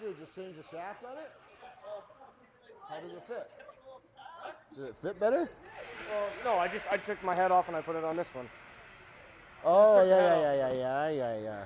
do? Just change the shaft on it? How does it fit? Did it fit better? Well, no, I took my head off and I put it on this one. Oh, yeah.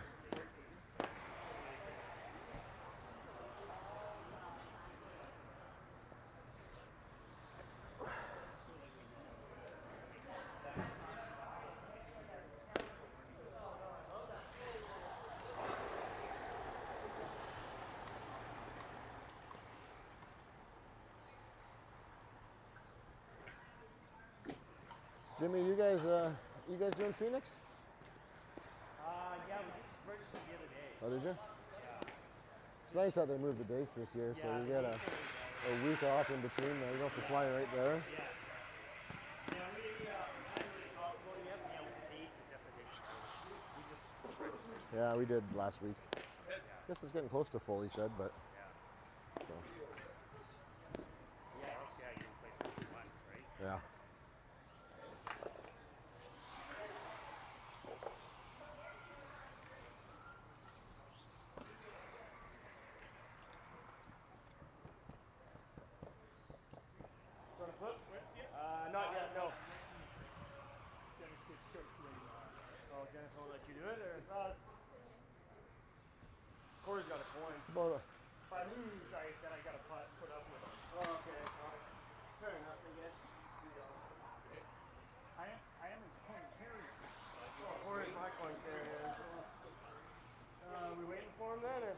Jimmy, you guys doing Phoenix? Yeah, we just registered the other day. Oh, did you? It's nice that they moved the dates this year, so you get a week off in between. There, you don't have to fly right there. Yeah. Yeah, we hadn't really talked about it yet, but yeah, with the dates and different dates. We just registered. Yeah, we did last week. Guess it's getting close to full, he said, but Yeah. so Yeah, else, yeah, you can play for 2 months, right? yeah. Want to flip? Not yet, no. Dennis gets checked when Oh, Dennis won't let you do it, or? Corey's got a coin. About If I lose, then I got to put up with it. Oh, okay. Fair enough, I guess. I am his coin carrier. Oh, Corey's my coin carrier. Are we waiting for him then, or?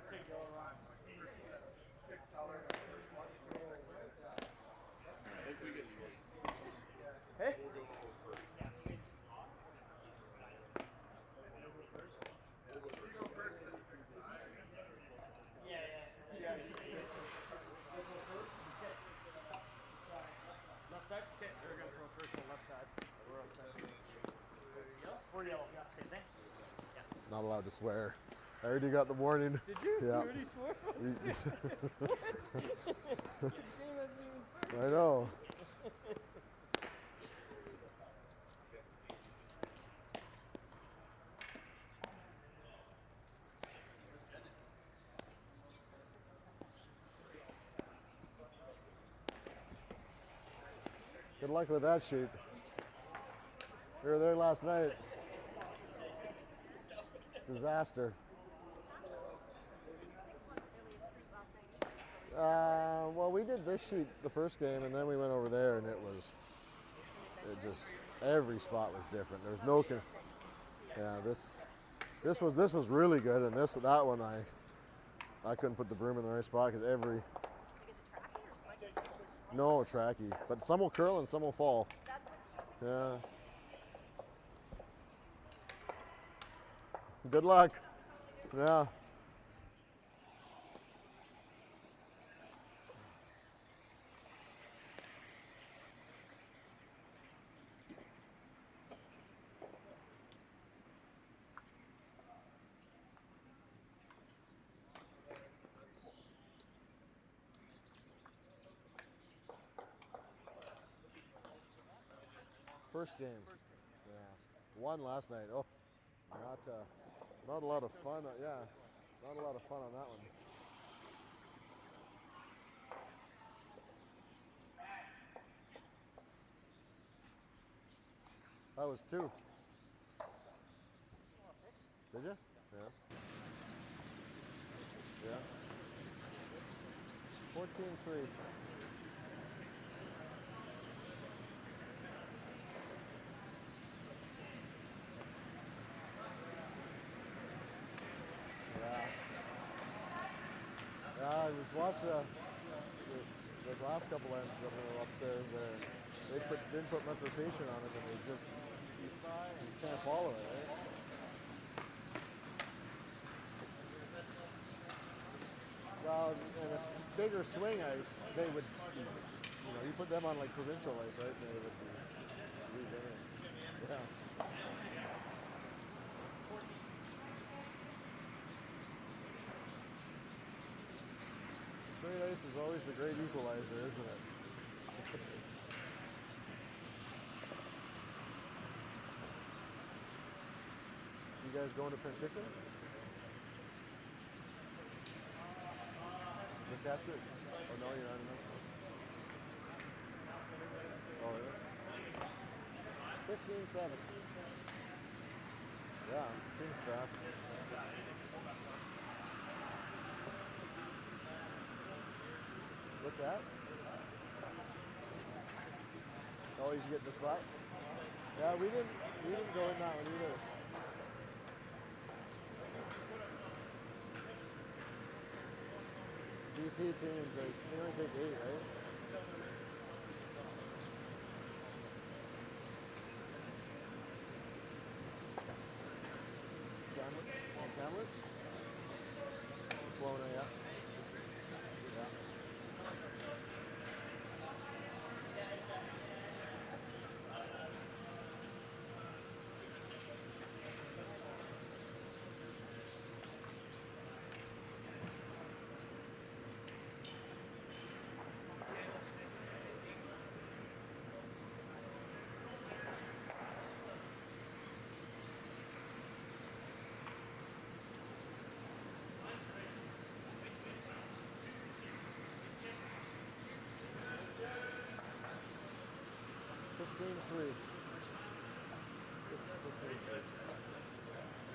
Take your rocks. Hey? Yeah. Left side? Okay, we're going to throw first on left side. We're outside. Yellow? Or yellow, yeah, same thing. not allowed to swear. I already got the warning. Did you? Yeah. You already swore? I know. Good luck with that sheep. We were there last night. Disaster. 6 wasn't really a treat last night either. Well, we did this sheet the first game, and then we went over there, and it just every spot was different. There was no, yeah. This was really good, and that one I couldn't put the broom in the right spot because every. Like, is it tracky or smudgy? No, tracky. But some will curl and some will fall. That's what she thinks. Yeah. Good luck. Yeah. First game. Yeah. Won last night. Oh, not a lot of fun. Yeah, not a lot of fun on that one. That was 2. Did you? Yeah. Yeah. 14-3. Yeah, I was watching the last couple ends that were upstairs there. They didn't put much rotation on it, and they just you can't follow it, right? Well, and a bigger swing ice, they would, you put them on like provincial ice, right? They would be He's in it. Yeah. Straight ice is always the great equalizer, isn't it? You guys going to Penticton? The Cashspiel? Oh no, you're not enough. Oh really? 15-7. Yeah, seems fast. What's that? Oh, he's getting the spot? Yeah, we didn't go in that one either. BC teams, they only take 8, right? Camlets? Flowing, yeah. Yeah. Three.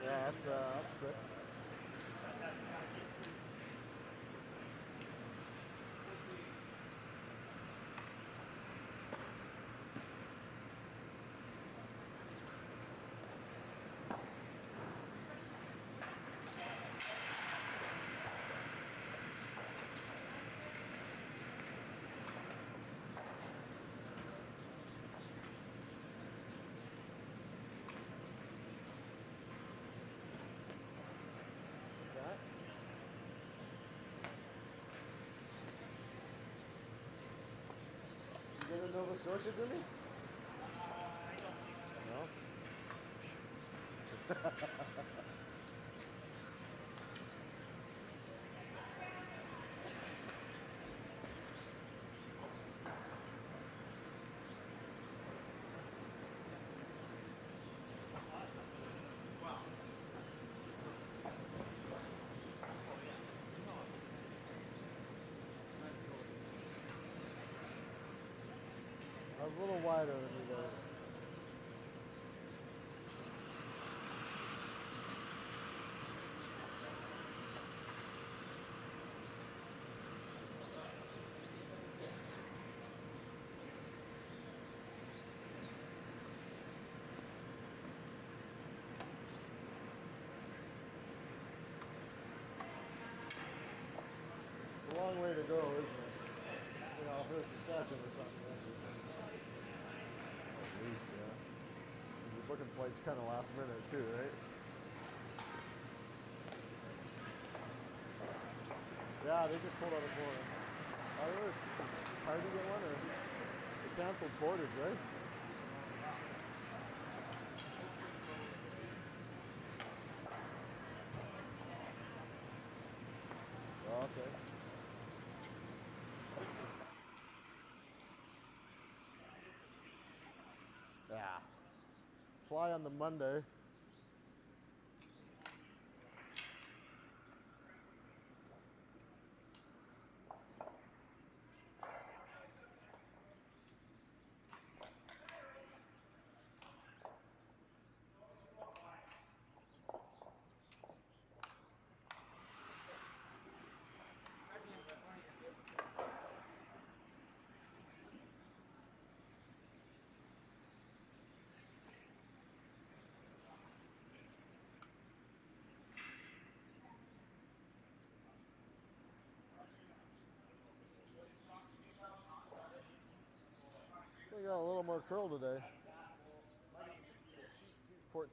Yeah, that's quick. That. You go to Nova Scotia, Jimmy? No? I was a little wider than you guys. It's a long way to go, isn't it? You know, if it was a second or something. At least, yeah. You're booking flights kind of last minute too, right? Yeah, they just pulled out a corner. I heard Tardy get one, or they canceled Portage, right? Oh, okay. Yeah. Fly on the Monday. We got a little more curl today. 14-6.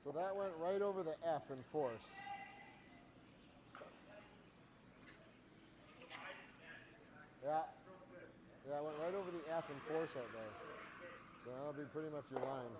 So that went right over the F in force. Yeah. Yeah, it went right over the F in force out there. So that'll be pretty much your line.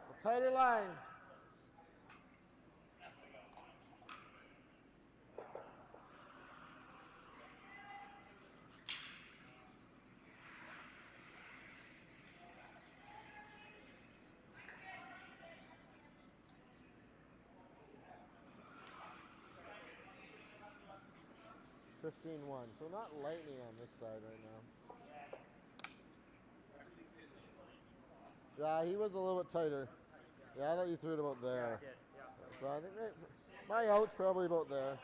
A tighter line. (15-1). So not lightning on this side right now. Yeah, he was a little bit tighter. Yeah, I thought you threw it about there. Yeah, I did. Yeah. So I think my out's probably about there.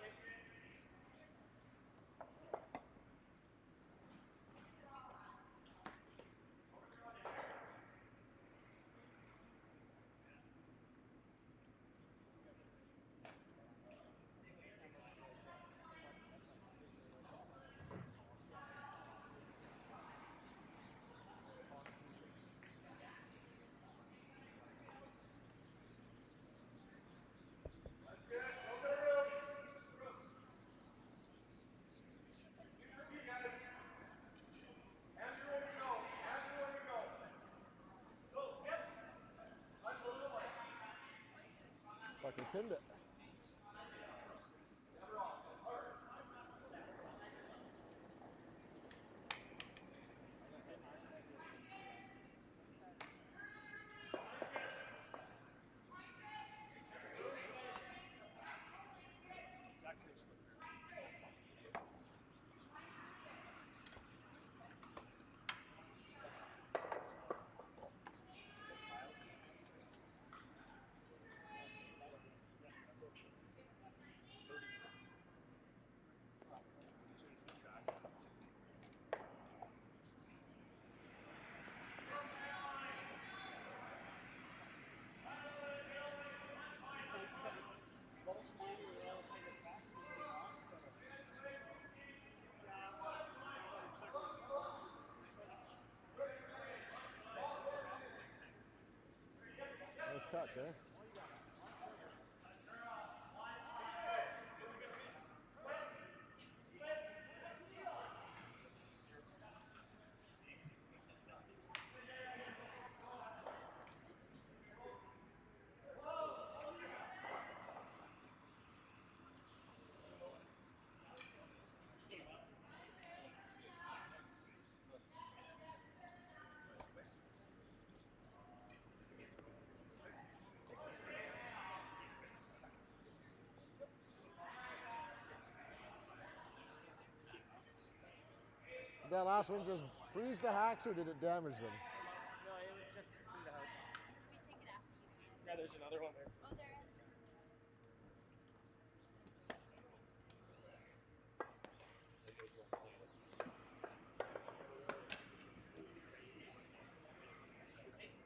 Fucking pinned it. Most minor are all kind of fast and take off, but yeah, well, I had several calls in the first one. Nice touch, eh? Did that last one just freeze the hacks or did it damage them? No, it was just through the house. We take it after you finish. Yeah, there's another one there. Oh, there is.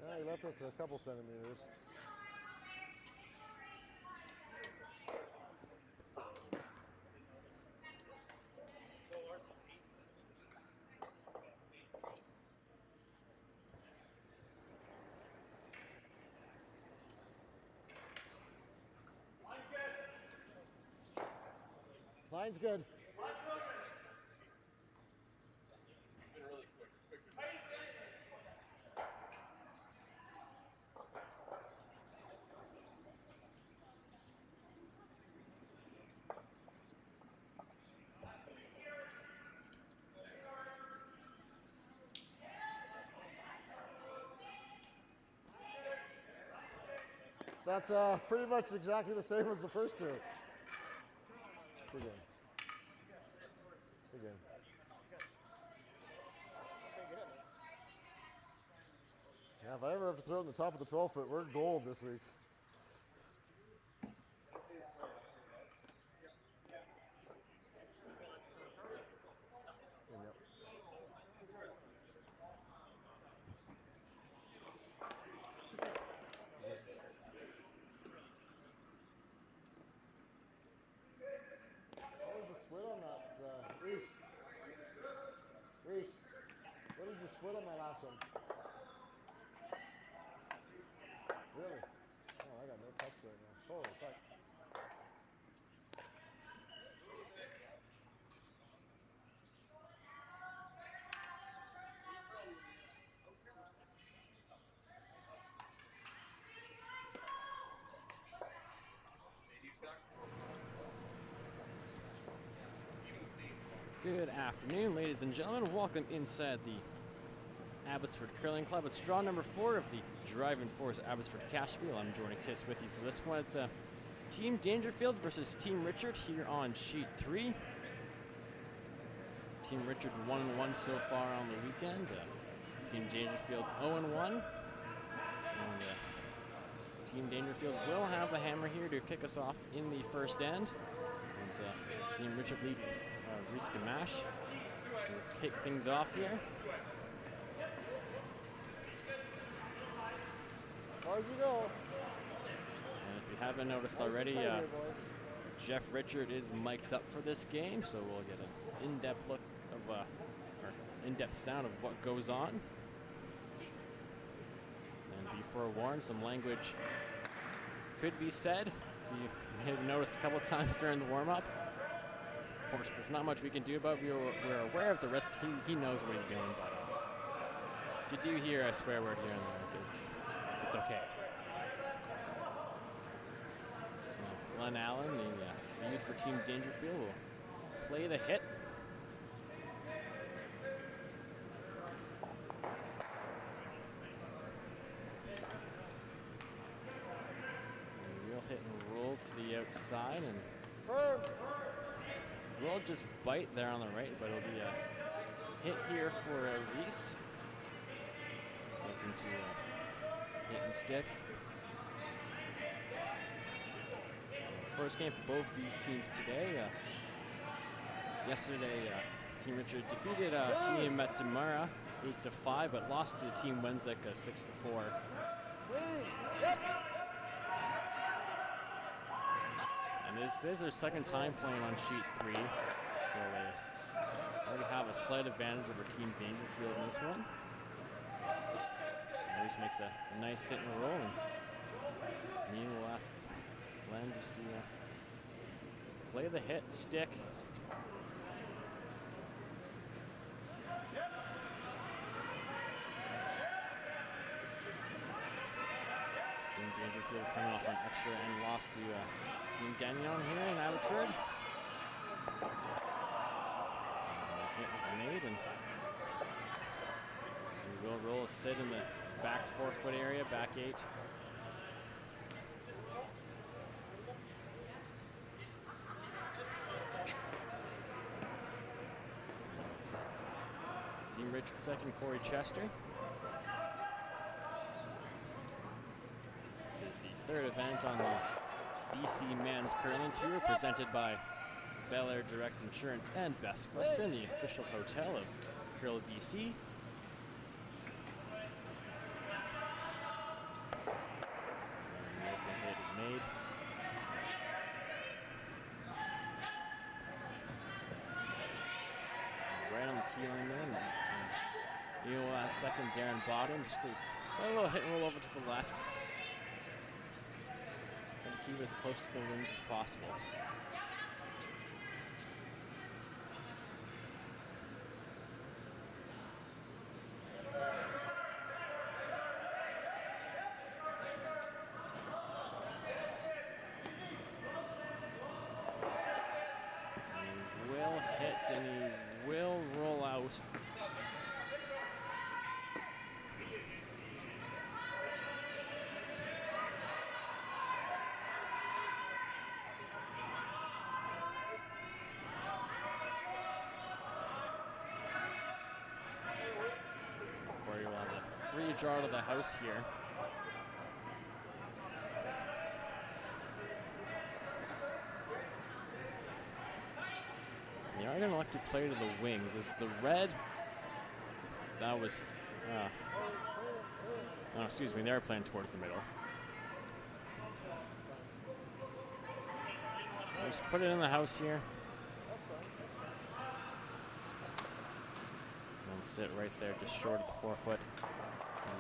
Yeah, he left us a couple centimeters. So ours was 8 centimeters. Line's good. It's been really quick. Quicker than That's pretty much exactly the same as the first two. Good game. Good game. Yeah, if I ever have to throw it in the top of the 12-foot, we're gold this week. Yep. What was the split on that, Reese? Reese, what did you split on that last one? Really? Oh, I got no touch right now. Holy fuck. Good afternoon, ladies and gentlemen. Welcome inside the Abbotsford Curling Club. It's draw number 4 of the Driving Force Abbotsford Cashspiel. I'm Jordan Kiss with you for this one. It's Team Dangerfield versus Team Richard here on sheet 3. Team Richard 1-1 so far on the weekend. Team Dangerfield 0-1. And Team Dangerfield will have the hammer here to kick us off in the first end. It's Team Richard lead Reese Gamache will kick things off here. How'd you go? And if you haven't noticed already, Jeff Richard is mic'd up for this game, so we'll get an in-depth look of, or in-depth sound of what goes on. And be forewarned, some language could be said. So you may have noticed a couple of times during the warm-up. Of course, there's not much we can do about it. We're aware of the risk. He knows what he's doing, but if you do hear a swear word here and there, it's okay. And it's Glenn Allen, the lead for Team Dangerfield, will play the hit. Real hit and roll to the outside, and we'll just bite there on the right, but it'll be a hit here for Reese. Something to hit and stick. First game for both these teams today. Yesterday, Team Richard defeated Team Matsumura 8-5, but lost to Team Wenzek 6-4. And this is their second time playing on sheet 3, so they already have a slight advantage over Team Dangerfield in this one. And Reese makes a nice hit and roll, and Ian will ask Glenn just to play the hit, stick. Team Dangerfield coming off an extra and lost to Team Gagnon here in Abbotsford. And the hit is made, and we will roll a sit in the back 4-foot area, back 8. Team Richard second, Corey Chester. This is the third event on the BC Men's Curling Tour, presented by Bel Air Direct Insurance and Best Western, the official hotel of Curl BC. And the open hit is made. Right on the tee line there. And second, Darren Bodden, just a little hit and roll over to the left. And keep it as close to the wings as possible. And he will hit, and he will roll out. free draw to the house here. They are going to elect to play to the wings. It's the red. That was. Oh, excuse me. They are playing towards the middle. Just put it in the house here. And sit right there, just short of the 4 foot.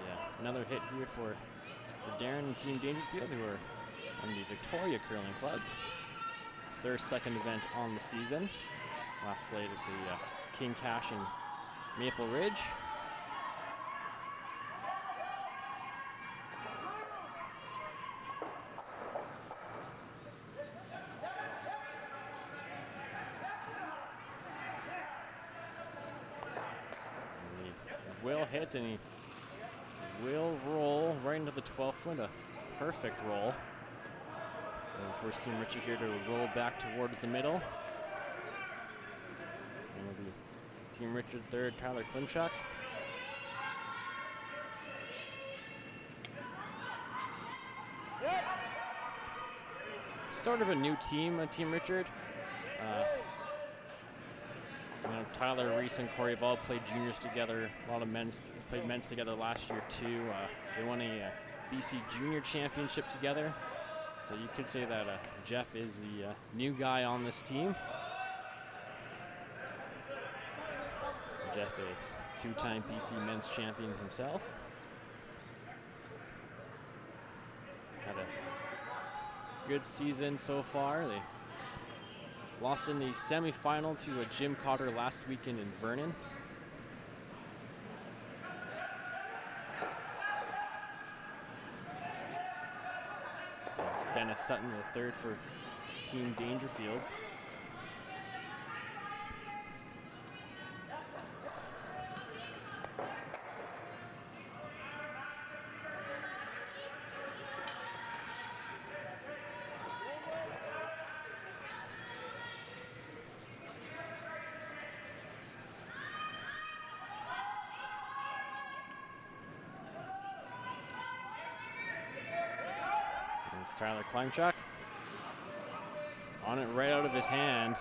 Yeah, another hit here for Darren and Team Dangerfield, who are on the Victoria Curling Club. Their second event on the season. Last played at the King Cash in Maple Ridge. Will hit and he will roll right into the 12 foot, a perfect roll. And first Team Richie here to roll back towards the middle. And it'll be Team Richard third, Tyler Klimchuk. Sort of a new team, Team Richard. Tyler, Reese, and Corey have all played juniors together. A lot of played men's together last year too. They won a BC Junior Championship together. So you could say that Jeff is the new guy on this team. Jeff, a two-time BC men's champion himself. Had a good season so far. They lost in the semifinal to Jim Cotter last weekend in Vernon. It's Dennis Sutton, the third for Team Dangerfield. Tyler Klimchuk on it right out of his hand.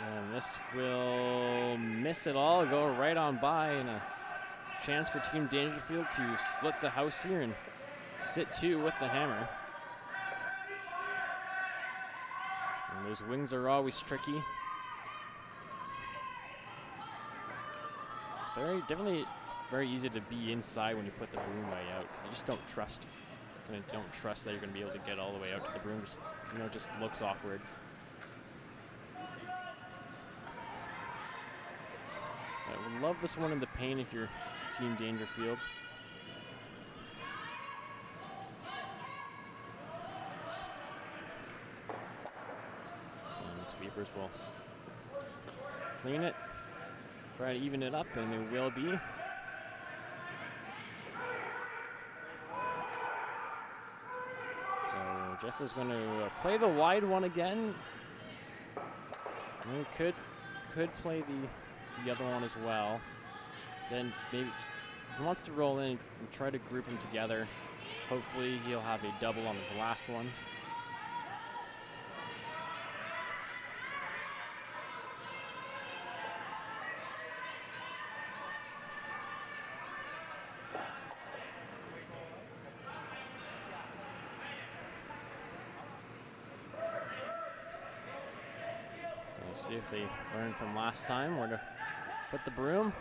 And this will miss it all, go right on by, and a chance for Team Dangerfield to split the house here and sit two with the hammer. And those wings are always tricky. Definitely very easy to be inside when you put the broom way out, because you just don't trust that you're going to be able to get all the way out to the broom. It just looks awkward. I would love this one in the paint if you're Team Dangerfield. And the sweepers will clean it, try to even it up, and it will be. Jeff is going to play the wide one again. And he could play the other one as well. Then maybe he wants to roll in and try to group them together. Hopefully he'll have a double on his last one. See if they learned from last time where to put the broom.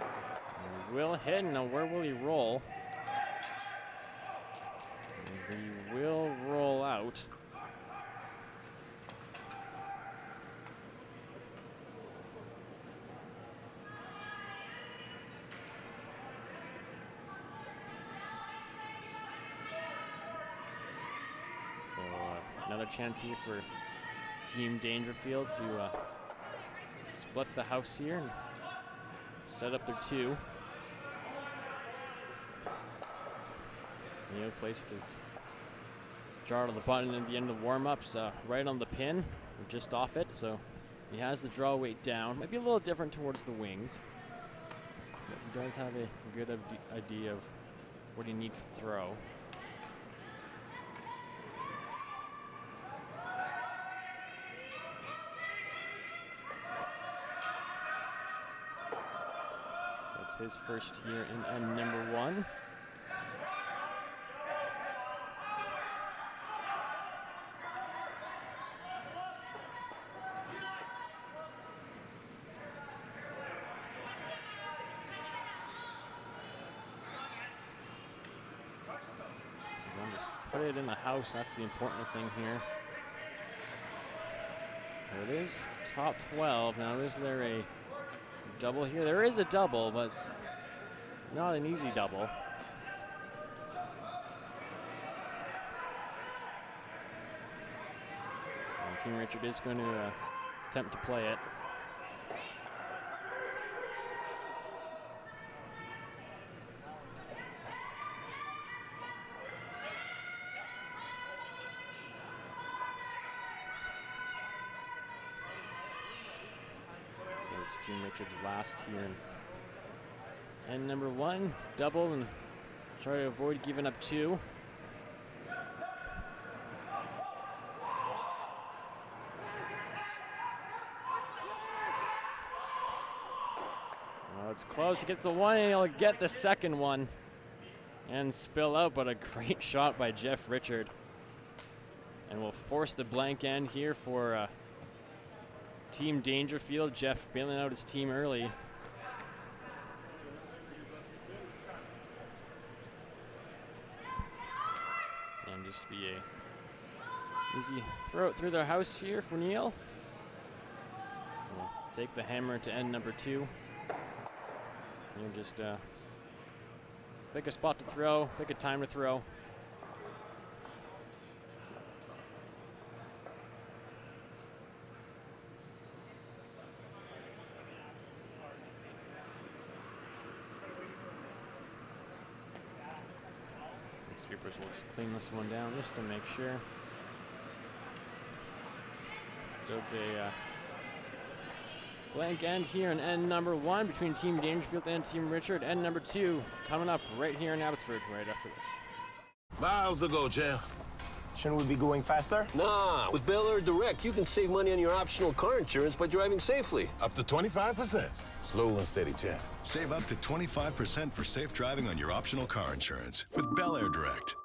And will hit, now where will he roll? And he will roll out. Another chance here for Team Dangerfield to split the house here and set up their two. Neil placed his draw to the button at the end of the warm-ups, right on the pin, or just off it, so he has the draw weight down. Might be a little different towards the wings, but he does have a good idea of what he needs to throw. So it's his first here in end number 1. Just put it in the house, that's the important thing here. There it is, top 12. Now, is there a double here? There is a double, but it's not an easy double. And Team Richard is going to attempt to play it. It's Team Richard's last here. And number 1, double, and try to avoid giving up 2. Well, it's close. He gets the 1, and he'll get the second one and spill out, but a great shot by Jeff Richard. And will force the blank end here for Team Dangerfield. Jeff bailing out his team early. And just be a easy throw it through their house here for Neil. We'll take the hammer to end number 2. And just pick a spot to throw, pick a time to throw. Sweepers will just clean this one down just to make sure. So it's a blank end here in end number 1 between Team Dangerfield and Team Richard. End number 2 coming up right here in Abbotsford right after this. Miles ago, Jam. Shouldn't we be going faster? Nah, with Bel Air Direct, you can save money on your optional car insurance by driving safely. Up to 25%. Slow and steady, Jam. Save up to 25% for safe driving on your optional car insurance with Bel Air Direct.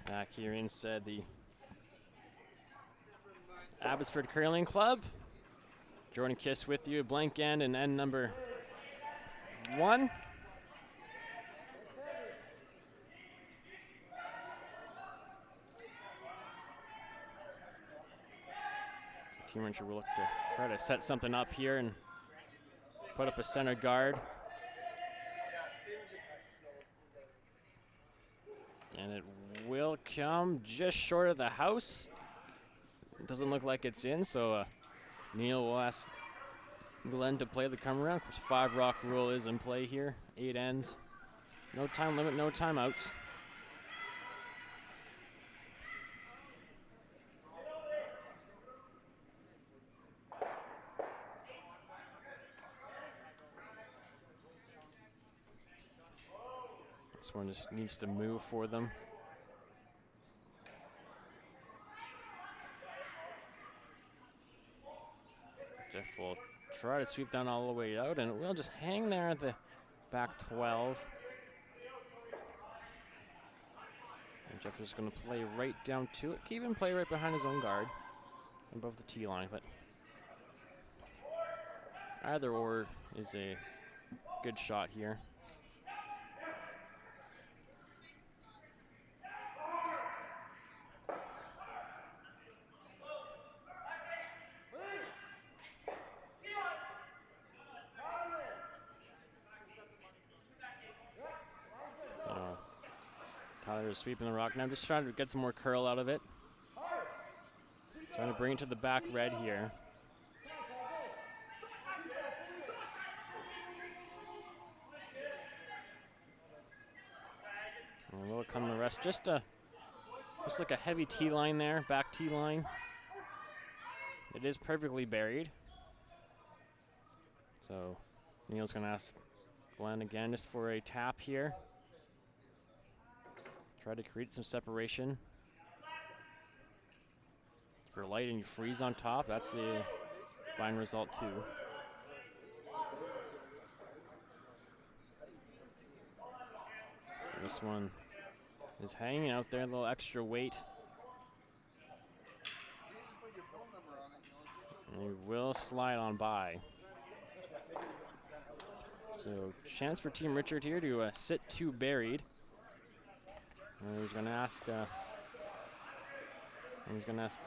Back here inside the Abbotsford Curling Club. Jordan Kiss with you, blank end and end number 1. So Team Richard will look to try to set something up here and put up a center guard. And it will come just short of the house. It doesn't look like it's in, so Neil will ask Glenn to play the come around. Of course, 5 rock rule is in play here. 8 ends. No time limit, no timeouts. This one just needs to move for them. Jeff will try to sweep down all the way out, and it will just hang there at the back 12. And Jeff is going to play right down to it. Can even play right behind his own guard, above the tee line, but either or is a good shot here. they're sweeping the rock. Now I'm just trying to get some more curl out of it. Trying to bring it to the back red here. And will come the rest. Just like a heavy tee line there, back tee line. It is perfectly buried. So Neil's going to ask Glenn again just for a tap here. Try to create some separation. If you're light and you freeze on top, that's a fine result too. This one is hanging out there, a little extra weight. And he will slide on by. So chance for Team Richard here to sit two buried. And he's going to ask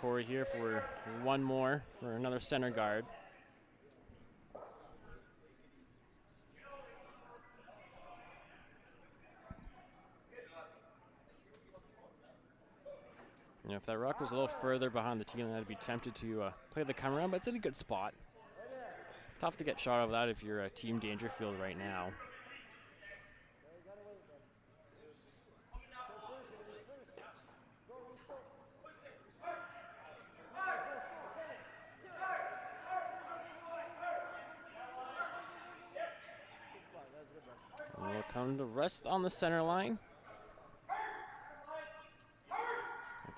Corey here for one more for another center guard. You know, if that rock was a little further behind the tee line, I'd be tempted to play the come around, but it's in a good spot. Tough to get shot of that if you're a Team Dangerfield right now. And we'll come to rest on the center line.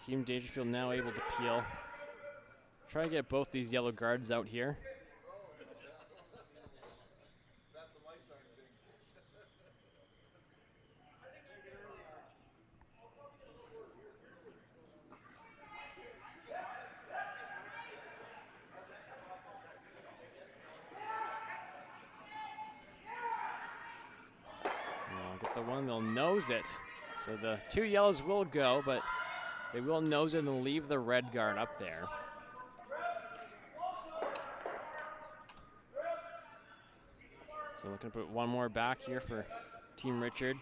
Team Dangerfield now able to peel. Try to get both these yellow guards out here. Get the one, they'll nose it. So the two yellows will go, but they will nose it and leave the red guard up there. So looking to put one more back here for Team Richard.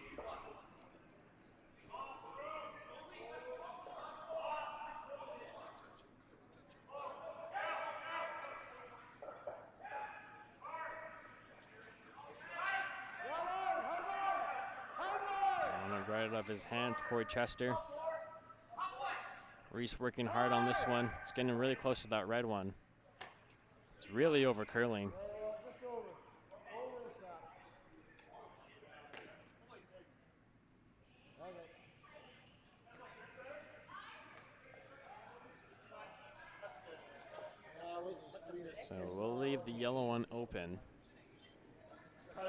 And right out of his hand, Corey Chester. Reese working hard on this one. It's getting really close to that red one. It's really over curling. Just over the stop. So we'll leave the yellow one open. So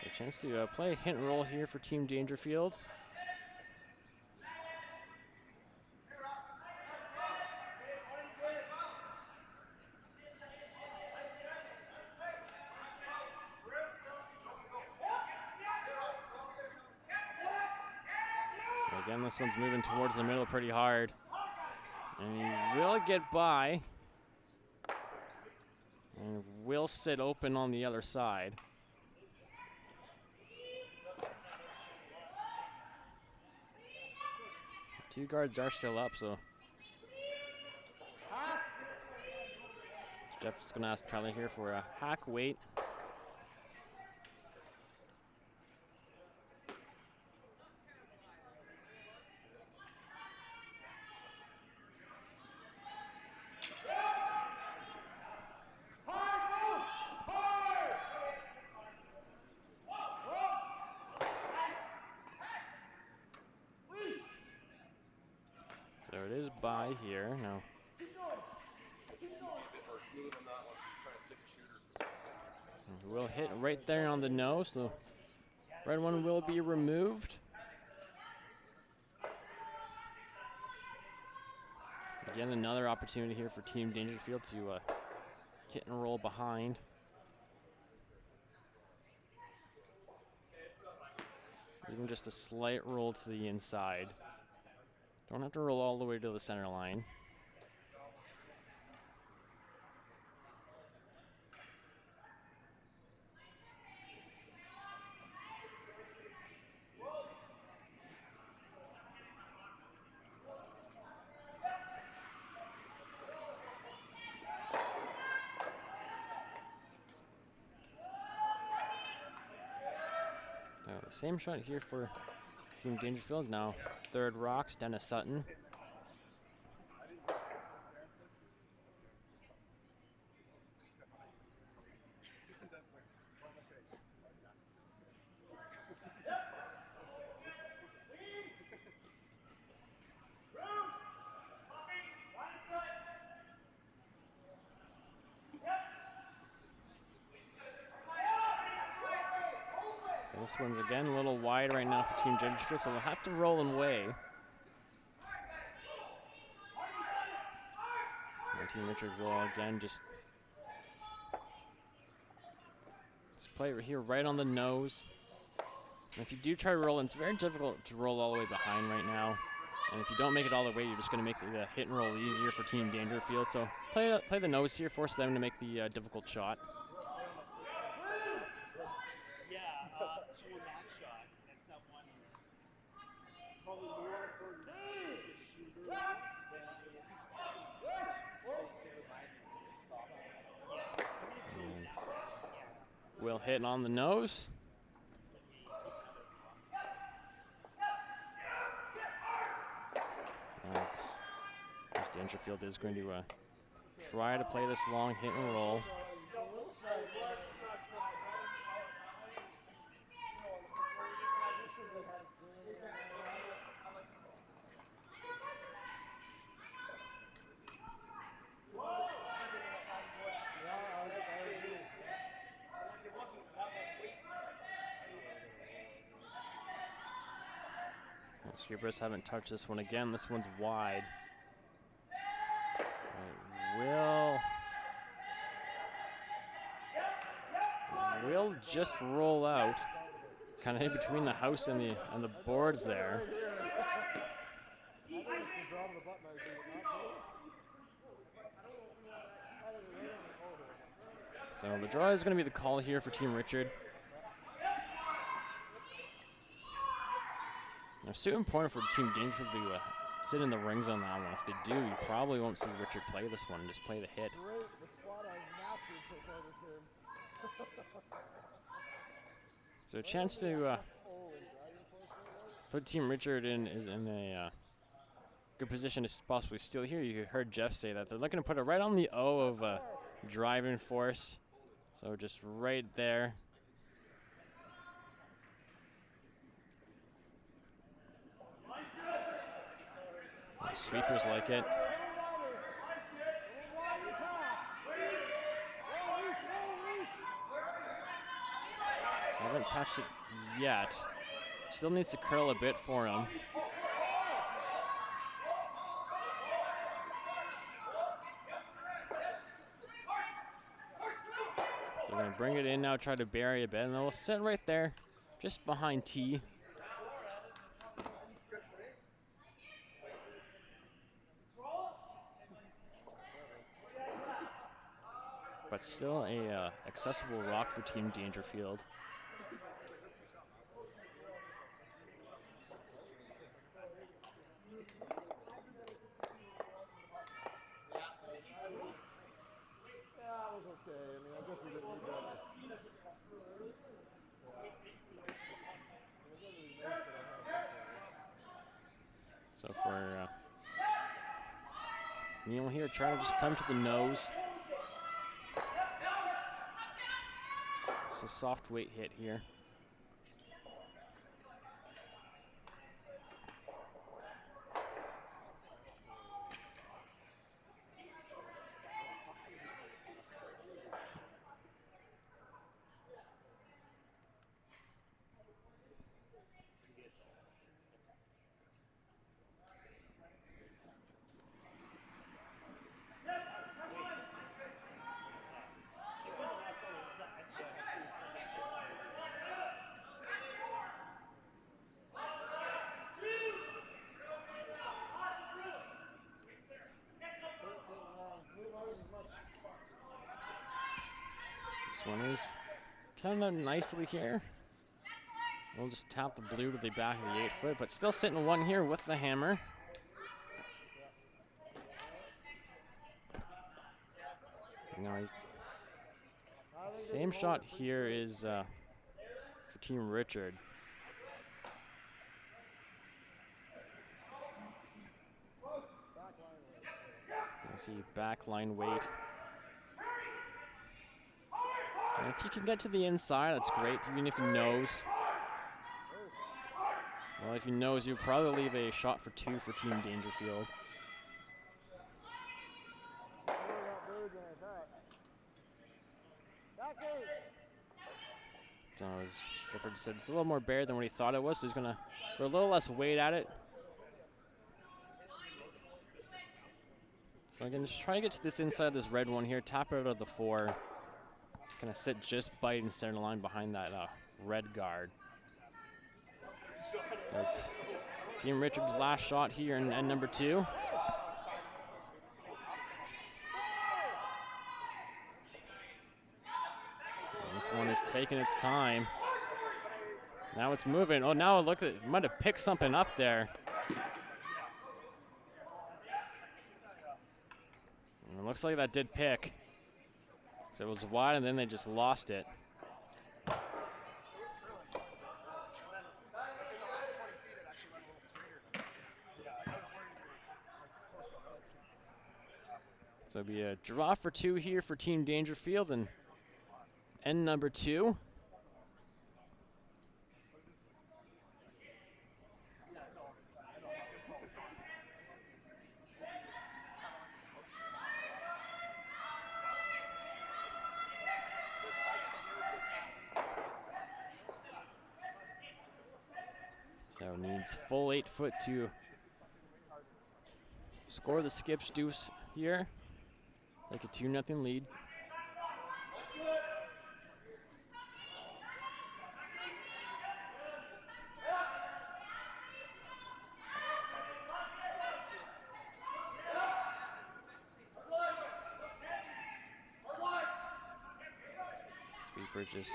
a chance to play a hint roll here for Team Dangerfield. Again, this one's moving towards the middle pretty hard. And he will get by. And will sit open on the other side. Two guards are still up, so Jeff's going to ask Tyler here for a hack weight. So it is by here. No. Will hit right there on the nose, so red one will be removed. Again, another opportunity here for Team Dangerfield to hit and roll behind. Even just a slight roll to the inside. Don't have to roll all the way to the center line. Same shot here for Team Dangerfield. Now third rocks, Dennis Sutton. This one's again a little wide right now for Team Dangerfield, so they'll have to roll and weigh. And Team Richard will again just play it here right on the nose. And if you do try to roll, it's very difficult to roll all the way behind right now. And if you don't make it all the way, you're just going to make the hit and roll easier for Team Dangerfield. So play the nose here, force them to make the difficult shot. Yeah, showing that shot and someone probably more for the shooter than Will hit on the nose. Dangerfield is going to try to play this long hit and roll. Sweepers haven't touched this one again. This one's wide. It will just roll out, kind of in between the house and the boards there. So the draw is going to be the call here for Team Richard. It's so important for Team Dangerfield to sit in the rings on that one. If they do, you probably won't see Richard play this one and just play the hit. So a chance to put Team Richard in a good position to possibly steal here. You heard Jeff say that they're looking to put it right on the O of driving force. So just right there. The sweepers like it. Haven't touched it yet. Still needs to curl a bit for him. So we're going to bring it in now, try to bury a bit, and then we'll sit right there, just behind T. But still a accessible rock for Team Dangerfield. So for Neil here, trying to just come to the nose. It's a soft weight hit here. This one is coming up nicely here. We'll just tap the blue to the back of the 8 foot, but still sitting one here with the hammer. Now, same shot here is for Team Richard. see backline weight. And if you can get to the inside, that's great, even if he knows. Well, if he knows, you probably leave a shot for 2 for Team Dangerfield. So as Gifford said, it's a little more bare than what he thought it was, so he's going to put a little less weight at it. So again, just try to get to this inside of this red one here, tap it out of the 4. Kind of sit just bite in center line behind that red guard. That's Team Richard's last shot here in end number 2. And this one is taking its time. Now it's moving. Oh, now look, it might have picked something up there. And it looks like that did pick. So it was wide and then they just lost it. So it'll be a draw for 2 here for Team Dangerfield and end number 2. So needs full 8 foot to score the skips deuce here. Like a 2-0 lead. Sweeper just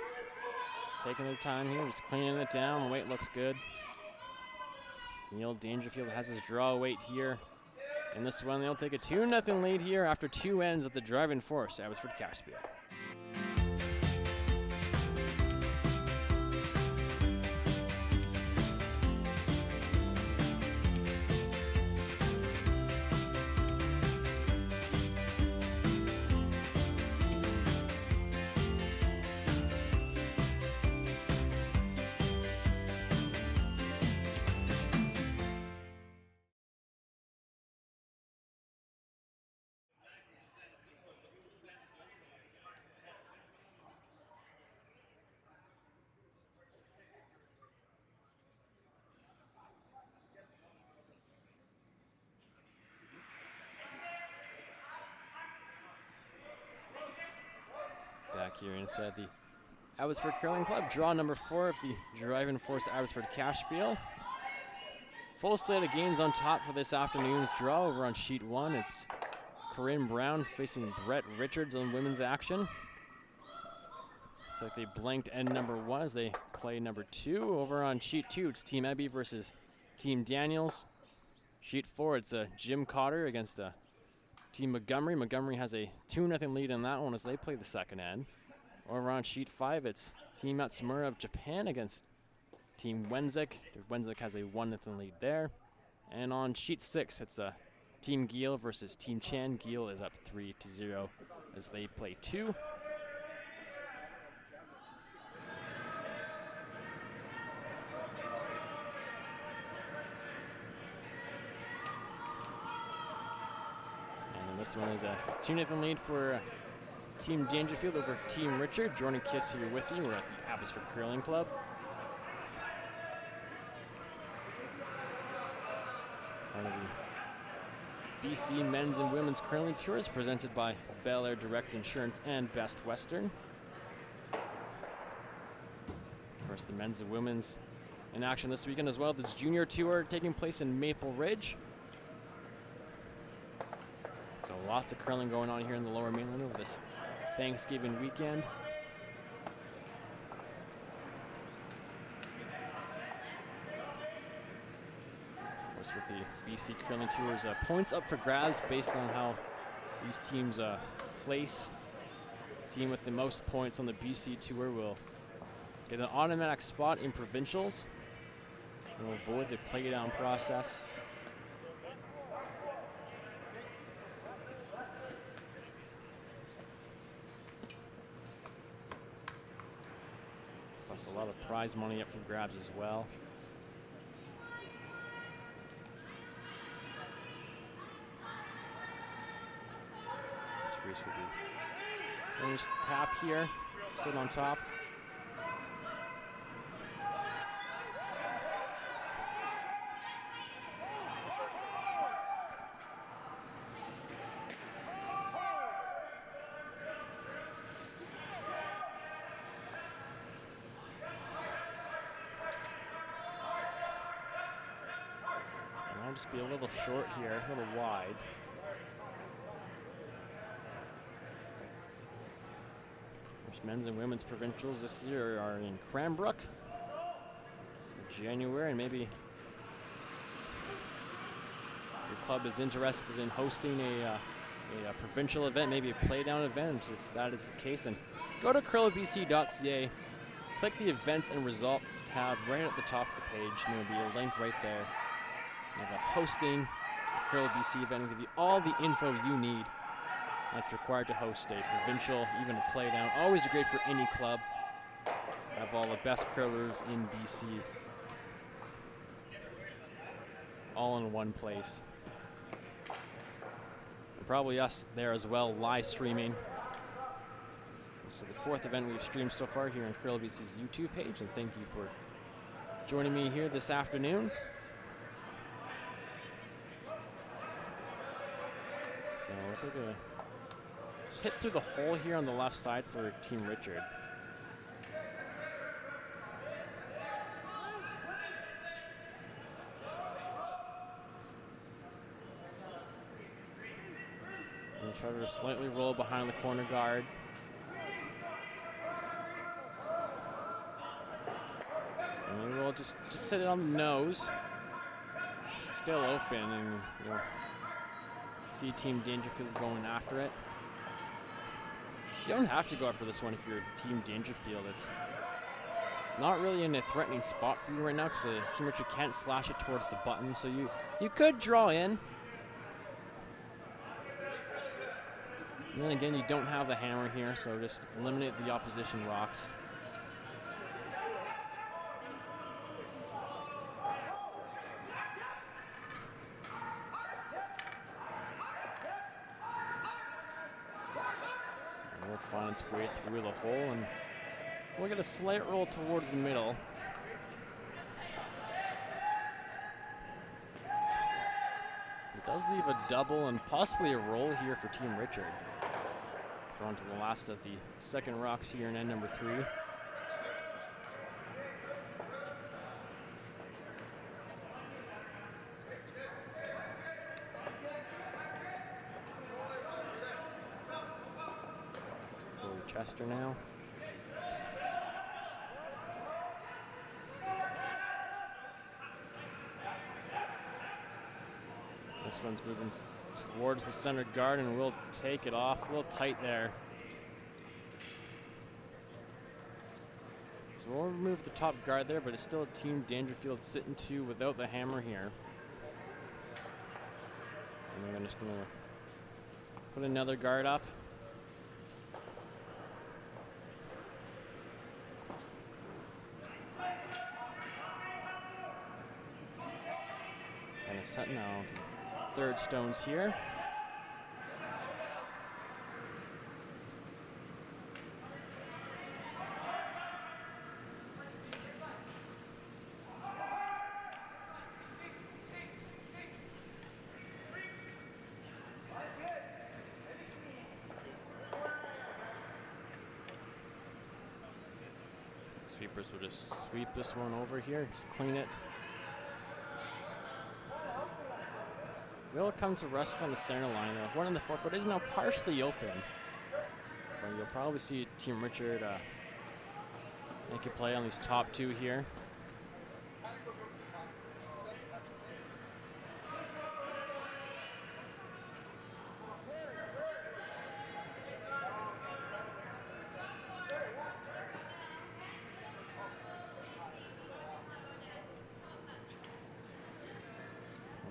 taking their time here, just cleaning it down. Weight looks good. Neil Dangerfield has his draw weight here. In this one, they'll take a 2-0 lead here after 2 ends of the driving force, Abbotsford Cashspiel. Back here inside the Abbotsford Curling Club, draw number 4 of the Driving Force Abbotsford Cashspiel. Full slate of games on top for this afternoon's draw. Over on sheet 1, it's Corinne Brown facing Brett Richards on women's action. Looks like they blanked end number 1 as they play number 2. Over on sheet 2, it's Team Ebby versus Team Daniels. Sheet 4, it's Jim Cotter against Team Montgomery. Montgomery has a 2-0 lead in that one as they play the second end. Over on sheet 5, it's Team Matsumura of Japan against Team Wenzik. Wenzik has a 1-0 lead there. And on sheet 6, it's Team Giel versus Team Chan. Giel is up 3-0 as they play 2. And this one is a 2-0 lead for Team Dangerfield over Team Richard. Jordan Kiss here with you. We're at the Abbotsford Curling Club. One of the BC Men's and Women's Curling Tours presented by Bel Air Direct Insurance and Best Western. Of course, the men's and women's in action this weekend as well. This junior tour taking place in Maple Ridge. So lots of curling going on here in the Lower Mainland over this Thanksgiving weekend. Of course, with the BC Curling Tours, points up for grabs based on how these teams place. Team with the most points on the BC Tour will get an automatic spot in provincials and will avoid the play-down process. a lot of prize money up for grabs as well. This Reese would do. Just tap here, sit on top. Just be a little short here, a little wide. There's men's and women's provincials this year are in Cranbrook, January, and maybe your club is interested in hosting a provincial event, maybe a play-down event. If that is the case, then go to curlbc.ca, click the events and results tab right at the top of the page, and there'll be a link right there. Of a hosting Curl BC event and give you all the info you need that's required to host a provincial, even a play down. Always great for any club. Have all the best curlers in BC all in one place. And probably us there as well, live streaming. This is the fourth event we've streamed so far here on Curl BC's YouTube page, and thank you for joining me here this afternoon. Looks like a hit through the hole here on the left side for Team Richard. And try to slightly roll behind the corner guard. And we'll just set it on the nose. Still open, and we'll see Team Dangerfield going after it. You don't have to go after this one if you're Team Dangerfield. It's not really in a threatening spot for you right now because the Team Richard can't slash it towards the button. So you could draw in. And then again, you don't have the hammer here, so just eliminate the opposition rocks. Find its way through the hole, and we'll get a slight roll towards the middle. It does leave a double and possibly a roll here for Team Richard. Drawn to the last of the second rocks here in end number 3. Chester now. This one's moving towards the center guard, and we'll take it off. A little tight there. So we'll remove the top guard there, but it's still a Team Dangerfield sitting 2 without the hammer here. And we're just going to put another guard up. Set now, third stones here. Sweepers will just sweep this one over here, just clean it. Will come to rest on the center line. The one in the 4-foot is now partially open. But you'll probably see Team Richard make a play on these top 2 here.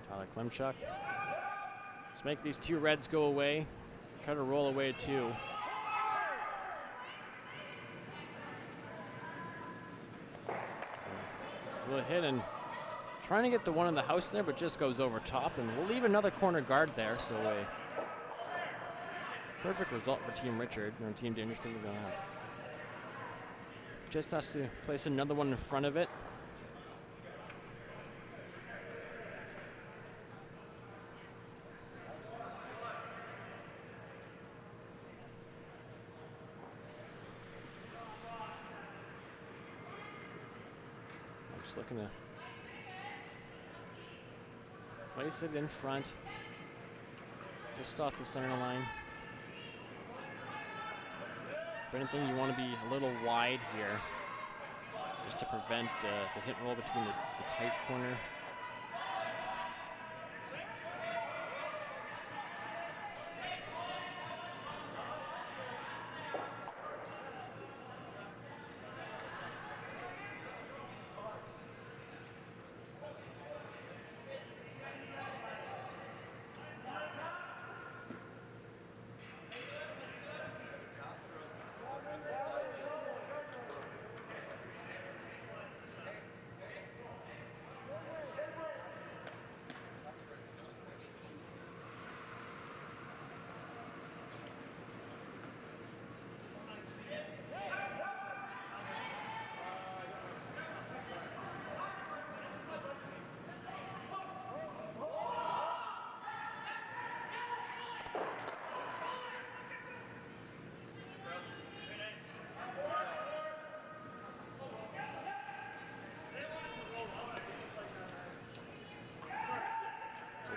Tyler Klimchuk. Let's make these 2 reds go away. Try to roll away 2. Little hit and trying to get the one in the house there, but just goes over top, and we'll leave another corner guard there, so a perfect result for Team Richard. Team Dangerfield just has to place another one in front of it. I'm just looking to place it in front, just off the center line. If anything, you want to be a little wide here, just to prevent the hit and roll between the tight corner.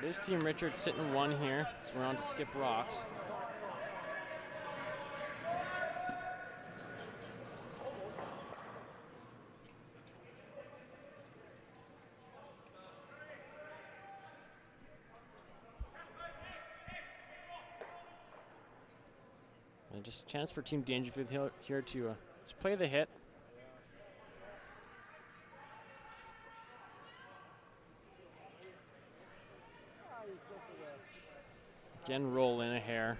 It is Team Richard sitting one here, so we're on to skip rocks. And just a chance for Team Dangerfield here to just play the hit. Again, roll in a hair.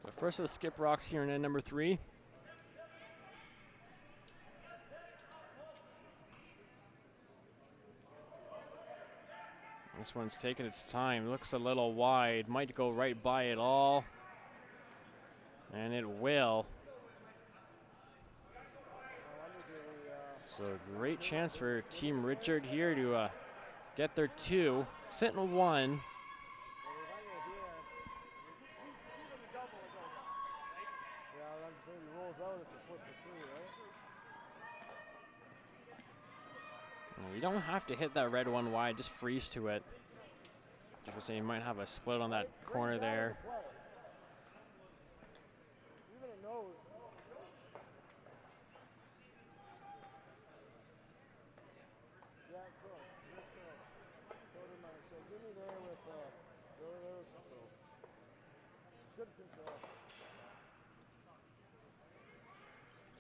So first of the skip rocks here in end number 3. This one's taking its time. Looks a little wide. Might go right by it all. And it will. So great chance for Team Richard here to get their 2. Sitting 1. You don't have to hit that red one wide, just freeze to it. Just for saying, you might have a split on that corner there.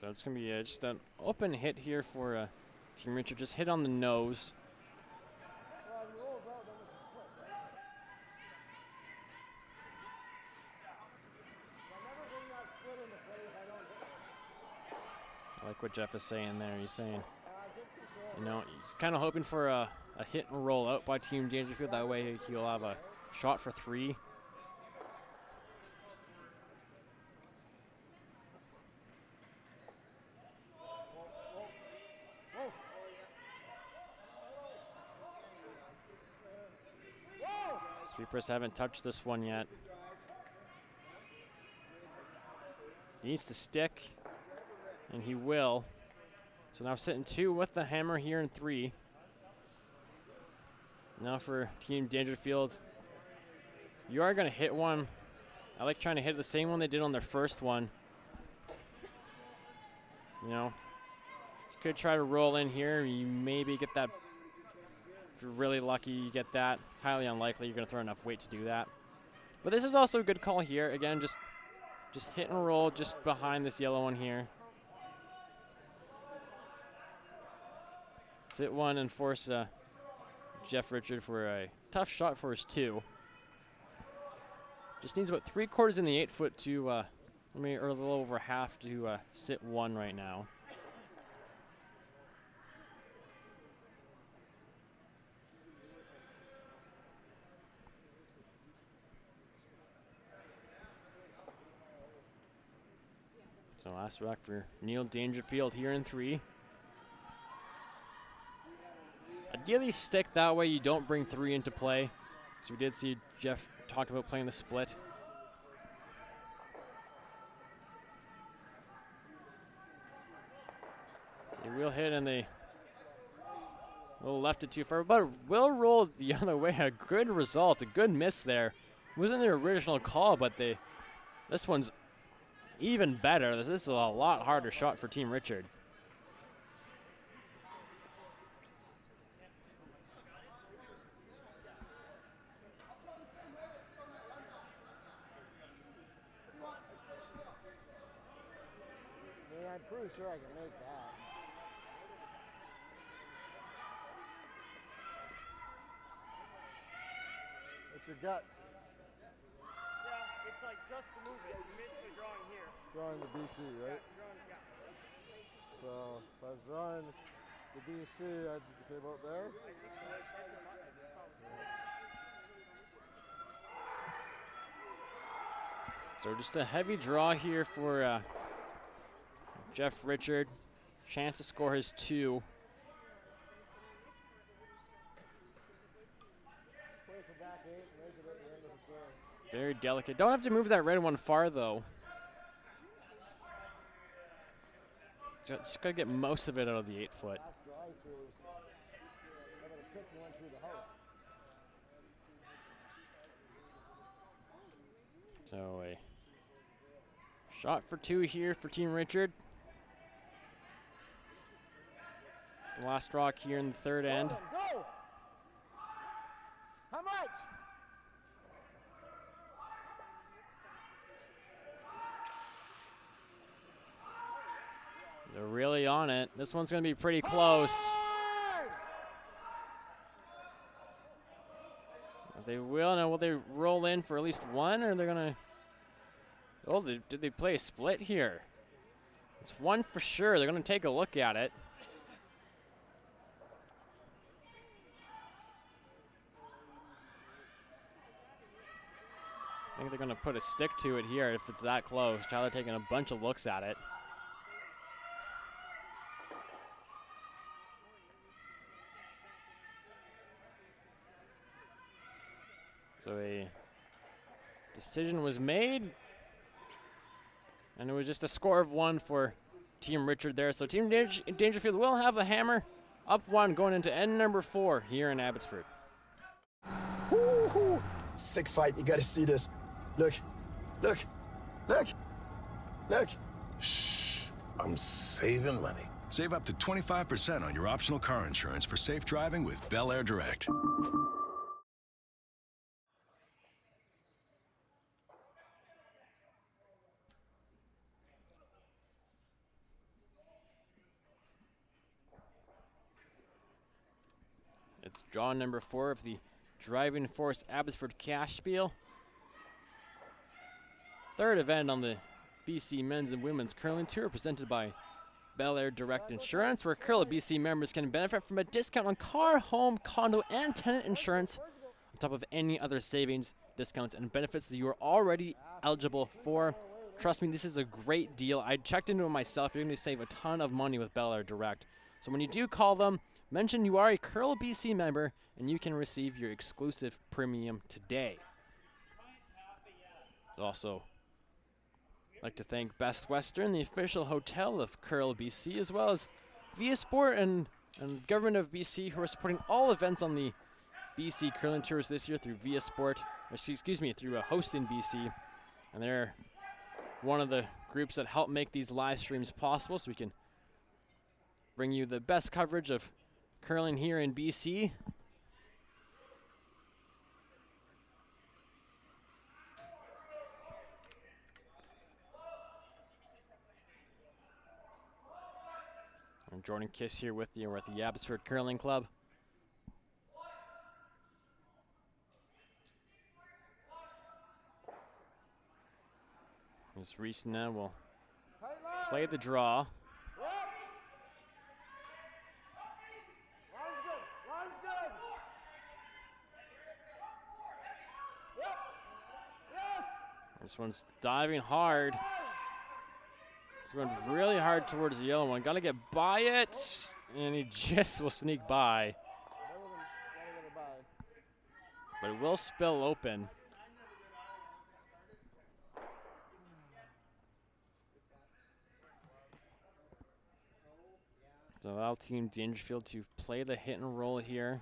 So it's going to be just an open hit here for Team Richard. Just hit on the nose. I like what Jeff is saying there. He's saying, you know, he's kind of hoping for a hit and roll out by Team Dangerfield. That way he'll have a shot for 3. Sweepers haven't touched this one yet. He needs to stick, and he will. So now sitting 2 with the hammer here in 3. Now for Team Dangerfield, you are going to hit one. I like trying to hit the same one they did on their first one. You know, you could try to roll in here. You maybe get that. If you're really lucky, you get that. It's highly unlikely you're going to throw enough weight to do that. But this is also a good call here. Again, just hit and roll just behind this yellow one here. Sit one and force Jeff Richard for a tough shot for his 2. Just needs about 3/4 in the 8-foot to, or a little over half to sit 1 right now. So last rock for Neil Dangerfield here in 3. Ideally stick, that way you don't bring 3 into play. So we did see Jeff talk about playing the split. He will hit and they will left it too far, but will roll the other way. A good result, a good miss there. Wasn't their original call, but this one's even better. This is a lot harder shot for Team Richard. Yeah, I'm pretty sure I can make that. What's your gut? Yeah, it's like just to move it. You missed the drawing here. Drawing the BC, right? Yeah. So if I was drawing the BC, I'd say about there. So just a heavy draw here for Jeff Richard. Chance to score his 2. Play for back 8, make it at the end of the throw. Very delicate. Don't have to move that red one far though. Just gotta get most of it out of the 8-foot. Last drive through, I'm going to pick one through the house. So a shot for 2 here for Team Richard. The last rock here in the 3rd end. Go! How much? They're really on it. This one's going to be pretty close. They will. Now, will they roll in for at least 1, or they're going to... Oh, did they play a split here? It's 1 for sure. They're going to take a look at it. I think they're going to put a stick to it here if it's that close. Tyler taking a bunch of looks at it. So a decision was made, and it was just a score of 1 for Team Richard there. So Team Dangerfield will have the hammer up 1 going into end number 4 here in Abbotsford. Woo-hoo. Sick fight. You got to see this. Look. Look. Look. Look. Shh. I'm saving money. Save up to 25% on your optional car insurance for safe driving with Bel Air Direct. It's draw number 4 of the Driving Force Abbotsford Cashspiel. 3rd event on the BC Men's and Women's Curling Tour, presented by Bel Air Direct Insurance, where Curl BC members can benefit from a discount on car, home, condo, and tenant insurance, on top of any other savings, discounts, and benefits that you are already eligible for. Trust me, this is a great deal. I checked into it myself. You're going to save a ton of money with Bel Air Direct. So when you do call them, mention you are a Curl BC member, and you can receive your exclusive premium today. Also, I'd like to thank Best Western, the official hotel of Curl BC, as well as Via Sport and Government of BC, who are supporting all events on the BC Curling Tours this year through Via Sport, through Hosting BC. And they're one of the groups that help make these live streams possible, so we can bring you the best coverage of curling here in BC. I'm Jordan Kiss here with you. We're at the Abbotsford Curling Club. As Reese will play the draw. Yep. Line's good. Line's good. Yep. Yes. This one's diving hard. He's going really hard towards the yellow one. Got to get by it. And he just will sneak by. But it will spill open. So that'll team Dangerfield to play the hit and roll here.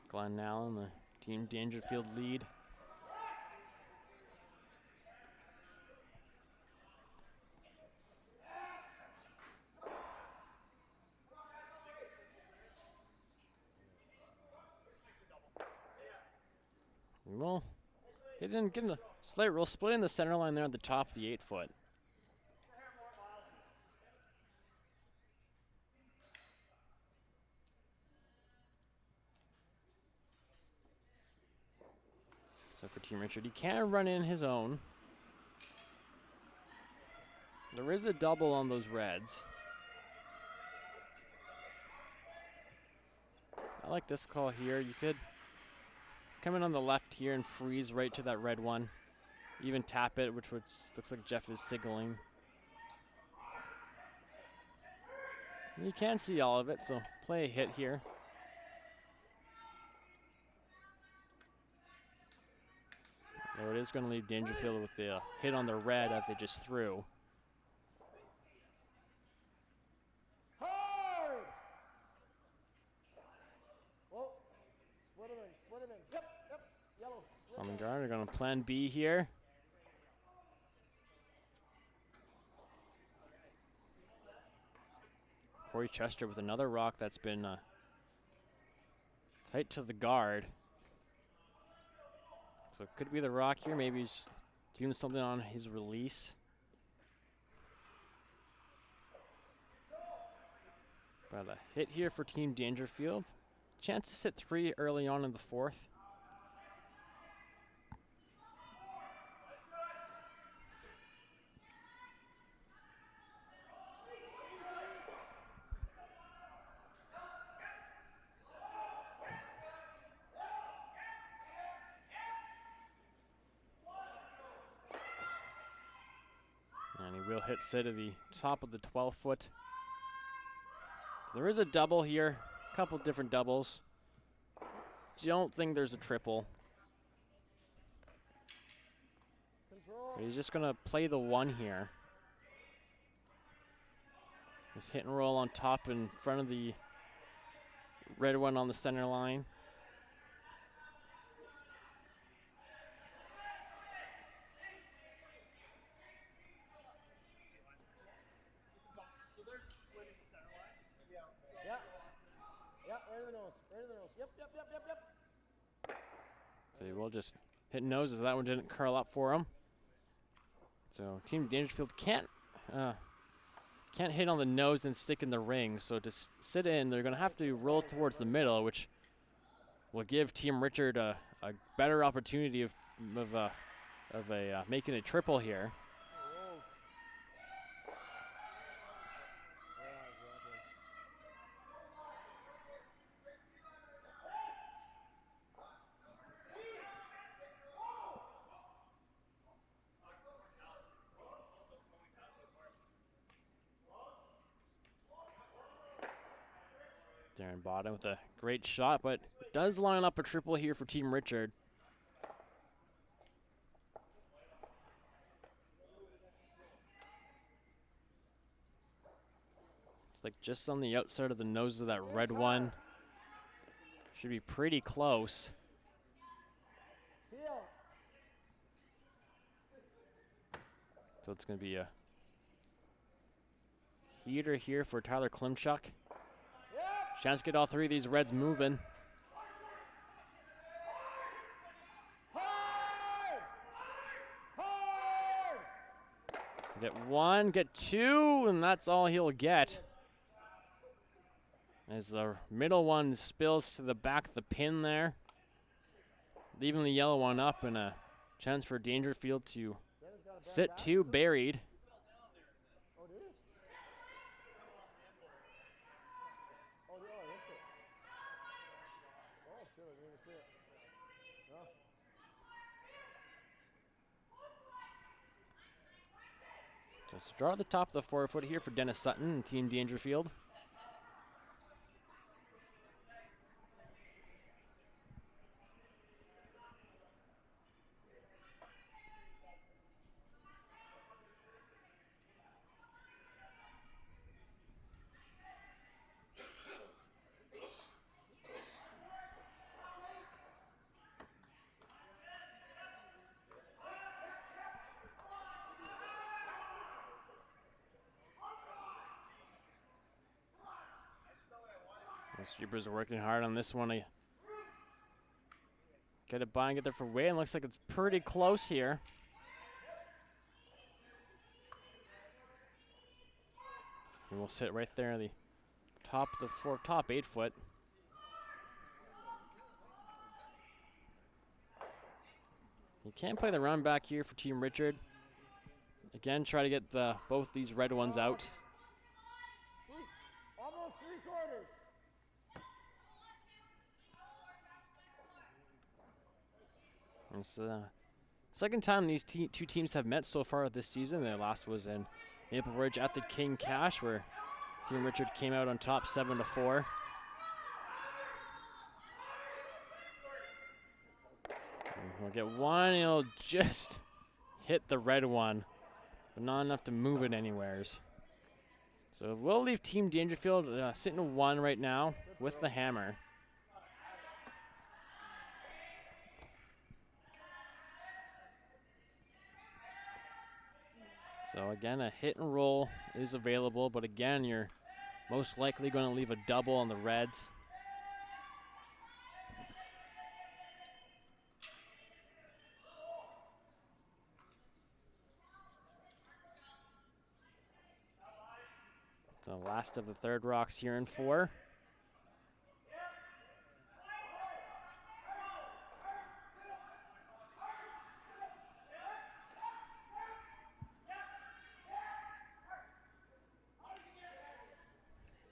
Glenn Allen, the team Dangerfield lead. Well, he didn't get a slight roll, splitting the center line there at the top of the 8-foot. So for Team Richard, he can run in his own. There is a double on those reds. I like this call here. You could come in on the left here and freeze right to that red one. Even tap it, which looks like Jeff is signaling. You can see all of it, so play a hit here. Though it is going to leave Dangerfield with the hit on the red that they just threw. Hard. Whoa. Split him in. Split him in. Yep. Yep. Yellow. Summon guard are going to plan B here. Corey Chester with another rock that's been tight to the guard. So it could be the rock here. Maybe he's doing something on his release. But a hit here for Team Dangerfield. Chance to sit 3 early on in the 4th. And he will hit sit at the top of the 12-foot. There is a double here, a couple different doubles. Don't think there's a triple. But he's just gonna play the 1 here. Just hit and roll on top in front of the red one on the center line. So he will just hit noses. That one didn't curl up for him. So Team Dangerfield can't hit on the nose and stick in the ring. So to sit in, they're going to have to roll towards the middle, which will give Team Richard a better opportunity of making a triple here. Darren Bottom with a great shot, but does line up a triple here for Team Richard. It's like just on the outside of the nose of that red one. Should be pretty close. So it's going to be a heater here for Tyler Klimchuk. Chance to get all 3 of these reds moving. Get 1, get 2, and that's all he'll get. As the middle one spills to the back of the pin there. leaving the yellow one up, and a chance for Dangerfield to sit two buried. Oh, did he? Oh, I missed it. Oh, shit, I didn't even see it. No. Just draw at the top of the 4-foot here for Dennis Sutton and Team Dangerfield. The sweepers are working hard on this one. Get it by and get there for Wade. Looks like it's pretty close here. And we'll sit right there at the top of the top 8 foot. You can't play the run back here for Team Richard. Again, try to get both these red ones out. Almost 3/4. It's the second time these two teams have met so far this season. The last was in Maple Ridge at the King Cash, where Team Richard came out on top 7-4. We'll get one, it'll just hit the red one, but not enough to move it anywheres. So we'll leave Team Dangerfield sitting at 1 right now with the hammer. So again, a hit and roll is available, but again, you're most likely going to leave a double on the reds. The last of the third rocks here in 4.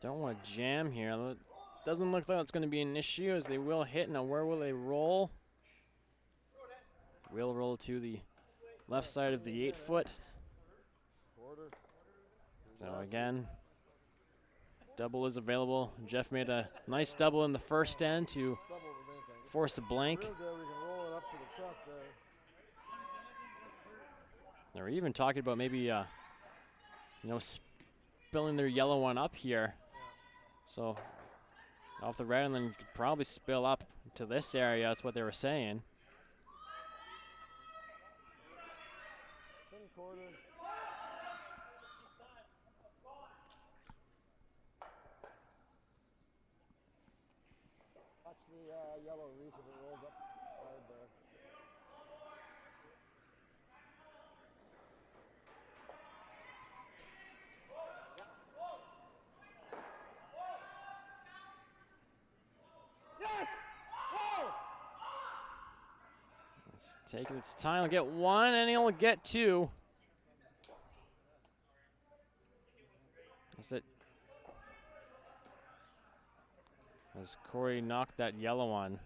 Don't want to jam here. Doesn't look like it's going to be an issue as they will hit. Now where will they roll? Will roll to the left side of the 8 foot. So again, double is available. Jeff made a nice double in the first end to force a blank. They're even talking about maybe, spilling their yellow one up here. So off the red, and then you could probably spill up to this area. That's what they were saying. Watch the yellow Reese if it rolls up hard there. Yes! Whoa! It's taking its time. He'll get 1, and he'll get 2. That's it. As Corey knocked that yellow one.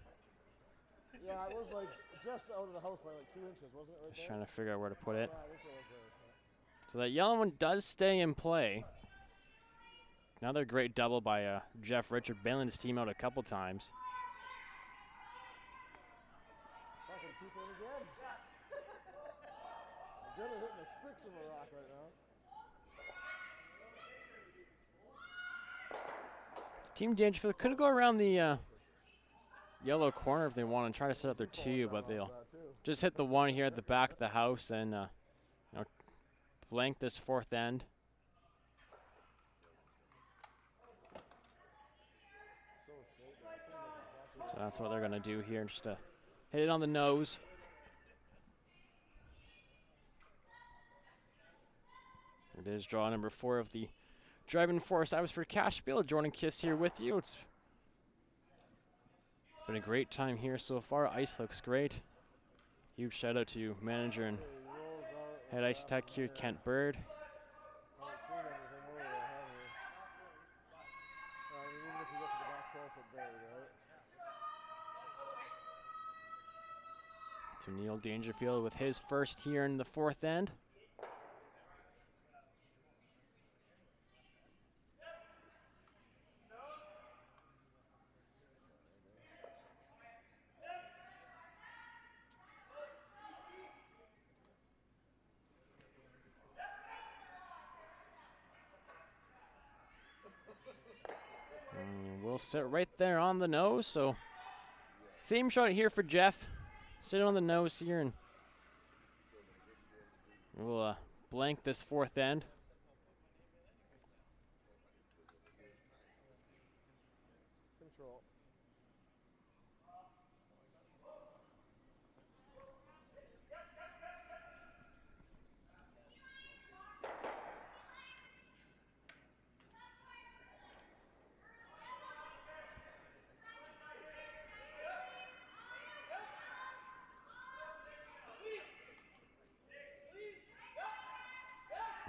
Yeah, it was like just out of the house by like 2 inches, wasn't it? Right Just there? trying to figure out where to put it. Yeah, I think it was there. So that yellow one does stay in play. Another great double by Jeff Richard, bailing his team out a couple times. Fucking teeth in again. I'm good at hitting a 6 in a rock right now. Team Dangerfield could go around the yellow corner if they want and try to set up their 2, but they'll just hit the 1 here at the back of the house and blank this 4th end. So that's what they're going to do here, just to hit it on the nose. It is draw number 4 of the Driving Force. I was for Cashspiel, Jordan Kiss here with you. It's Been a great time here so far. Ice looks great. Huge shout out to manager and head ice tech here, Kent Bird. Haven't seen anything over there, have we? I mean, even if you get to the back 12-foot bird, right? To Neil Dangerfield with his first here in the fourth end. We'll sit right there on the nose. So same shot here for Jeff. Sit on the nose here, and we'll blank this fourth end. Control.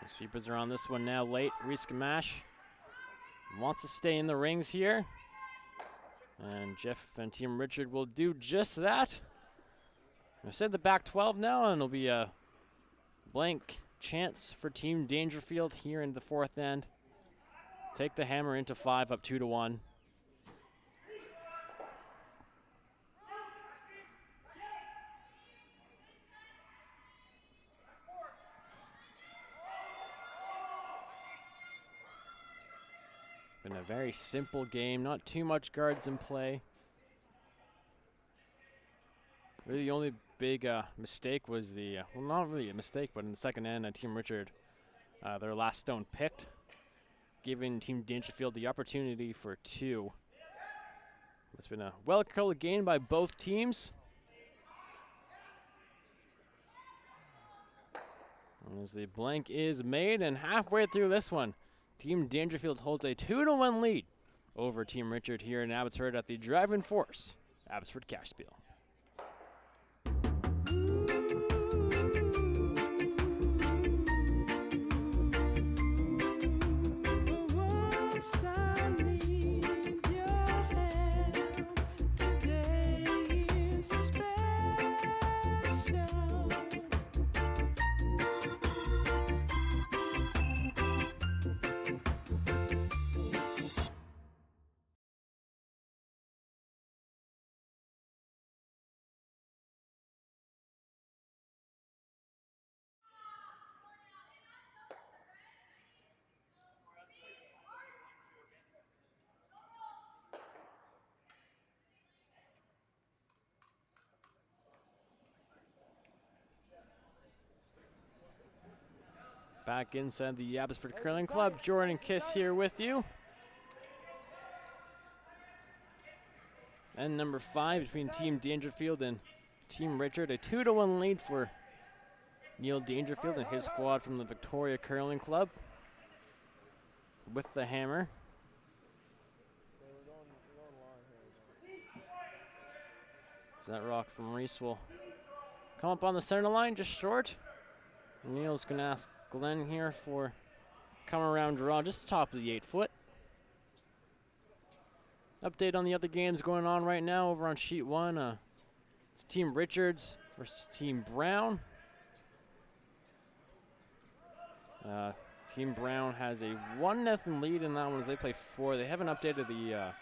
The sweepers are on this one now late. Reese Gamache wants to stay in the rings here. And Jeff and Team Richard will do just that. I said the back 12 now, and it'll be a blank chance for Team Dangerfield here in the fourth end. Take the hammer into 5, up 2-1. Been a very simple game, not too much guards in play. Really the only big mistake was the, well, not really a mistake, but in the second end, Team Richard, their last stone picked, giving Team Dangerfield the opportunity for 2. It's been a well-curled game by both teams. And as the blank is made, and halfway through this one, Team Dangerfield holds a 2-1 lead over Team Richard here in Abbotsford at the Driving Force Abbotsford Cashspiel. Back inside the Abbotsford Curling Club, Jordan Kiss here with you. And number 5 between Team Dangerfield and Team Richard, a 2-1 lead for Neil Dangerfield and his squad from the Victoria Curling Club. With the hammer. So that rock from Reese will come up on the center line, just short. Neil's going to ask Glenn here for come around draw, just top of the 8-foot. Update on the other games going on right now over on sheet 1. It's Team Richards versus Team Brown. Team Brown has a 1-0 lead in that one as they play 4. They haven't updated the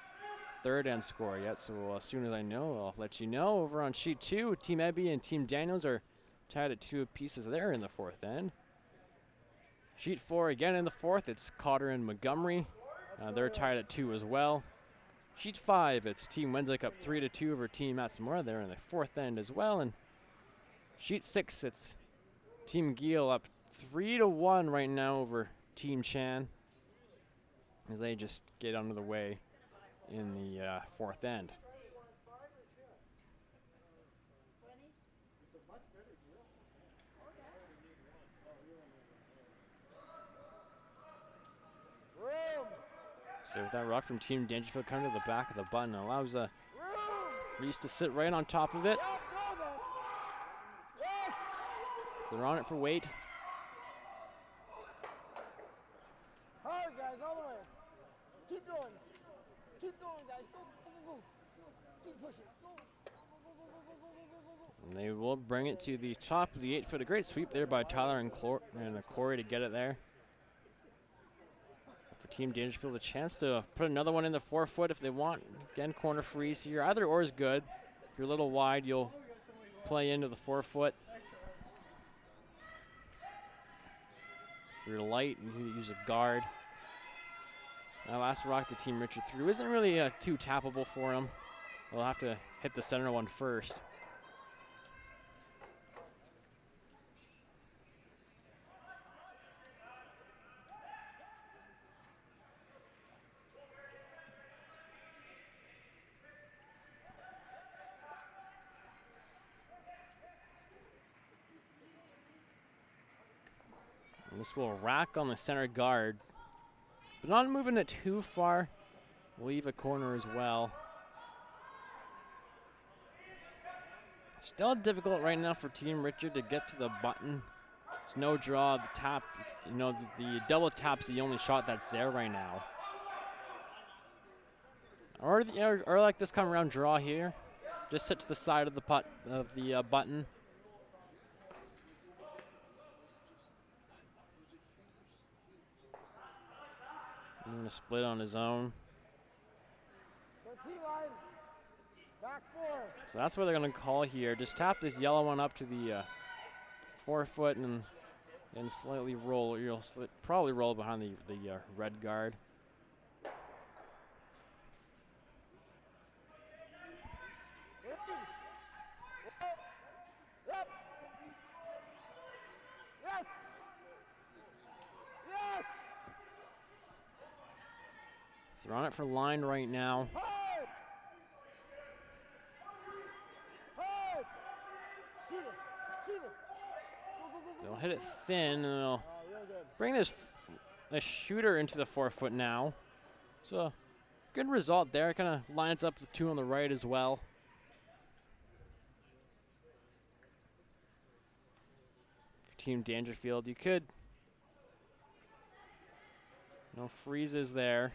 third end score yet, so as soon as I know, I'll let you know. Over on sheet 2, Team Ebby and Team Daniels are tied at 2 apiece there in the fourth end. Sheet 4 again in the fourth, it's Cotter and Montgomery. They're tied at 2 as well. Sheet 5, it's Team Wenswick up 3-2 over Team Matsamora. They're in the fourth end as well. And sheet 6, it's Team Giel up 3-1 right now over Team Chan as they just get under the way in the fourth end. So with that rock from Team Dangerfield coming to the back of the button, allows Reese to sit right on top of it. So they're on it for weight. Hard, guys, all the way. Keep going. Keep going, guys. Go, go, go, go. Keep pushing. Go. And they will bring it to the top of the 8 foot. A great sweep there by Tyler and Corey to get it there. For Team Dangerfield, a chance to put another one in the 4 foot if they want. Again, corner freeze here. Either or is good. If you're a little wide, you'll play into the 4 foot. If you're light, you use a guard. Now last rock the Team Richard threw isn't really too tappable for him. They'll have to hit the center one first. And this will rack on the center guard, but not moving it too far. Leave a corner as well. Still difficult right now for Team Richard to get to the button. There's no draw. The tap, you know, the double tap's the only shot that's there right now. Or like this come around draw here. Just sit to the side of the button. I'm going to split on his own. Back 4. So that's what they're going to call here. Just tap this yellow one up to the 4 foot and slightly roll. You'll probably roll behind the red guard. Yep. Yes. Yes. So they're on it for line right now. Hard. Hard. Shoot it. Shoot it. Go, go, go, go, They'll go, hit it go. thin, and they'll Real good. bring this shooter into the 4 foot now. So good result there. Kind of lines up the 2 on the right as well. For Team Dangerfield, you could, no freezes there.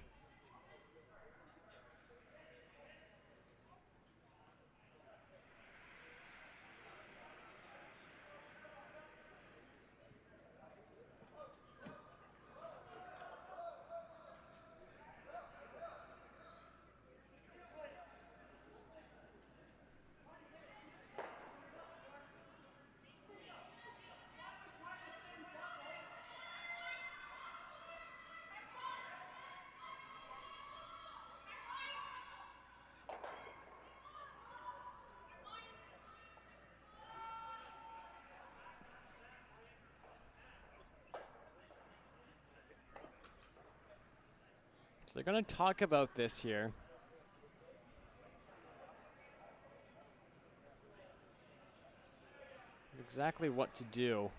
So they're going to talk about this here. Exactly what to do.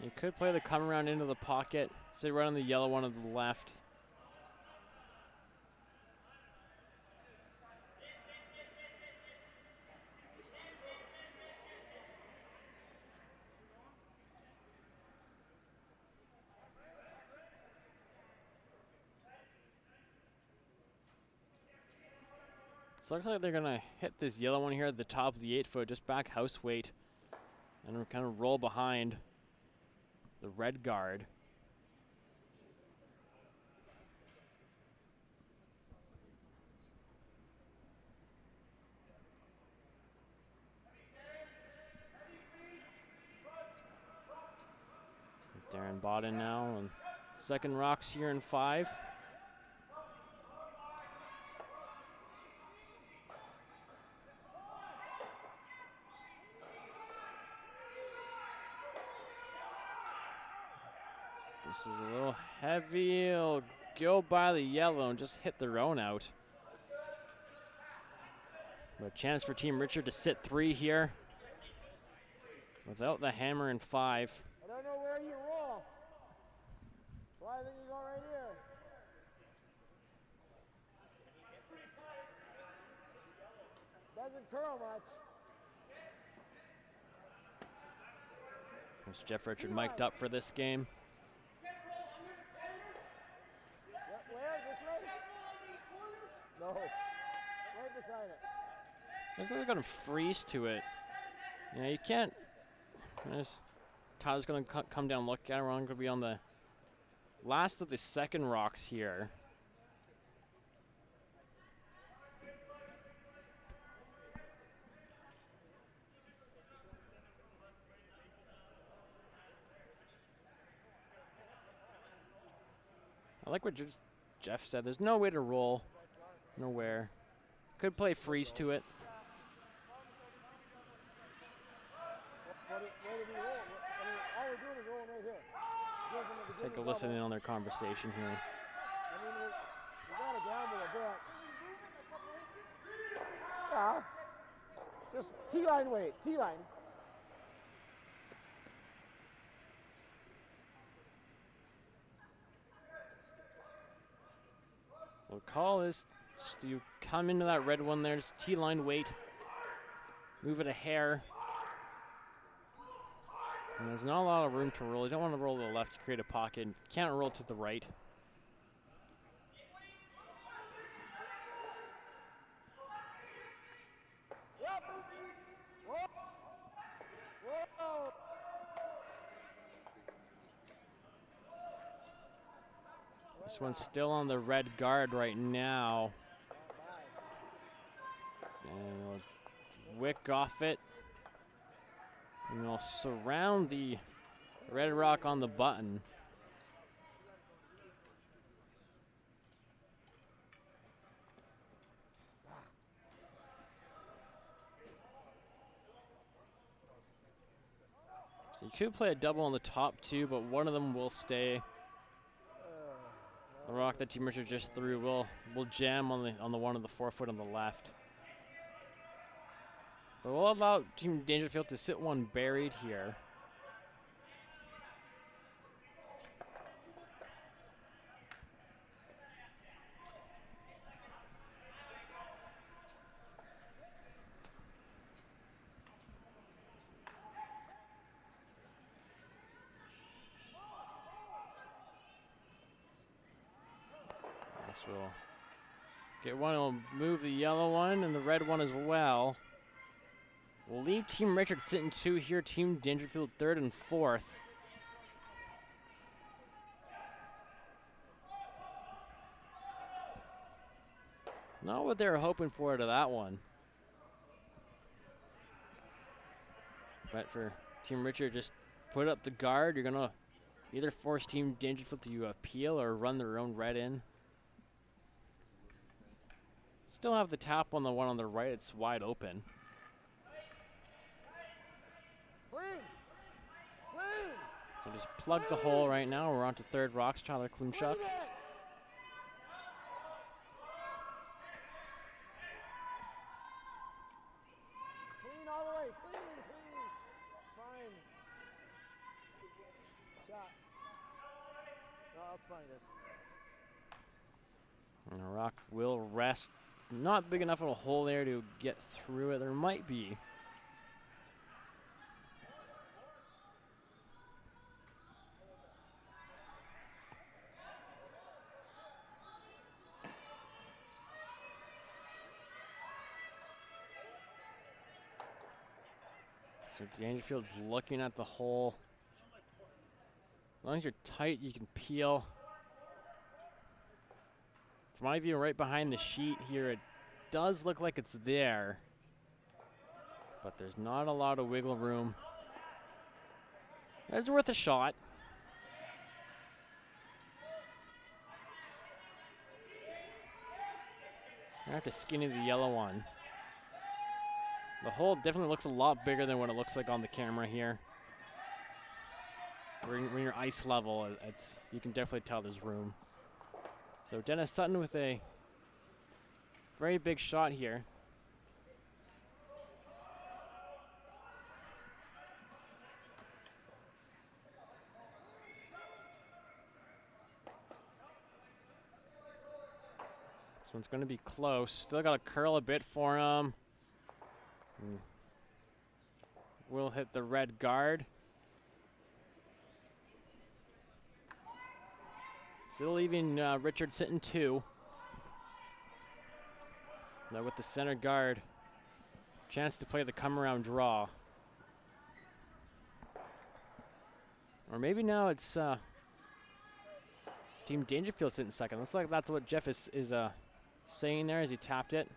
You could play the come around into the pocket. Say right on the yellow one of the left. So it looks like they're going to hit this yellow one here at the top of the 8 foot, just back house weight, and kind of roll behind the red guard. Darren Bodden now, and second rocks here in 5. This is a little heavy. It'll go by the yellow and just hit their own out. But a chance for Team Richard to sit 3 here without the hammer in 5. I don't know where you roll. So I think you go right here. doesn't curl much. There's Jeff Richard mic'd up for this game. Where? This way? No. Right beside it. Looks like they're going to freeze to it. Yeah, you can't. Tyler's going to come down, look at it. We're going to be on the last of the second rocks here. I like what Jeff said. There's no way to roll. Nowhere. Could play freeze to it. Where did we roll? I mean, all we're doing is rolling right here. Take a listen in on their conversation here. I mean, we got to gamble a bit. Yeah. Just T-line weight, T-line. Well, the call is just you come into that red one there, just T-line weight. Move it a hair. And there's not a lot of room to roll. You don't want to roll to the left to create a pocket. You can't roll to the right. Yep. Whoa. Whoa. This one's still on the red guard right now. And we'll wick off it. And we'll surround the red rock on the button. So you could play a double on the top two, but one of them will stay. The rock that Team Richard just threw will jam on the one of the 4 foot on the left. But we'll allow Team Dangerfield to sit one buried here. This will get one, will move the yellow one and the red one as well. We'll leave Team Richard sitting two here, Team Dangerfield third and fourth. Not what they were hoping for out of that one. But for Team Richard, just put up the guard. You're going to either force Team Dangerfield to appeal or run their own red in. Still have the tap on the one on the right. It's wide open. So just plug the hole right now. We're on to third rocks, Tyler Klumchuk. Clean all the way, clean. Fine. Shot. No, let's find this. And the rock will rest. Not big enough of a hole there to get through it. There might be. So Dangerfield's looking at the hole. As long as you're tight, you can peel. From my view, right behind the sheet here, it does look like it's there. But there's not a lot of wiggle room. It's worth a shot. I have to skinny the yellow one. The hole definitely looks a lot bigger than what it looks like on the camera here. When you're ice level, you can definitely tell there's room. So Dennis Sutton with a very big shot here. This one's going to be close. Still got to curl a bit for him. Will hit the red guard. Still leaving Richard sitting 2. Now with the center guard, chance to play the come-around draw. Or maybe now it's Team Dangerfield sitting second. Looks like that's what Jeff is saying there as he tapped it.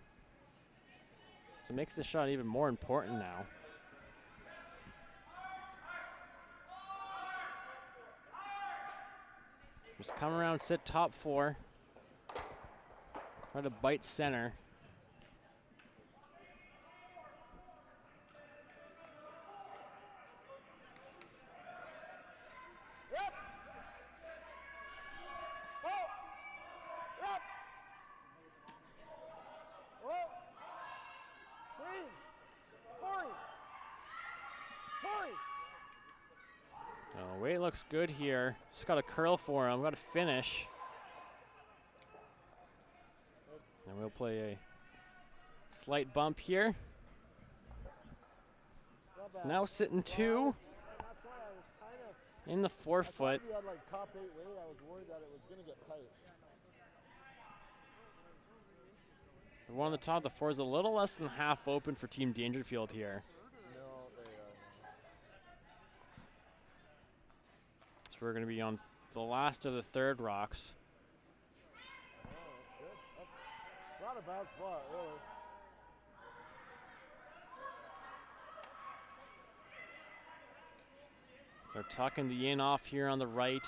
So it makes the shot even more important now. Just come around, sit top 4. Try to bite center. Yep. Oh. Yep. Oh. Clean. 40. 40. Oh, weight looks good here. Just got a curl for him. Got to finish. And we'll play a slight bump here. It's now sitting 2 That's why I was kind of. in the forefoot. We had like top 8 weight. I was worried that it was going to get tight. The one on the top of the 4 is a little less than half open for Team Dangerfield here. No, they So we're going to be on the last of the 3rd rocks. Oh, that's good. It's not a bad spot, really. They're tucking the in off here on the right.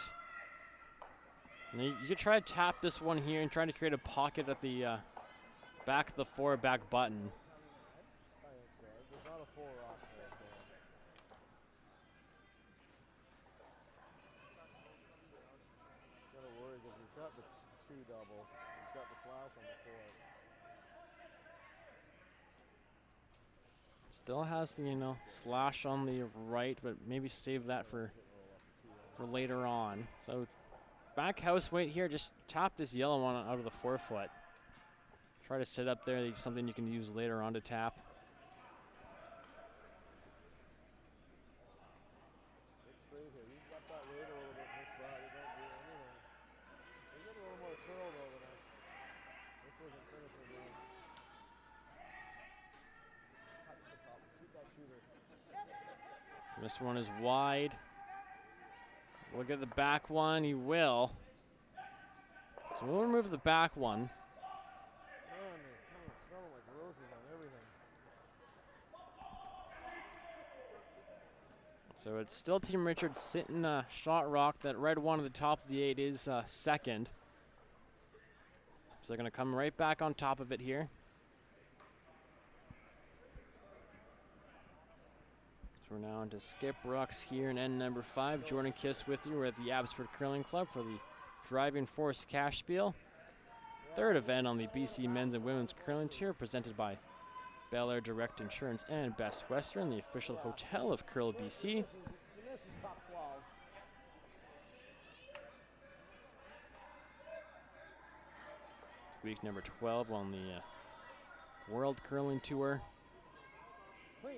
And you could try to tap this one here and try to create a pocket at the back of the 4 back button. I think so. There's not a full rock there. Gotta worry because he's got the 2 double. He's got the slash on the 4. Still has the, slash on the right, but maybe save that for later on. So back house weight here, just tap this yellow one out of the forefoot. Try to sit up there, something you can use later on to tap. It's straight here. You've got that weight a little bit in this spot. You don't do anything. You get a little more curl though than us. This wasn't finishing well. Touch the top. Shoot that shooter. This one is wide. Look at the back one, he will. So we'll remove the back one. Man, they're kind of smelling like roses on everything. So it's still Team Richard sitting shot rock. That red one at the top of the 8 is second. So they're going to come right back on top of it here. So we're now into skip rocks here in end number 5. Jordan Kiss with you. We're at the Abbotsford Curling Club for the Driving Force Cashspiel. 3rd event on the BC Men's and Women's Curling Tour, presented by Bel Air Direct Insurance and Best Western, the official hotel of Curl BC. This is top 12. Week number 12 on the World Curling Tour. Clean.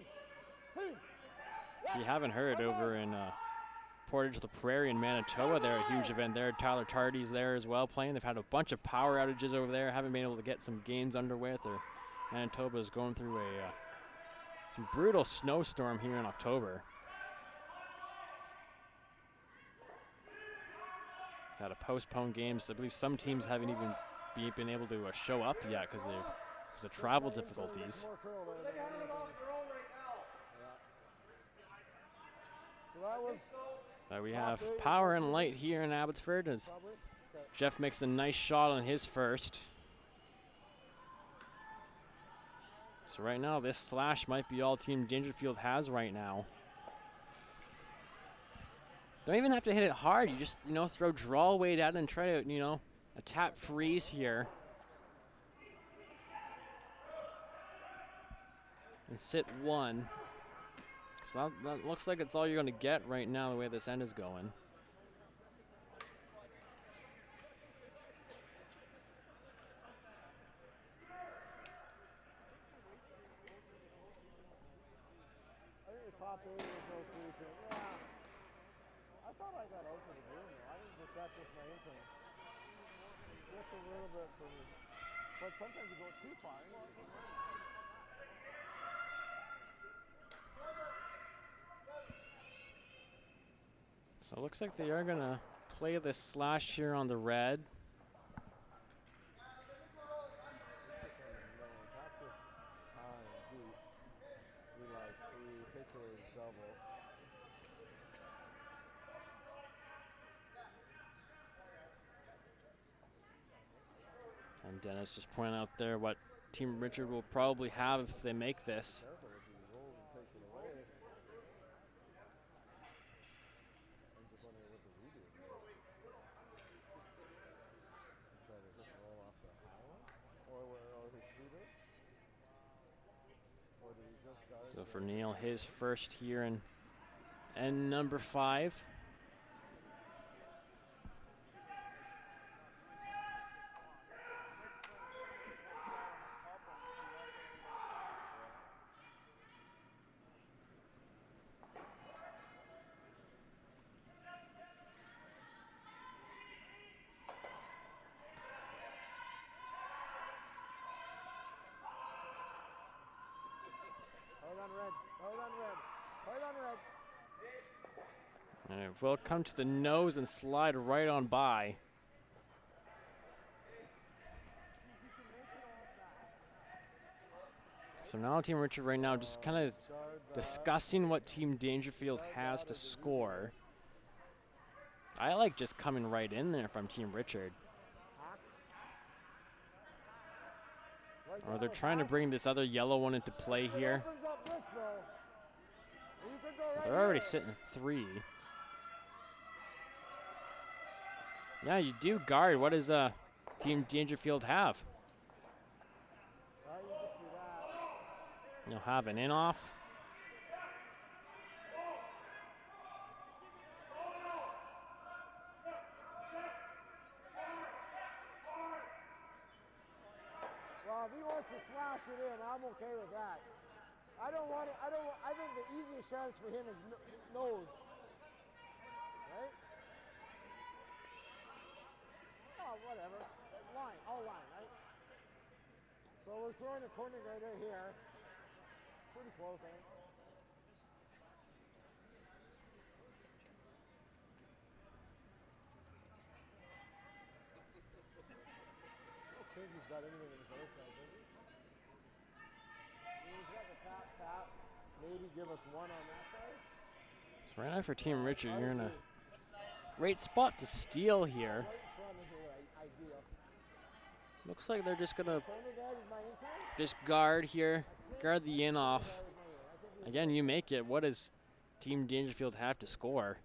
Clean. If you haven't heard, over in Portage la Prairie in Manitoba, they're a huge event there. Tyler Tardy's there as well playing. They've had a bunch of power outages over there. Haven't been able to get some games underway. Manitoba is going through some brutal snowstorm here in October. They've had to postpone games. I believe some teams haven't even been able to show up yet because of travel difficulties. More curl there than anything. So that was We have power and light here in Abbotsford as probably. Okay. Jeff makes a nice shot on his first. So right now, this slash might be all Team Dangerfield has right now. Don't even have to hit it hard. You just, throw draw weight at it and try to, a tap freeze here. And sit 1. So that looks like it's all you're going to get right now the way this end is going. top 8 with no sweeping. Yeah. I thought I got out to the room though. I think that's just my instinct. Just a little bit for me. But sometimes you go too far. So it looks like they are going to play the slash here on the red. Takes away his double. And Dennis just pointing out there what Team Richard will probably have if they make this. Careful if he rolls and takes it away. I'm just wondering what the redo is. Try to hit the roll off the high one? Or his shooter? Or did he just got it? So for Neil, his first here in end number 5. And it will come to the nose and slide right on by. So now Team Richard right now just kind of discussing what Team Dangerfield has to score. I like just coming right in there from Team Richard. Or they're trying to bring this other yellow one into play here. They're already sitting 3. Yeah, you do guard. What does Team Dangerfield have? You'll have an in-off. Well, if he wants to slash it in, I'm okay with that. I think the easiest chance for him is nose. Right? Oh, whatever. Line, all line, right? So we're throwing a corner guard right here. Pretty close, I think. I don't think he's got anything in his other side, does he? He's got the tap. Maybe give us one on that side. So right now for Team Richard, you're in a great spot to steal here. Looks like they're just gonna just guard here, guard the in off. Again, you make it. What does Team Dangerfield have to score?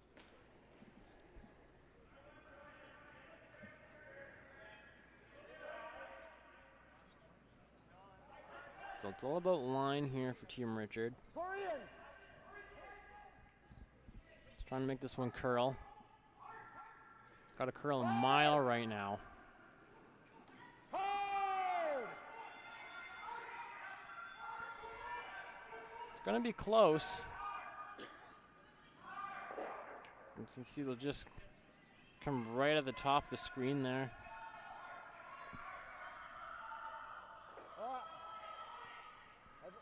So it's all about line here for Team Richard. Just trying to make this one curl. Got to curl a mile right now. It's going to be close. You can see they'll just come right at the top of the screen there.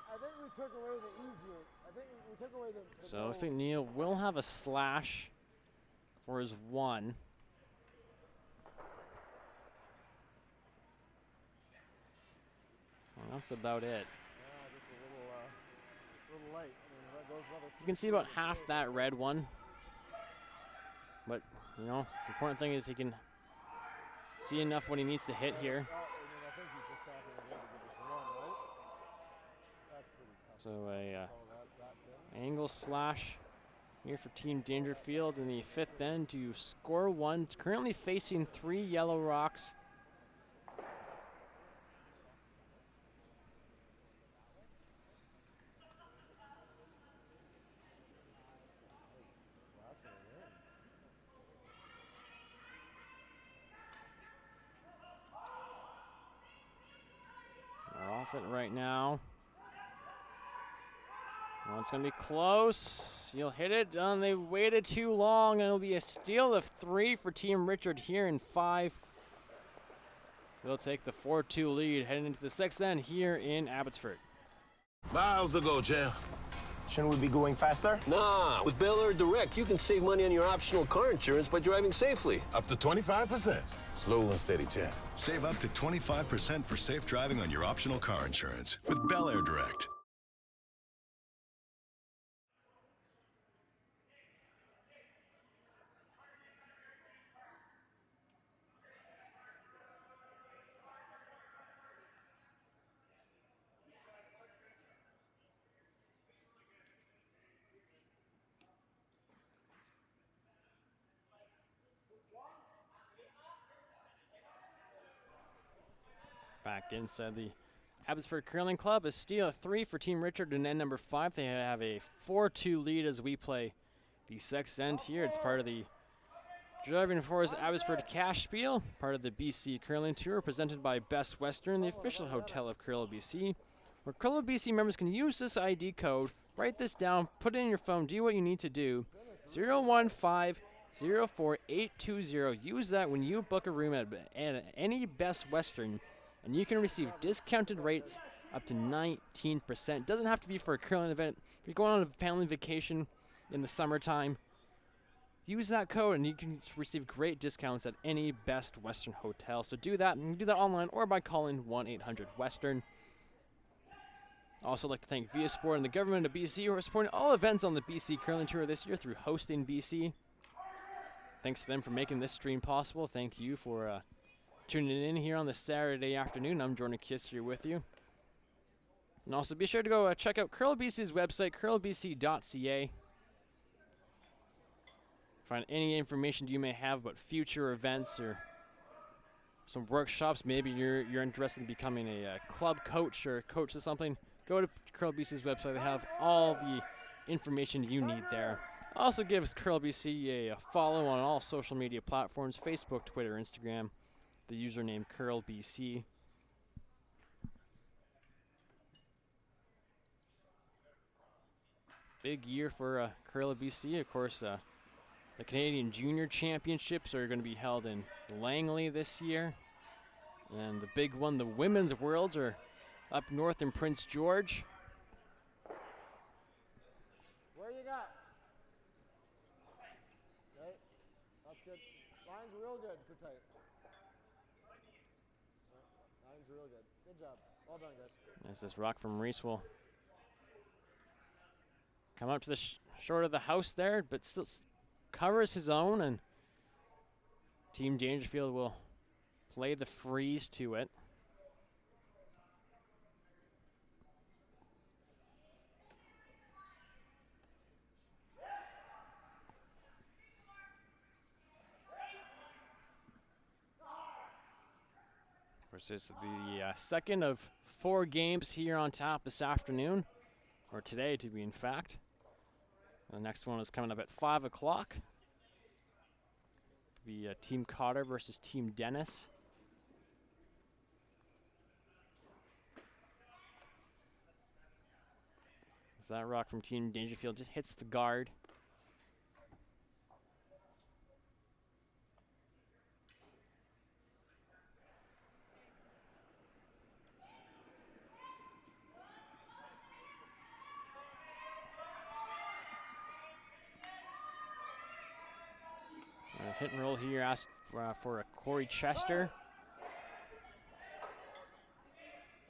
I think we took away the easier. I think we took away the So St. Neil will have a slash for his 1. And that's about it. Yeah, just a little light. I mean, that goes another. You can see about half that red one. But, you know, the important thing is he can see enough when he needs to hit here. I think he's just talking about to give us 1, right? That's pretty tough. So a angle slash here for Team Dangerfield in the 5th end to score 1. Currently facing 3 yellow rocks. They're off it right now. It's going to be close. You'll hit it. They waited too long, and it'll be a steal of 3 for Team Richard here in 5. They'll take the 4-2 lead heading into the 6th end here in Abbotsford. Miles ago, champ. Shouldn't we be going faster? Nah, with Bel Air Direct, you can save money on your optional car insurance by driving safely. Up to 25%. Slow and steady, champ. Save up to 25% for safe driving on your optional car insurance with Bel Air Direct. Back inside the Abbotsford Curling Club, a steal of 3 for Team Richard, and end number 5. They have a 4-2 lead as we play the 6th end here. It's part of the Driving Force Abbotsford Cashspiel, part of the BC Curling Tour, presented by Best Western, the official hotel of Curl BC, where Curl BC members can use this ID code, write this down, put it in your phone, do what you need to do, 015-04820. Use that when you book a room at any Best Western, and you can receive discounted rates up to 19%. Doesn't have to be for a curling event. If you're going on a family vacation in the summertime, use that code and you can receive great discounts at any Best Western hotel. So do that, and you can do that online or by calling 1-800-WESTERN. Also like to thank Via Sport and the government of BC who are supporting all events on the BC Curling Tour this year through Hosting BC. Thanks to them for making this stream possible. Thank you for tuning in here on this Saturday afternoon. I'm Jordan Kiss here with you. And also be sure to go check out Curl BC's website, curlbc.ca. Find any information you may have about future events or some workshops. Maybe you're interested in becoming a club coach or coach of something. Go to Curl BC's website. They have all the information you need there. Also give Curl BC a follow on all social media platforms, Facebook, Twitter, Instagram. The username CurlBC. Big year for Curl BC. Of course, the Canadian Junior Championships are going to be held in Langley this year. And the big one, the Women's Worlds, are up north in Prince George. Where you got? Okay, that's good. Line's real good for tight. Line's real good. Good job. Well done, guys. As this rock from Reese will come up to the short of the house there, but still covers his own, and Team Dangerfield will play the freeze to it. This is the second of 4 games here on tap this afternoon, or today to be in fact. The next one is coming up at 5 o'clock. Be Team Cotter versus Team Dennis. As that rock from Team Dangerfield just hits the guard. Hit and roll here, asked for a Corey Chester.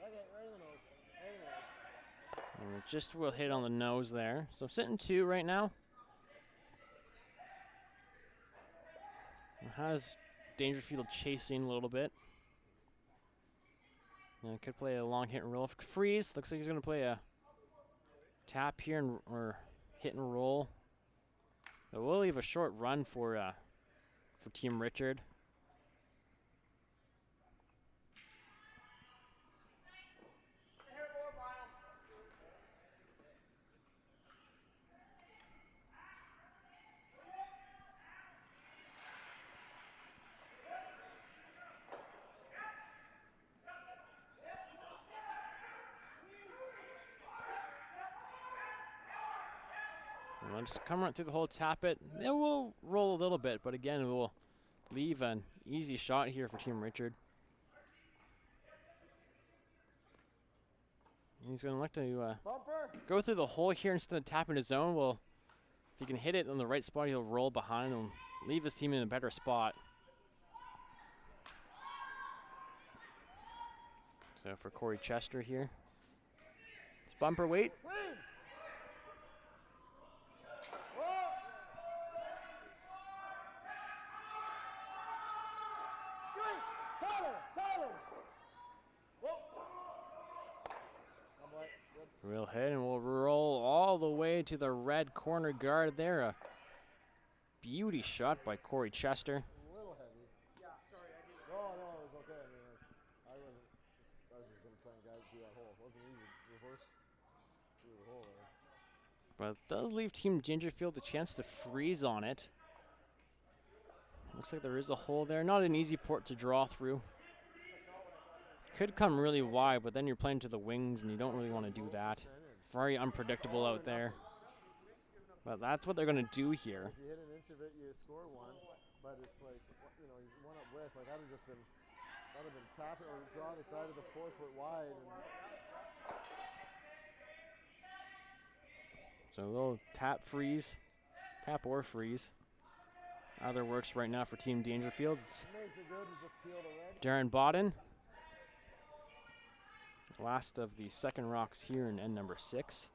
Okay, right in the nose. Right in the nose. And it just will hit on the nose there. So I'm sitting 2 right now. Has Dangerfield chasing a little bit. Could play a long hit and roll. Freeze. Looks like he's going to play a tap here or hit and roll. But we'll leave a short run for Team Richard. I'll just come right through the hole, tap it. It will roll a little bit, but again, it will leave an easy shot here for Team Richard. He's going to look to go through the hole here instead of tapping his own. Well, if he can hit it in the right spot, he'll roll behind and leave his team in a better spot. So for Corey Chester here, it's bumper weight. Real hit, and we'll roll all the way to the red corner guard there. A beauty shot by Corey Chester. A little heavy. Yeah, sorry. No, it was okay. I mean, I was just going to try and guide through that hole. It wasn't easy. Reverse through the hole there. But it does leave Team Dangerfield the chance to freeze on it. Looks like there is a hole there. Not an easy port to draw through. Could come really wide, but then you're playing to the wings, and you don't really want to do that. Very unpredictable out there. But that's what they're going to do here. If you hit an inch of it, you score one. But it's like, you know, you one up with. Like, I'd have just been tapping or draw the side of the 4 foot wide. And So a little tap freeze, tap or freeze. Either works right now for Team Dangerfield. It's makes it good to just peel the red. Darren Bodden. Last of the second rocks here in end number 6.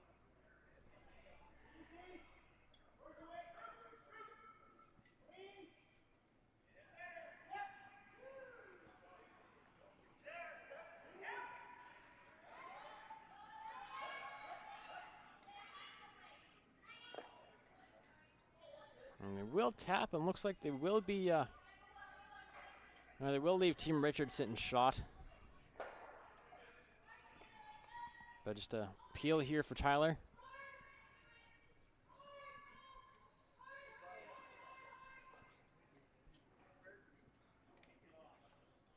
And they will tap, and looks like they will be, they will leave Team Richard sitting shot. But just a peel here for Tyler.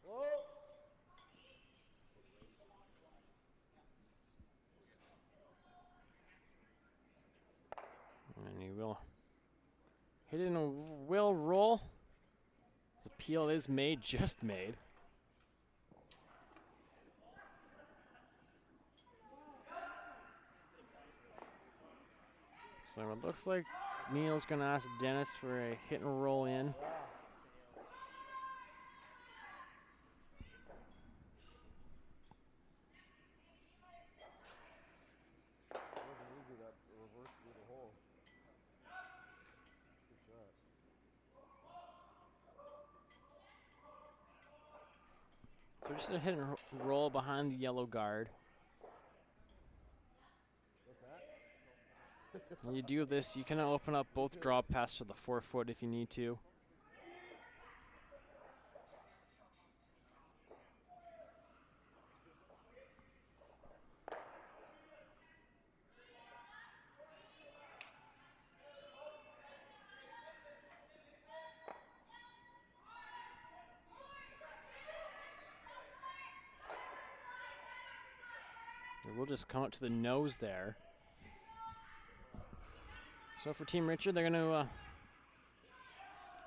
Whoa. And he will hit it in a will roll. The peel is made, just made. So it looks like Neil's going to ask Dennis for a hit and roll in. It wasn't easy, that reverse through the hole. Good shot. So just a hit and roll behind the yellow guard. When you do this, you can open up both drop paths to the 4 foot if you need to. We'll just come up to the nose there. So for Team Richard, they're going to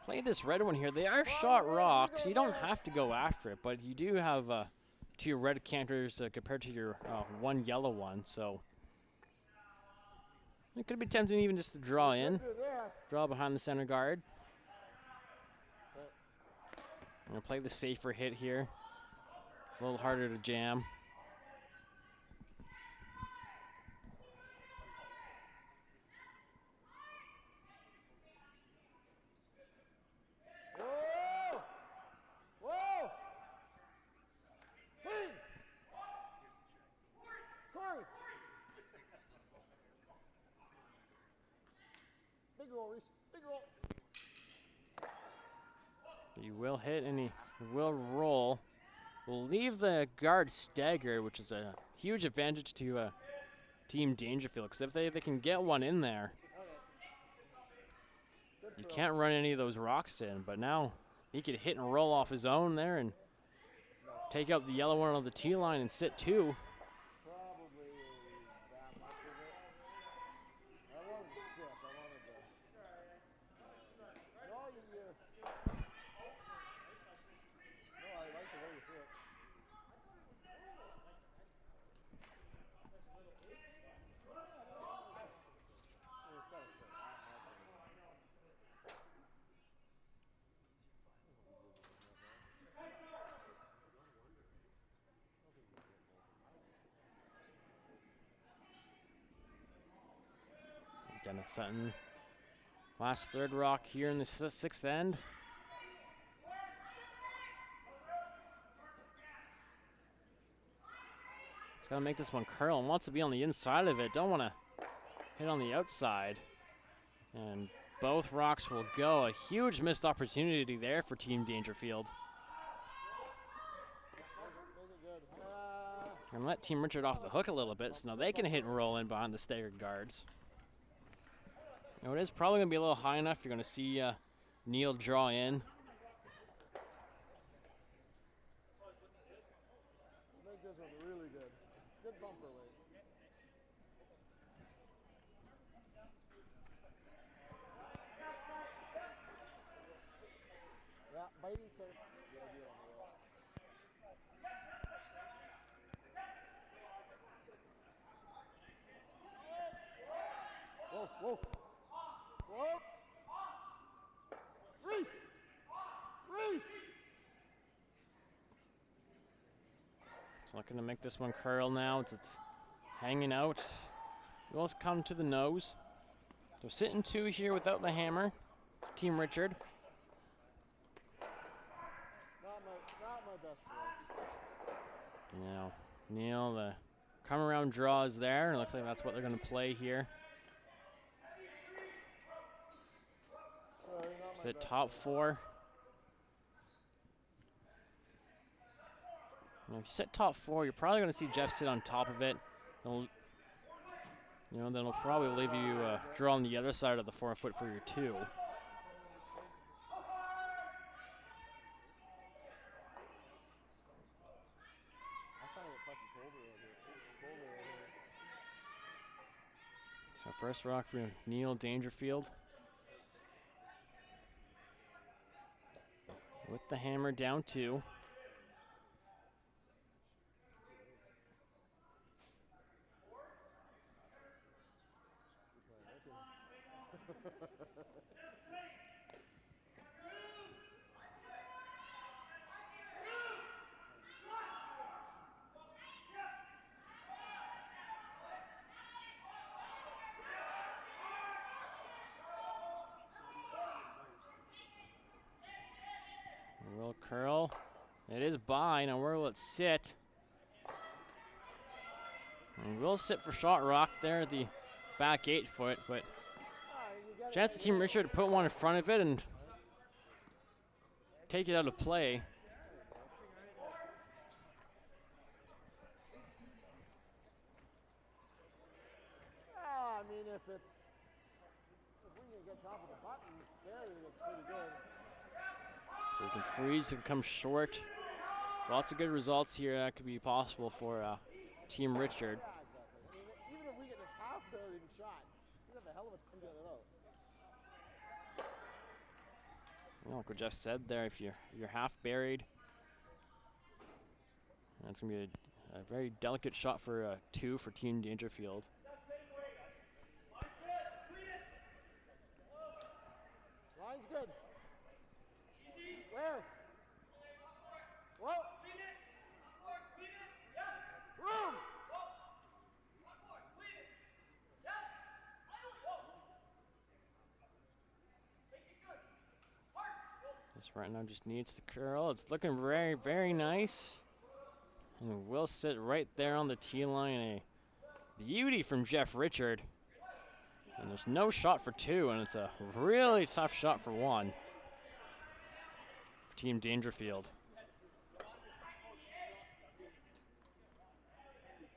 play this red one here. They are shot rocks. You don't have to go after it, but you do have 2 red canters compared to your 1 yellow one. So it could be tempting even just to draw in. Draw behind the center guard. I'm going to play the safer hit here. A little harder to jam. You will hit and he will roll. We'll leave the guard staggered, which is a huge advantage to Team Dangerfield, because if they can get one in there, you can't run any of those rocks in. But now he could hit and roll off his own there and take out the yellow one on the tee line and sit 2. Probably that much of it. I wanted to stick. I wanted Dennis Sutton. Last third rock here in the sixth end. It's gonna make this one curl and wants to be on the inside of it. Don't want to hit on the outside. And both rocks will go. A huge missed opportunity there for Team Dangerfield. And let Team Richard off the hook a little bit, so now they can hit and roll in behind the staggered guards. Now it is probably going to be a little high enough. You're going to see Neil draw in. Make this one really good. Good bumper weight. Yeah, biting serve. Good idea on the wall. Whoa, whoa. Whoa. Reese! Reese! It's looking to make this one curl now. It's hanging out. It will come to the nose. So sitting 2 here without the hammer. It's Team Richard. Not my best throw. Now, Neil, the come around draw is there. It looks like that's what they're going to play here. Sit top 4. Now, if you sit top 4, you're probably going to see Jeff sit on top of it. Then it'll probably leave you draw on the other side of the 4-foot for your 2. So first rock for Neil Dangerfield. With the hammer down 2. Will curl. It is by. Now where will it sit? And we'll sit for shot rock there at the back 8-foot, but chance to Team Richard to put one in front of it and take it out of play. I mean, if we can get top of the button, buried, it's pretty good. So we can freeze and come short. Lots of good results here that could be possible for Team Richard. Yeah, exactly. I mean, even if we get this half buried and shot, we have a hell of a time getting it out. Like what Jeff said there, if you're half buried, that's going to be a very delicate shot for 2 for Team Dangerfield. Line's good. Where? Whoa! Room! This right now just needs to curl. It's looking very, very nice. And will sit right there on the tee line. A beauty from Jeff Richard. And there's no shot for 2, and it's a really tough shot for 1 for Team Dangerfield.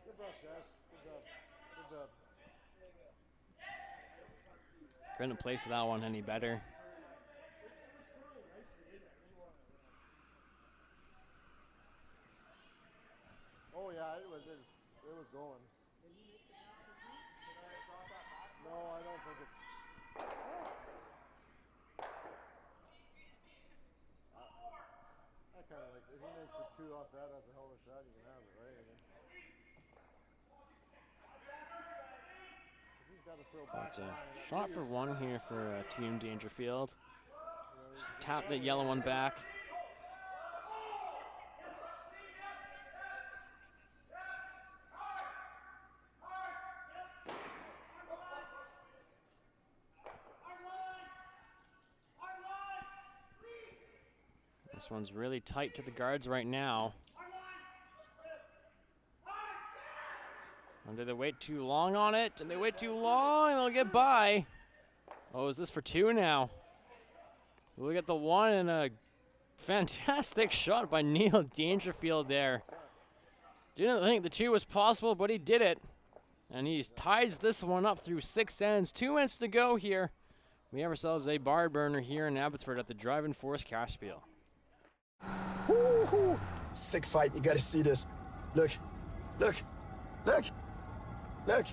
Good brush, guys. Good job. Good job. Couldn't place that one any better. Oh yeah, it was going. No, I don't think it's. I kind of like if he makes the 2 off that. That's a hell of a shot. You can have it, right? I mean, 'cause he's got to throw So back. it's a shot for 1 here for Team Dangerfield. Just tap that yellow one back. This one's really tight to the guards right now. And do they wait too long on it? And they wait too long, they'll get by. Oh, is this for two now? Look at the one and a fantastic shot by Neil Dangerfield there. Didn't think the two was possible, but he did it. And he ties this one up through 6 ends. 2 minutes to go here. We have ourselves a bar burner here in Abbotsford at the Driving Force Cashspiel. Woo-hoo. Sick fight. You got to see this. Look. Look. Look. Look.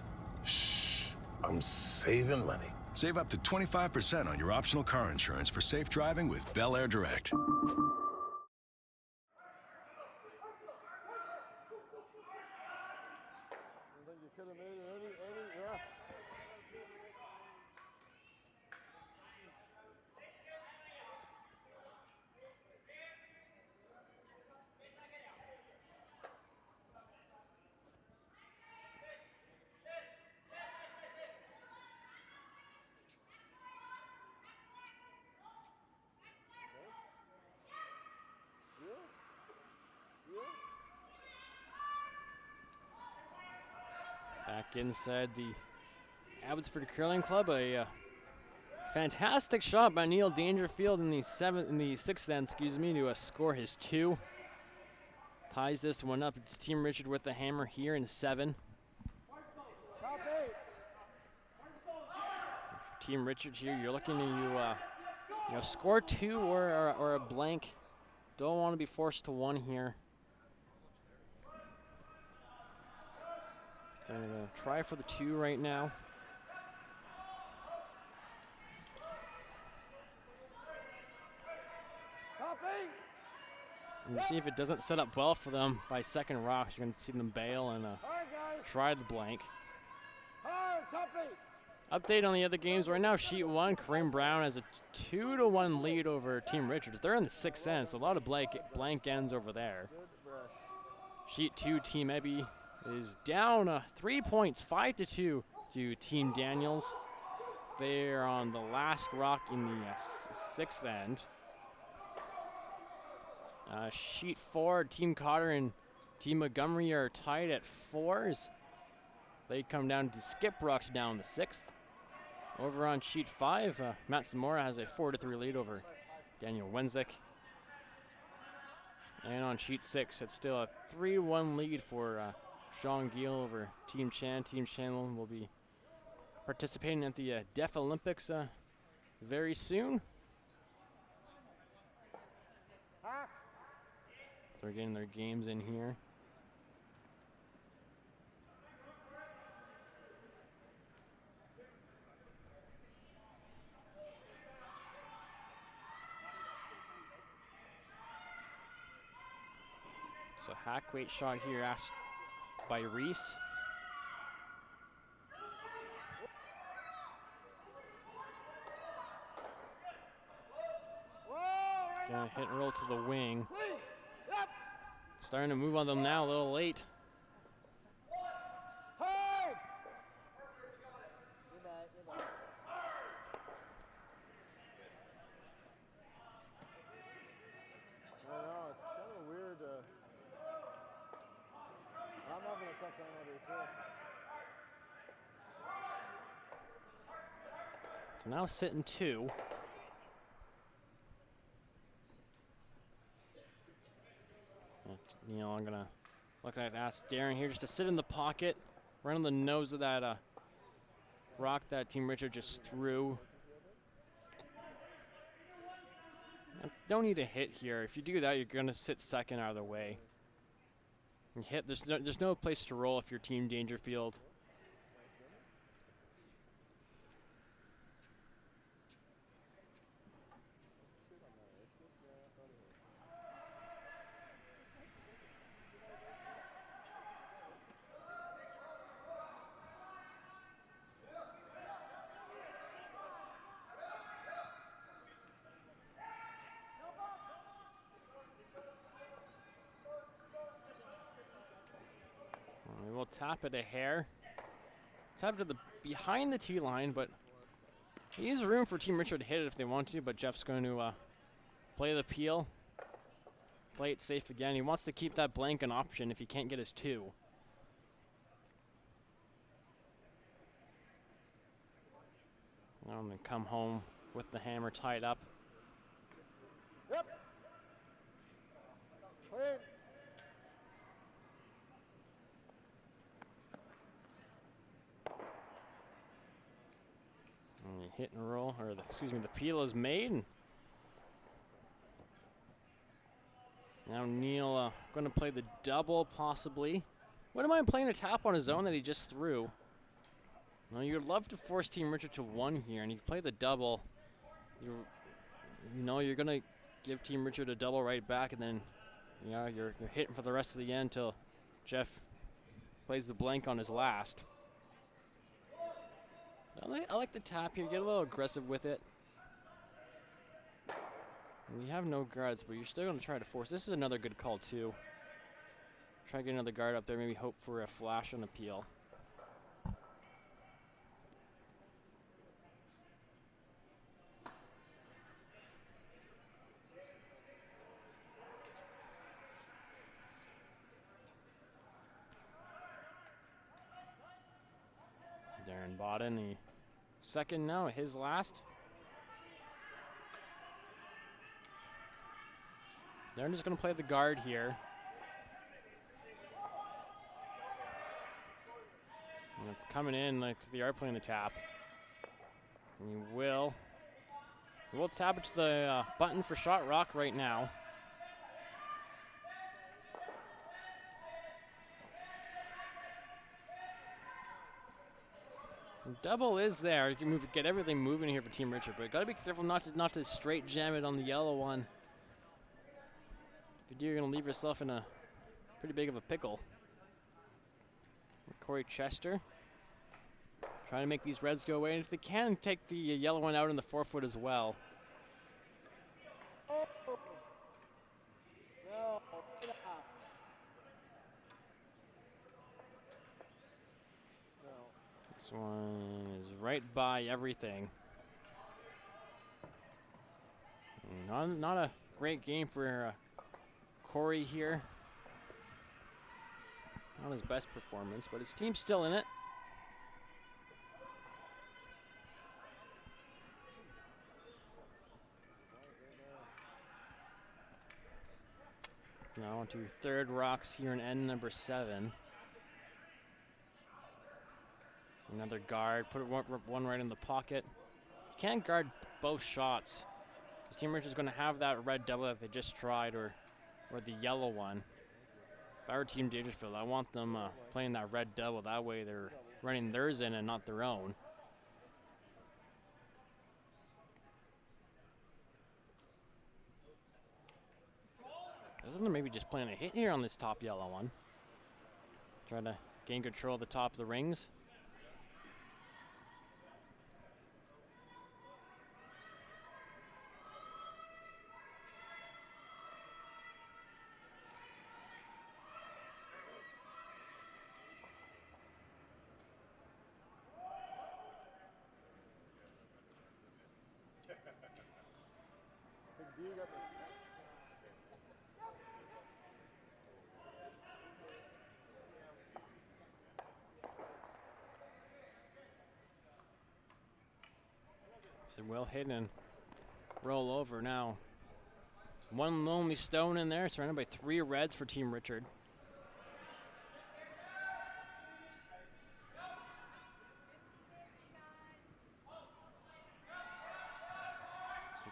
Shh. I'm saving money. Save up to 25% on your optional car insurance for safe driving with Bel Air Direct. You think you could have made it any, yeah. Back inside the Abbotsford Curling Club, a fantastic shot by Neil Dangerfield in the sixth end, to score his 2. Ties this one up. It's Team Richard with the hammer here in 7. Top 8. Team Richard here, you're looking to score 2 or a blank. Don't want to be forced to 1 here. So I'm going to try for the 2 right now. Top 8. And you see if it doesn't set up well for them by second rocks, you're going to see them bail and All right, guys. try the blank. Hard. Top 8. Update on the other games. Right now, Sheet 1, Kareem Brown has a 2-1 lead over Team Richards. They're in the 6th end, so a lot of blank ends over there. Good brush. Sheet 2, Team Ebby is down 3 points, 5-2 to Team Daniels. They're on the last rock in the 6th end. Sheet 4, Team Cotter and Team Montgomery are tied at 4s. They come down to skip rocks down the 6th. Over on Sheet 5, Matt Zamora has a 4-3 lead over Daniel Wenzik. And on Sheet 6, it's still a 3-1 lead for Sean Gill over Team Chan. Team Chan will be participating at the Deaf Olympics very soon. They're getting their games in here. So hack weight shot here asked by Reese. Gonna hit and roll to the wing. Starting to move on them now, a little late. I know, it's kind of weird. I'm having a tough time over here, too. So now sitting 2. I'm gonna look at ask Darren here just to sit in the pocket, right on the nose of that rock that Team Richard just threw. Don't need a hit here. If you do that, you're gonna sit second out of the way. You hit. There's no place to roll if you're Team Dangerfield. We'll tap it a hair. Tap it to the behind the tee line, but he has room for Team Richard to hit it if they want to, but Jeff's going to play the peel. play it safe again. He wants to keep that blank an option if he can't get his 2. And then come home with the hammer tied up. Yep. Clean. And you hit and roll, or excuse me, the peel is made. Now Neil going to play the double, possibly. Wouldn't mind playing a tap on his own that he just threw. Well, you'd love to force Team Richard to 1 here, and you play the double. You know you're going to give Team Richard a double right back, and then you're hitting for the rest of the end till Jeff plays the blank on his last. I like the tap here. Get a little aggressive with it. And you have no guards, but you're still going to try to force. This is another good call, too. Try to get another guard up there, maybe hope for a flash on appeal. Darren Bodden, the second now, his last. They're just going to play the guard here. And it's coming in like they are playing the tap. And you will tap it to the button for shot rock right now. And double is there. You can get everything moving here for Team Richard, but got to be careful not to straight jam it on the yellow one. If you do, you're going to leave yourself in a pretty big of a pickle. Corey Chester trying to make these reds go away, and if they can, take the yellow one out in the 4-foot as well. Oh. No. This one is right by everything. Not a great game for Corey here. Not his best performance, but his team's still in it. Now on to third rocks here in end number 7. Another guard, put one right in the pocket. You can't guard both shots. Because Team Richard's going to have that red double that they just tried, or the yellow one. If I were Team Dangerfield, I want them playing that red double. That way they're running theirs in and not their own. Isn't there maybe just playing a hit here on this top yellow one? Try to gain control of the top of the rings. Big D got the. So well hidden and roll over now. One lonely stone in there, surrounded by 3 reds for Team Richard.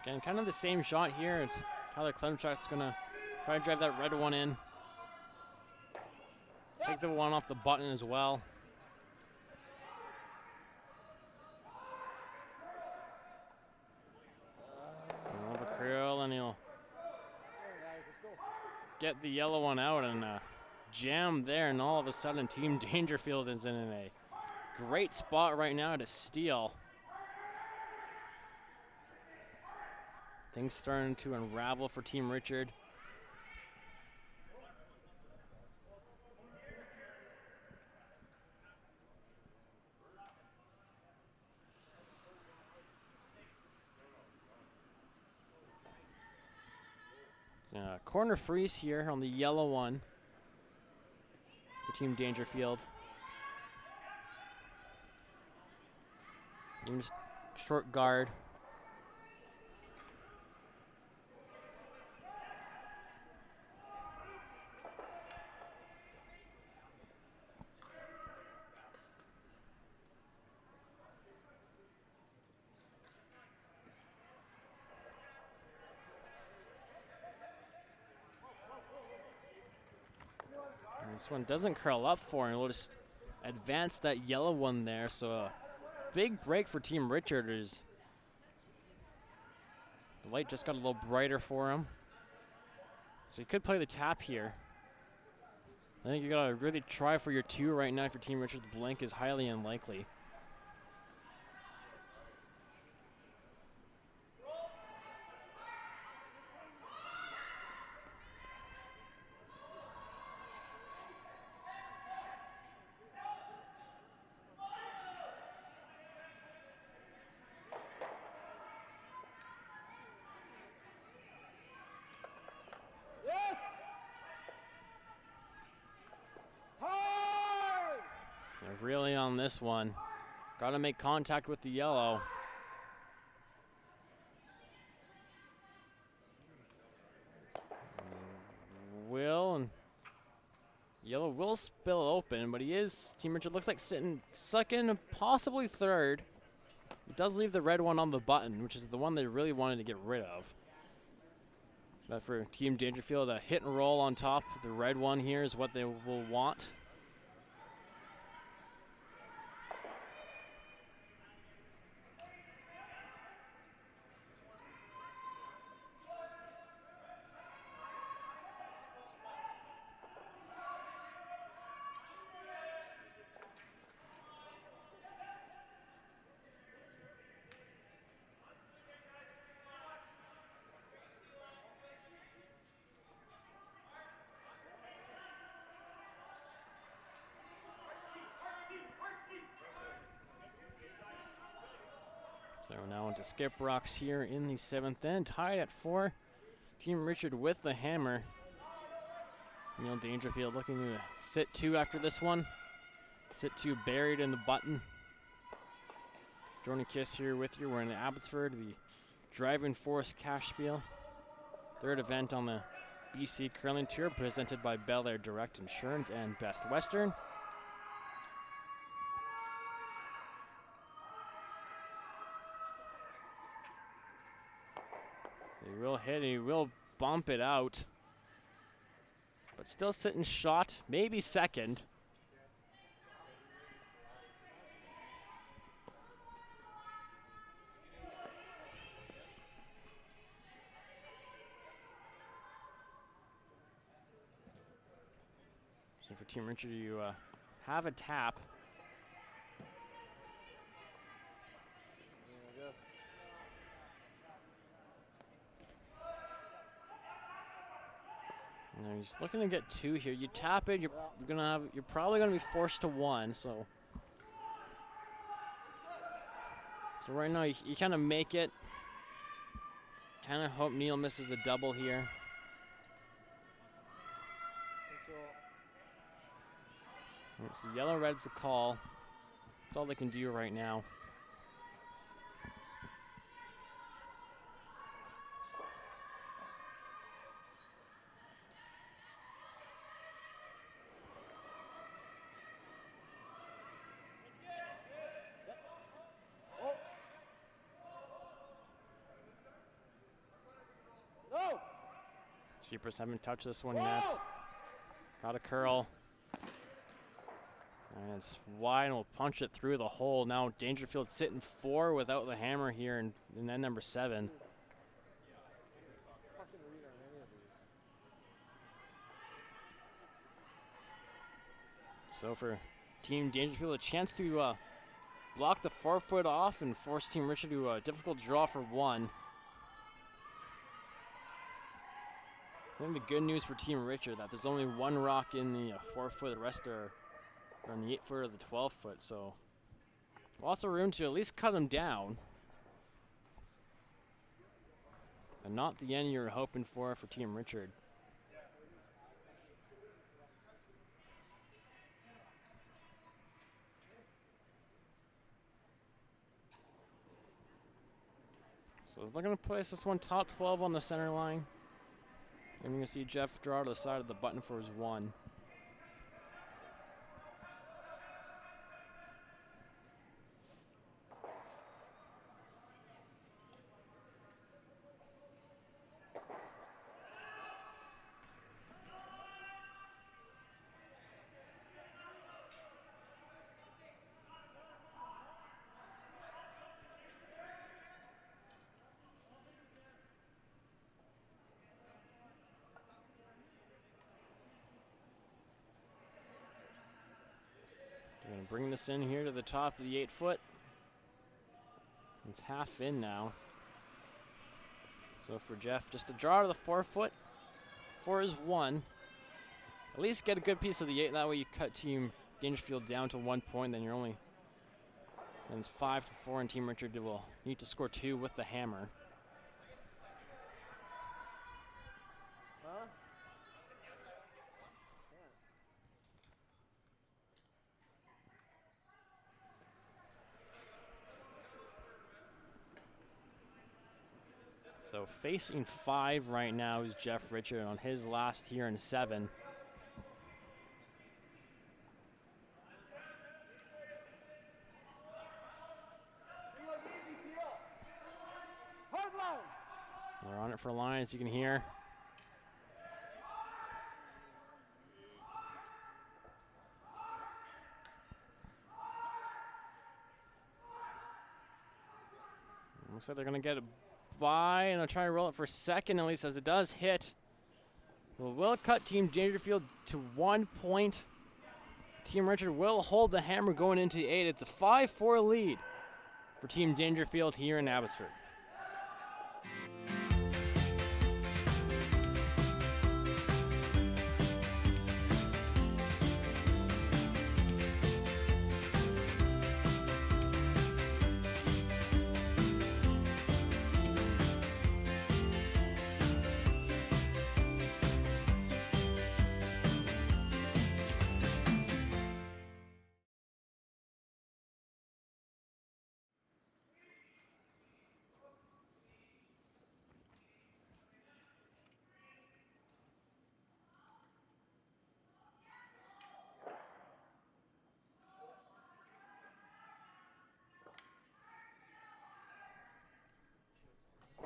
Again, kind of the same shot here. It's Tyler Klemchuk's gonna try to drive that red one in. Take the one off the button as well. Over curl, and he'll get the yellow one out and jam there, and all of a sudden Team Dangerfield is in a great spot right now to steal. Things starting to unravel for Team Richard. corner freeze here on the yellow one for Team Dangerfield. Just short guard. This one doesn't curl up for him. We'll just advance that yellow one there. So a big break for Team Richard. Is the light just got a little brighter for him. So he could play the tap here. I think you gotta really try for your 2 right now for Team Richard. The blank is highly unlikely. Yes! Hard! They're really on this one. Gotta make contact with the yellow. And yellow will spill open, but he is, Team Richard looks like sitting second, possibly third. It does leave the red one on the button, which is the one they really wanted to get rid of. But for Team Dangerfield, a hit and roll on top. The red one here is what they will want. So we're now into skip rocks here in the 7th end, tied at 4. Team Richard with the hammer. Neil Dangerfield looking to sit 2 after this one. Sit 2 buried in the button. Jordan Kiss here with you. We're in Abbotsford, the Driving Force Cashspiel. 3rd event on the BC Curling Tour, presented by Bel Air Direct Insurance and Best Western. He will hit, he will bump it out. But still sitting shot, maybe second. So for Team Richard, you have a tap. I guess. Now he's looking to get 2 here. You tap it, you're probably gonna be forced to 1. So right now you kind of make it. Kind of hope Neil misses a double here. So yellow red's the call. That's all they can do right now. Jeepers haven't touched this one yet. Got a curl. And it's wide and will punch it through the hole. Now Dangerfield sitting 4 without the hammer here in end number 7. Fucking read on any of these. So for Team Dangerfield, a chance to block the 4-foot off and force Team Richard to a difficult draw for 1. I think the good news for Team Richard that there's only 1 rock in the 4-foot. The rest are on the 8-foot or the 12-foot. So lots of room to at least cut them down. And not the end you were hoping for Team Richard. So they're going to place this one top 12 on the center line. And you're going to see Jeff draw to the side of the button for his 1. We're going to bring this in here to the top of the 8-foot. It's half in now. So for Jeff, just a draw to the 4-foot for his 1. At least get a good piece of the 8. That way you cut Team Dangerfield down to 1 point. Then you're only, and it's 5-4, and Team Richard will need to score 2 with the hammer. Huh? So facing 5 right now is Jeff Richard on his last here in 7. Hard line. They're on it for a line, as you can hear. Looks like they're going to get it by, and they'll try to roll it for second, at least, as it does hit. Well, will cut Team Dangerfield to 1 point. Team Richard will hold the hammer going into 8. It's a 5-4 lead for Team Dangerfield here in Abbotsford.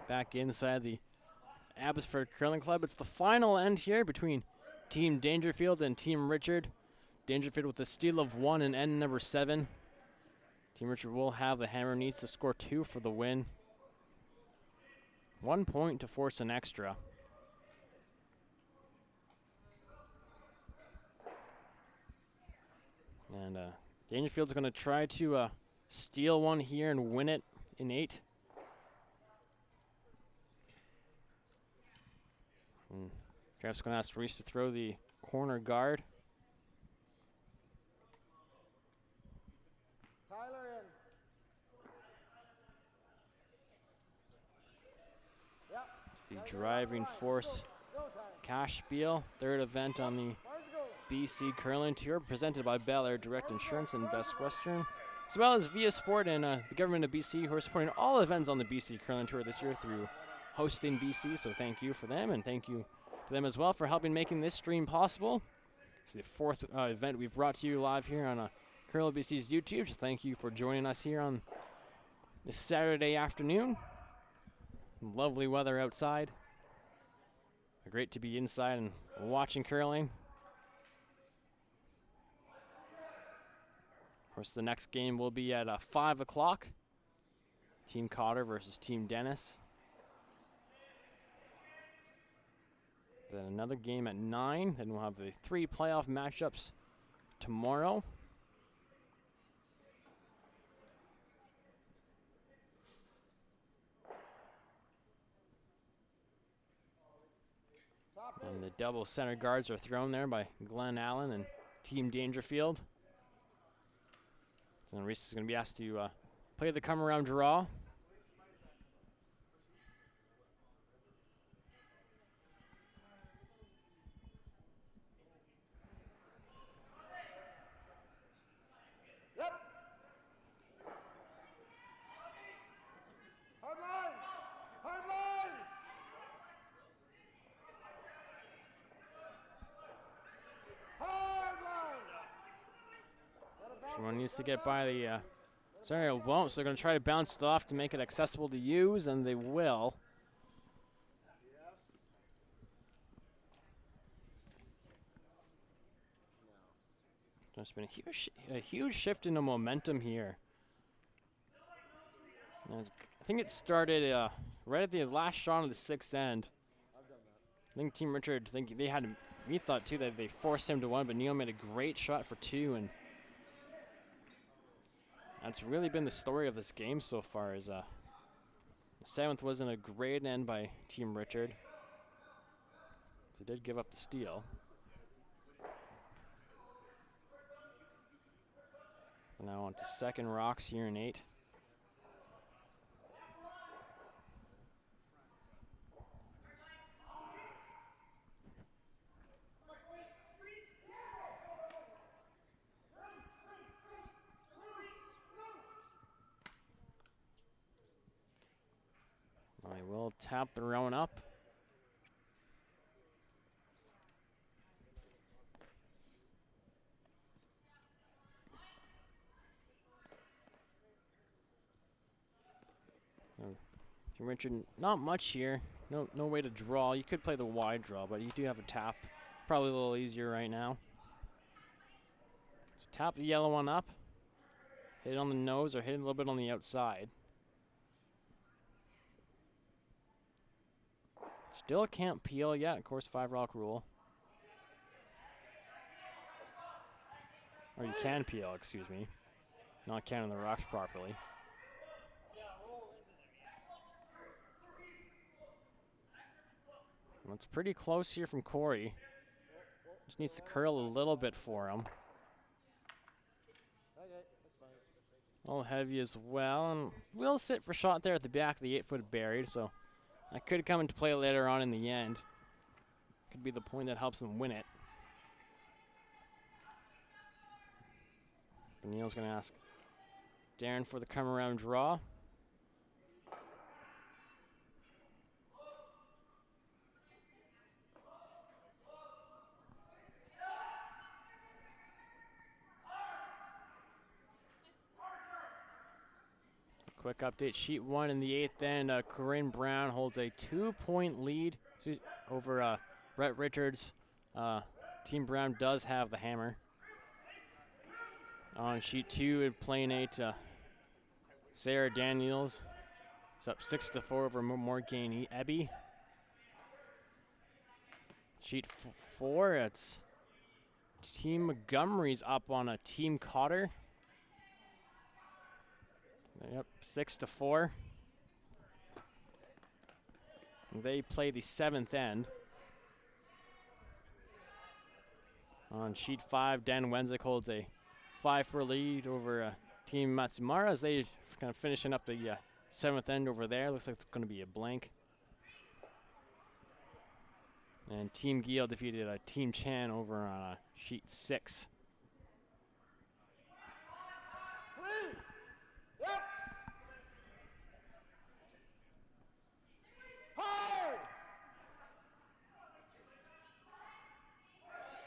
Back inside the Abbotsford Curling Club. It's the final end here between Team Dangerfield and Team Richard. Dangerfield with a steal of 1 and end number 7. Team Richard will have the hammer, needs to score 2 for the win. 1 point to force an extra. And Dangerfield's going to try to steal one here and win it in 8. Jeff's going to ask Reese to throw the corner guard. Tyler in. Yep. It's the driving force Go time. Cashspiel, third event on the BC Curling Tour, presented by Bel Air Direct Insurance and Best Western, as well as Via Sport and the government of BC, who are supporting all events on the BC Curling Tour this year through hosting BC. So thank you for them, and thank you to them as well for helping making this stream possible. It's the 4th event we've brought to you live here on Curl BC's YouTube. So thank you for joining us here on this Saturday afternoon. Lovely weather outside. Great to be inside and watching curling. Of course, the next game will be at 5 o'clock. Team Cotter versus Team Dennis. Then another game at 9. Then we'll have the 3 playoff matchups tomorrow. And the double center guards are thrown there by Glenn Allen and Team Dangerfield. So Reese is going to be asked to play the come-around draw. Yep. Hard line. Everyone needs to get by the center. Won't, so they're going to try to bounce it off to make it accessible to use, and they will. There's been a huge shift in the momentum here. And I think it started right at the last shot of the 6th end. I think Team Richard, we thought too that they forced him to 1, but Neil made a great shot for 2, and that's really been the story of this game so far. Is the 7th wasn't a great end by Team Richard, so they did give up the steal. Now on to second rocks here in 8. I will tap the round up. Richard, not much here. No way to draw. You could play the wide draw, but you do have a tap. Probably a little easier right now. So tap the yellow one up. Hit it on the nose or hit it a little bit on the outside. Still can't peel yet. Of course, 5 rock rule. Or you can peel, excuse me. Not counting the rocks properly. Well, it's pretty close here from Corey. Just needs to curl a little bit for him. A little heavy as well, and will sit for shot there at the back of the 8-foot buried, so that could come into play later on in the end. Could be the point that helps them win it. But Neil's going to ask Darren for the come around draw. Quick update, sheet 1 in the 8th end. Corinne Brown holds a 2-point lead over Brett Richards. Team Brown does have the hammer. On sheet 2 in plane 8, Sarah Daniels is up 6-4 over Morgane Ebby. Sheet 4, it's Team Montgomery's up on a Team Cotter. Yep, 6-4. They play the 7th end. On sheet 5, Dan Wenzik holds a 5-4 lead over Team Matsumara as they kind of finishing up the 7th end over there. Looks like it's going to be a blank. And Team Giel defeated Team Chan over on sheet 6.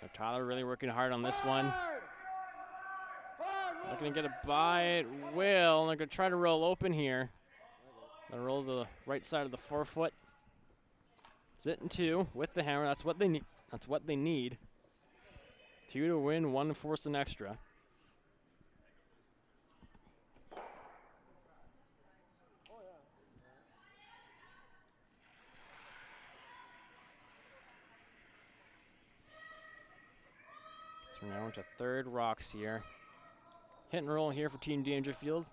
So Tyler really working hard on this one. Not going to get it by. It will. They're going to try to roll open here. They'll roll to the right side of the 4-foot. Sitting 2 with the hammer. That's what they need. That's what they need. 2 to win, 1 to force an extra. So now into third rocks here. Hit and roll here for Team Dangerfield.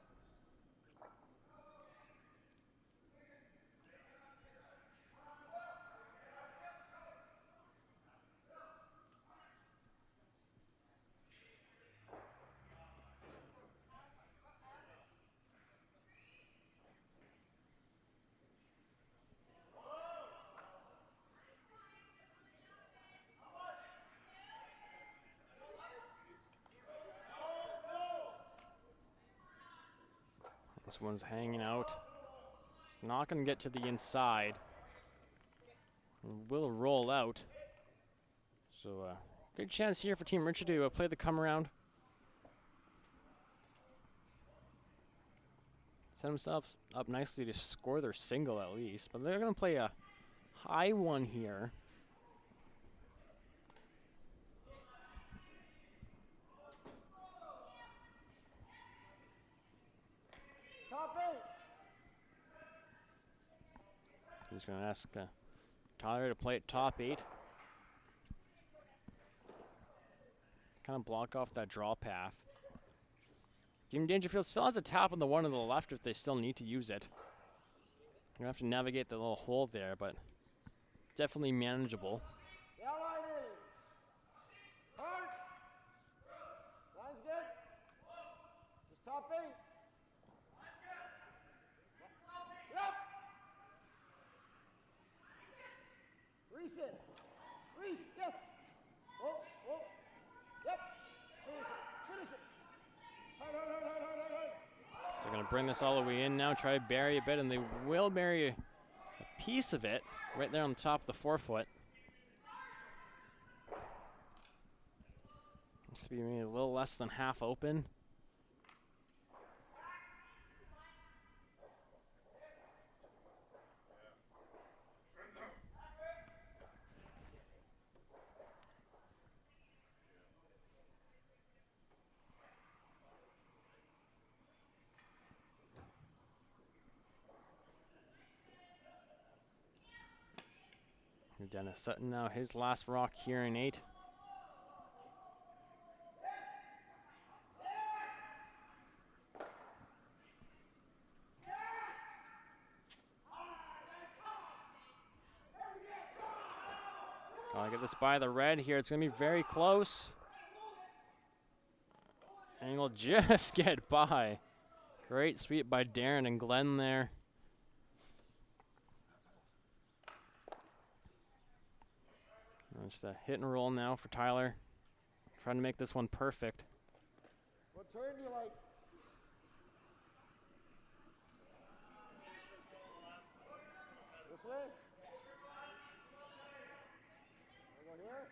This one's hanging out. It's not going to get to the inside. Will roll out. So good chance here for Team Richard to play the come around. Set themselves up nicely to score their single at least, but they're going to play a high one here. Top 8. He's going to ask Tyler to play at top 8. Kind of block off that draw path. Team Dangerfield still has a tap on the one on the left if they still need to use it. You're going to have to navigate the little hole there, but definitely manageable. Yeah, line early. Hard. Line's good. Just top 8. Yep. Reese in. Reese, yes. Oh, oh. Yep. Finish it. Finish it. Hard, hard, hard, hard, hard, hard. So they're going to bring this all the way in now, try to bury a bit, and they will bury a piece of it right there on the top of the forefoot. Looks to be maybe a little less than half open. Dennis Sutton now, his last rock here in 8. Gotta get this by the red here. It's gonna be very close. And he'll just get by. Great sweep by Darren and Glenn there. Just a hit and roll now for Tyler. Trying to make this one perfect. What turn do you like? This way? I go here?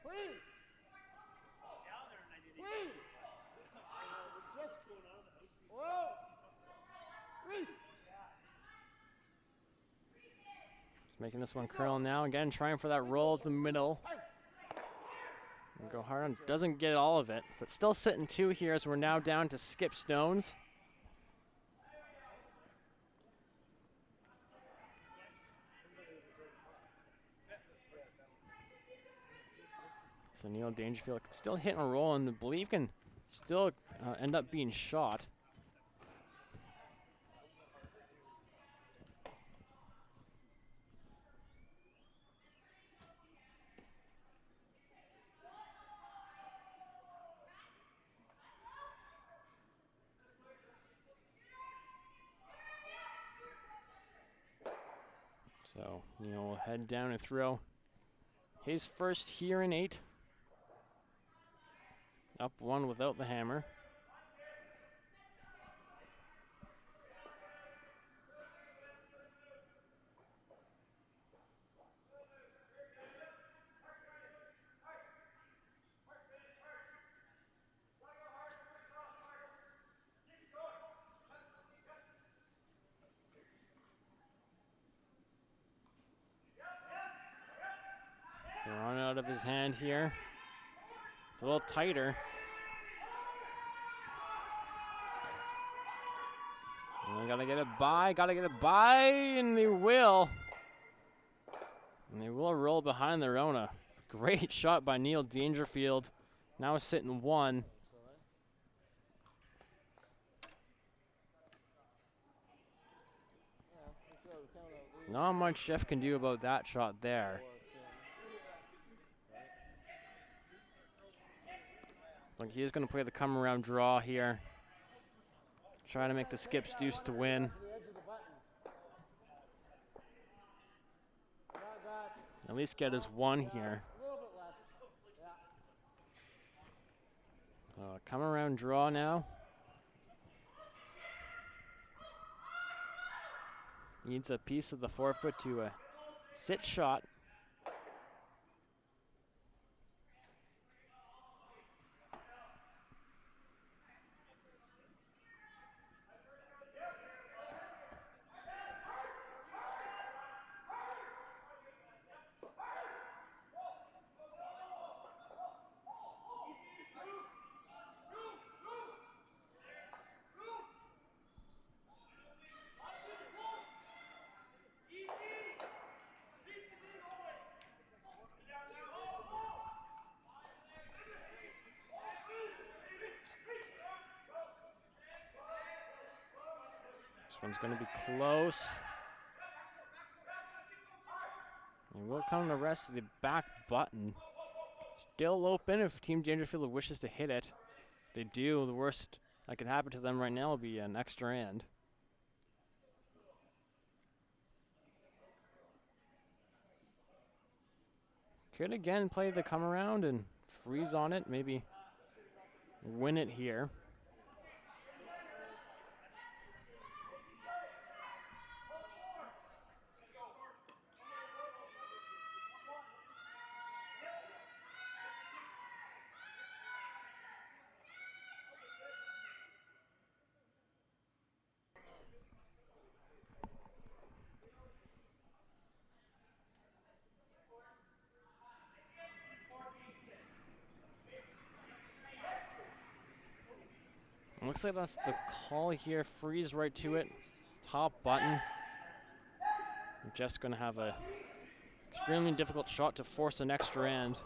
Clean! Clean! Just, whoa! Reese! Just making this one curl now. Again, trying for that roll to the middle. And go hard on. Doesn't get all of it, but still sitting 2 here as we're now down to skip stones. So Neil Dangerfield can still hit and roll, and I believe can still end up being shot. So Neil will head down and throw his first here in 8. Up 1 without the hammer. Run out of his hand here. It's a little tighter. And they gotta get it by, and they will. And they will roll behind their own. A great shot by Neil Dangerfield. Now sitting 1. Not much Jeff can do about that shot there. Like he is going to play the come around draw here. Trying to make the skips deuce to win. At least get his 1 here. Come around draw now. Needs a piece of the forefoot to a sit shot. This one's going to be close. And we'll come to rest of the back button. Still open if Team Dangerfield wishes to hit it. If they do, the worst that could happen to them right now will be an extra end. Could again play the come around and freeze on it, maybe win it here. Looks like that's the call here. Freeze right to it. Top button. Jeff's going to have a extremely difficult shot to force an extra end.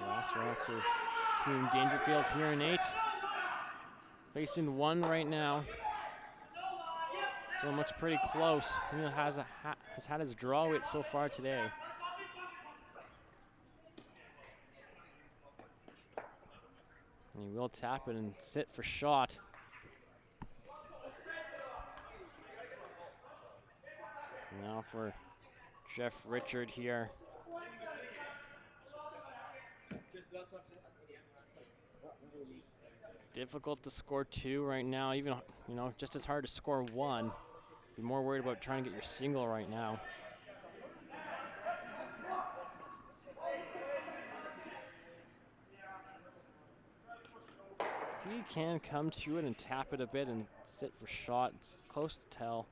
Last rock for Team Dangerfield here in 8. Facing 1 right now. This one looks pretty close. He has had his draw weight so far today. And he will tap it and sit for shot. Now for Jeff Richard here. Difficult to score 2 right now, even, just as hard to score 1. Be more worried about trying to get your single right now. He can come to it and tap it a bit and sit for shot. It's close to tell.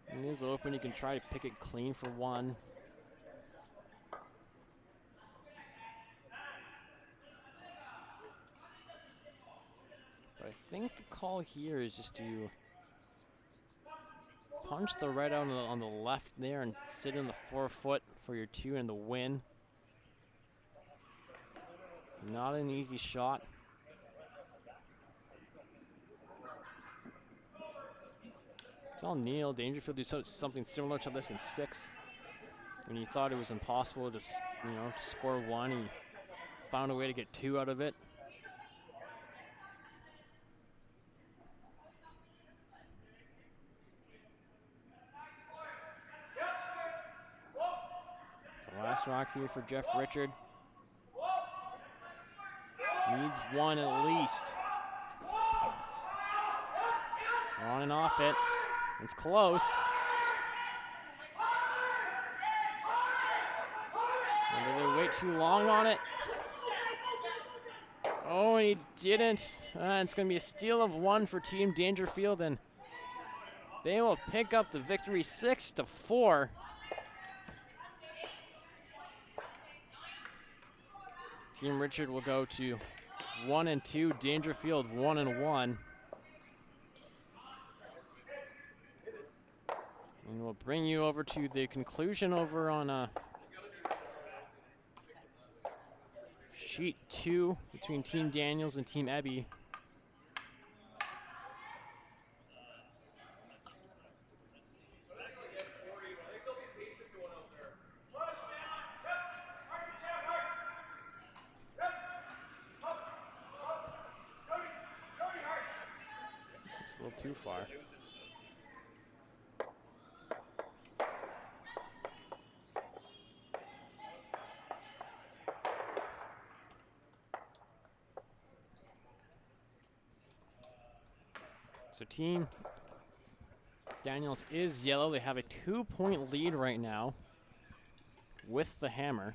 It is open. You can try to pick it clean for 1. But I think the call here is just to punch the right out on the left there and sit in the forefoot for your 2 and the win. Not an easy shot. It's all Neil. Dangerfield do something similar to this in 6th. When you thought it was impossible to, to score 1, he found a way to get 2 out of it. So last rock here for Jeff Richard. Needs 1 at least. On and off it. It's close. And did they wait too long on it? Oh, he didn't. It's going to be a steal of 1 for Team Dangerfield, and they will pick up the victory 6-4. Team Richard will go to 1-2. Dangerfield 1-1. And we'll bring you over to the conclusion over on sheet 2 between Team Daniels and Team Ebby. A little too far. So Team Daniels is yellow. They have a 2-point lead right now with the hammer.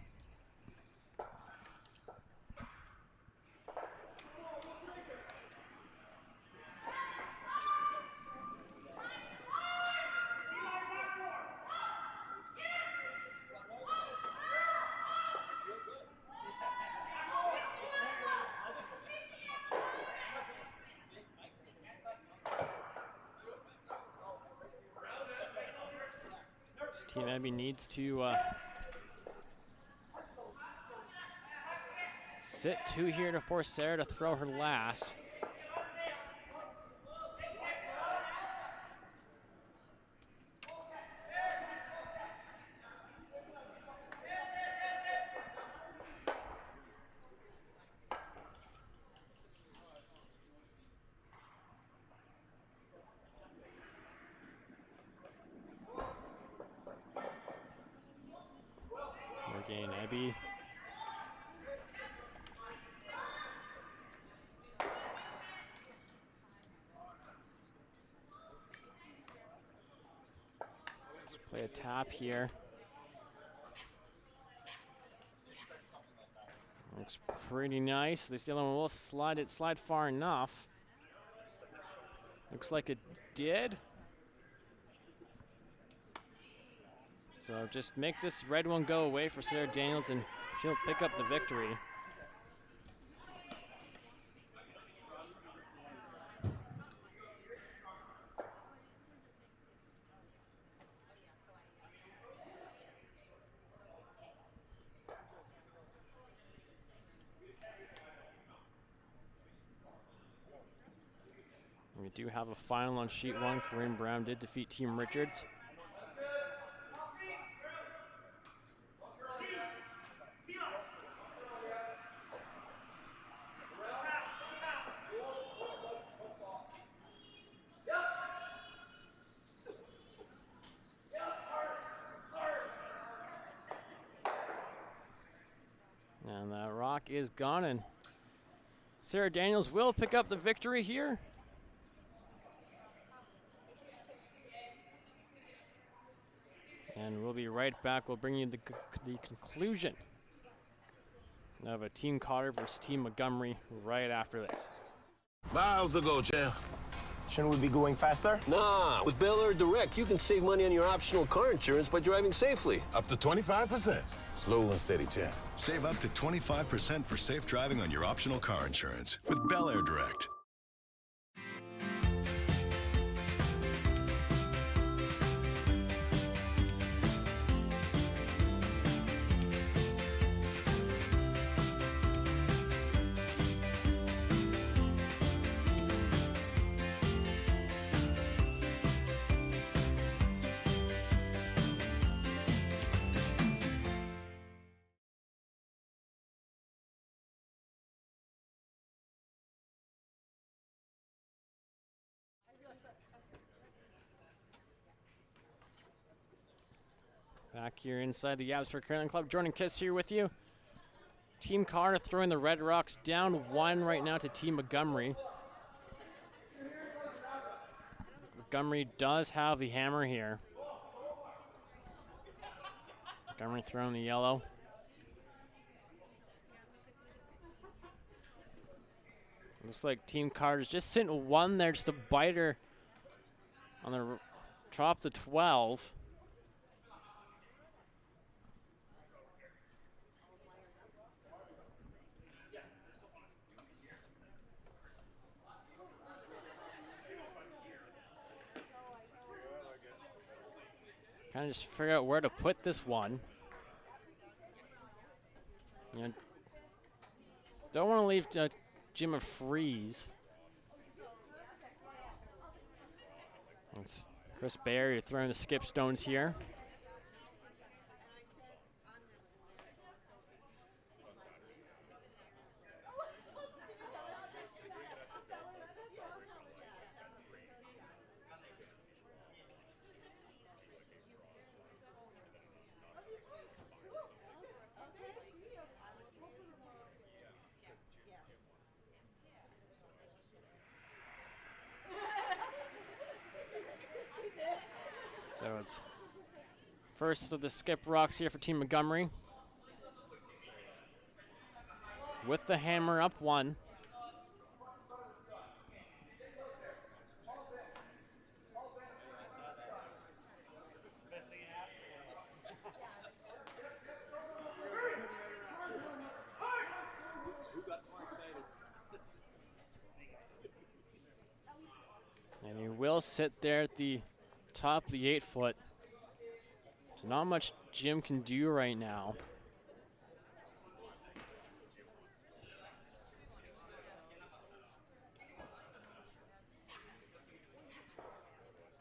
So Team Abbey needs to sit 2 here to force Sarah to throw her last. Again, Abbey. Let's play a tap here. Looks pretty nice. This yellow one will slide far enough. Looks like it did. So just make this red one go away for Sarah Daniels and she'll pick up the victory. We do have a final on sheet 1. Corinne Brown did defeat Team Richards. And that rock is gone, and Sarah Daniels will pick up the victory here. And we'll be right back. We'll bring you the conclusion of a Team Cotter versus Team Montgomery right after this. Miles ago, champ. Shouldn't we be going faster? Nah, with Bel Air Direct, you can save money on your optional car insurance by driving safely. Up to 25%. Slow and steady, champ. Save up to 25% for safe driving on your optional car insurance with Bel Air Direct. Back here inside the Abbotsford Curling Club, Jordan Kiss here with you. Team Carter throwing the Red Rocks down 1 right now to Team Montgomery. Montgomery does have the hammer here. Montgomery throwing the yellow. Looks like Team Carter's just sitting 1 there, just a biter on the drop to 12. Kind of just figure out where to put this one. You know, don't want to leave Jim a freeze. It's Chris Barry throwing the skip stones here. So it's first of the skip rocks here for Team Montgomery. With the hammer up 1. And he will sit there at the top of the 8-foot. So not much Jim can do right now.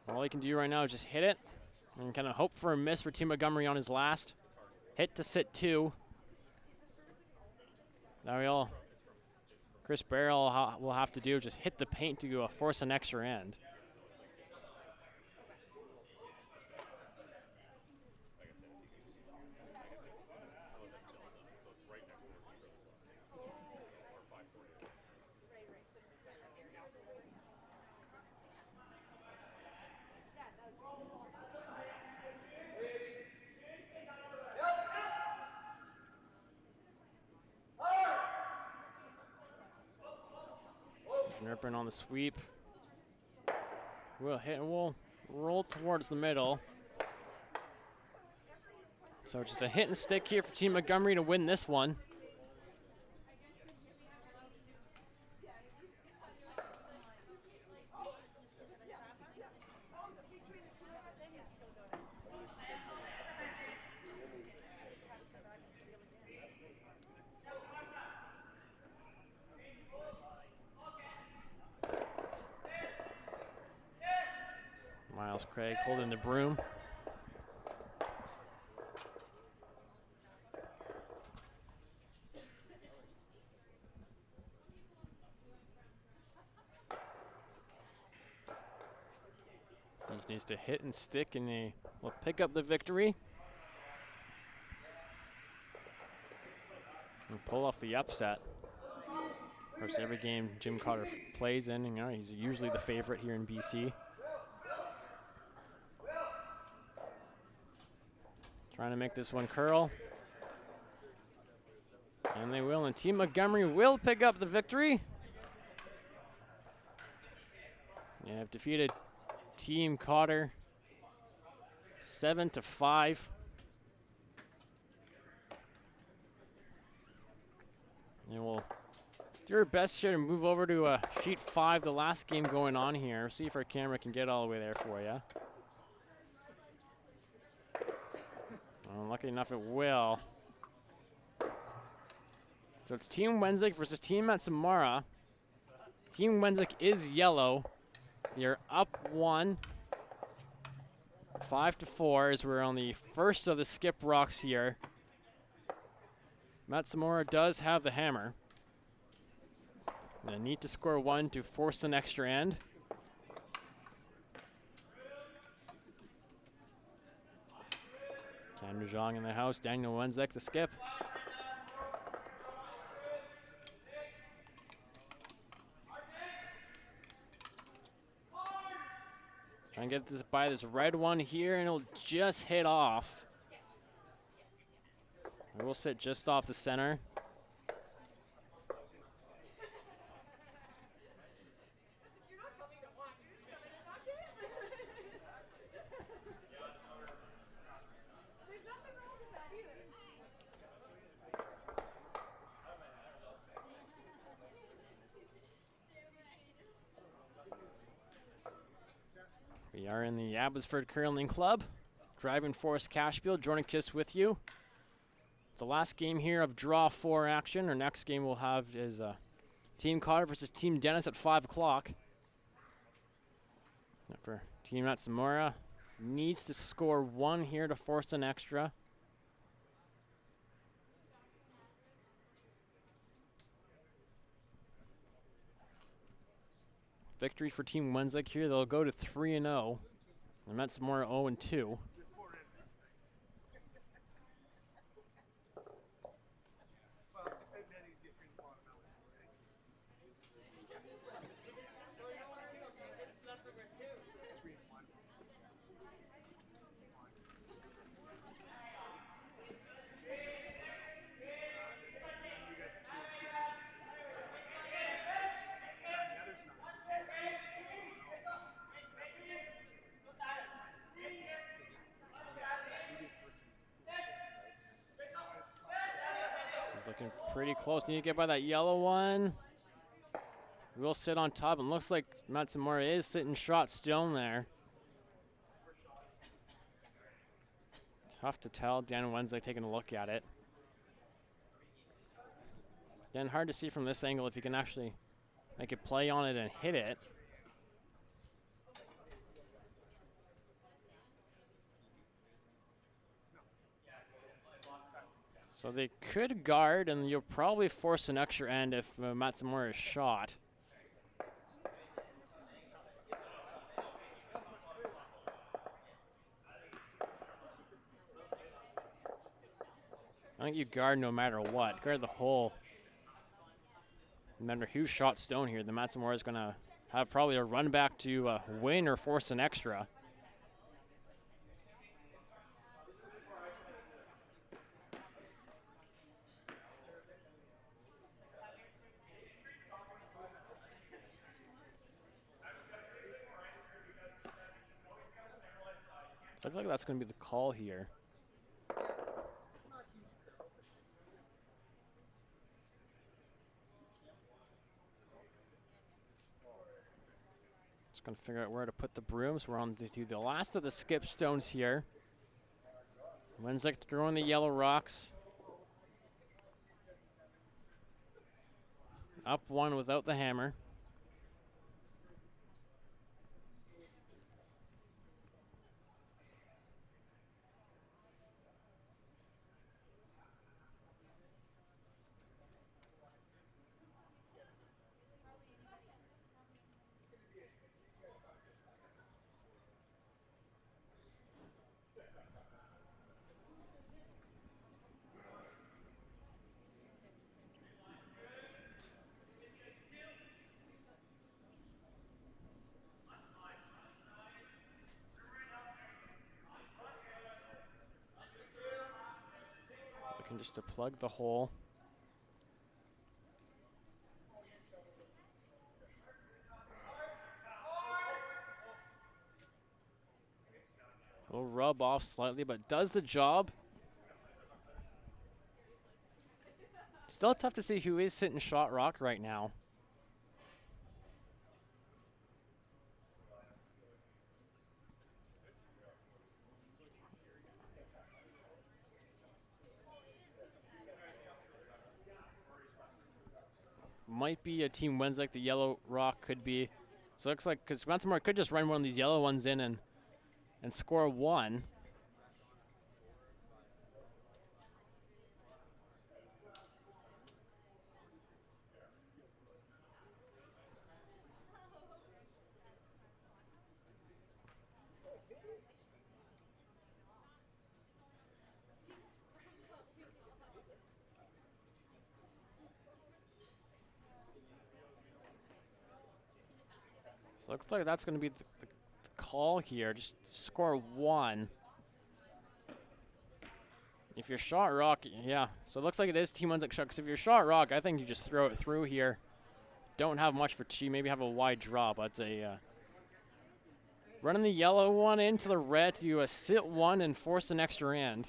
All he can do right now is just hit it and kind of hope for a miss for Team Montgomery on his last. Hit to sit 2. Now Chris Barrell will have to do just hit the paint to force an extra end. Ripping on the sweep. We'll hit and we'll roll towards the middle. So just a hit and stick here for Team Montgomery to win this one. Miles Craig holding the broom. He needs to hit and stick, and he will pick up the victory. And pull off the upset. Of course, every game Jim Cotter plays in, he's usually the favorite here in BC. Trying to make this one curl. And they will, and Team Montgomery will pick up the victory. They have defeated Team Cotter 7-5. And we'll do our best here to move over to sheet 5, the last game going on here. See if our camera can get all the way there for you. Well, lucky enough it will. So it's Team Wenslick versus Team Matsamara. Team Wenslick is yellow. You're up 1. 5-4 as we're on the first of the skip rocks here. Matsamura does have the hammer. They need to score 1 to force an extra end. Cam DeJong in the house. Daniel Wenslick, the skip. Try and get this by this red one here, and it'll just hit off. It will sit just off the center. We are in the Abbotsford Curling Club. Driving Force Cashspiel, Jordan Kiss with you. The last game here of Draw 4 action. Our next game we'll have is Team Cotter versus Team Dennis at 5 o'clock. For Team Matsamura, needs to score 1 here to force an extra. Victory for Team Wenslick here. They'll go to 3-0. And Matsamura 0-2. Looking pretty close. Need to get by that yellow one. We'll sit on top, and looks like Matsumura is sitting shot stone there. Tough to tell. Dan Wednesday taking a look at it. Again, hard to see from this angle if you can actually make a play on it and hit it. So they could guard, and you'll probably force an extra end if Matsumura is shot. I think you guard no matter what. Guard the hole. No matter who shot stone here, the Matsumura is going to have probably a run back to win or force an extra. Looks like that's going to be the call here. Just going to figure out where to put the brooms. We're on to the last of the skip stones here. Wenzik throwing the yellow rocks. Up one without the hammer. Looking just to plug the hole. Will rub off slightly, but does the job. Still tough to see who is sitting shot rock right now. Might be a Team Wenzik. The yellow rock could be. So it looks like, because Matsumura could just run one of these yellow ones in and score one. So it looks like that's going to be the call here. Just score one. If you're shot rock, yeah. So it looks like it is Team Wenzik shot. Because if you're shot rock, I think you just throw it through here. Don't have much for Chi. Maybe have a wide draw, but it's a running the yellow one into the red to sit one and force an extra end.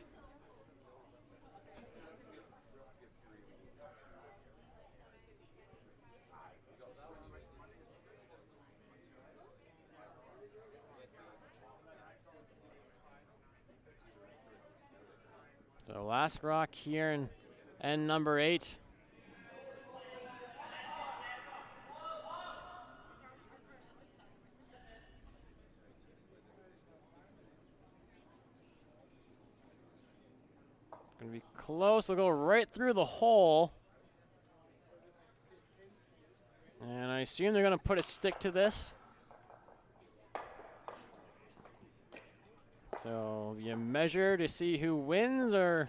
So last rock here in end number 8. Gonna be close. They'll go right through the hole. And I assume they're gonna put a stick to this. So you measure to see who wins, or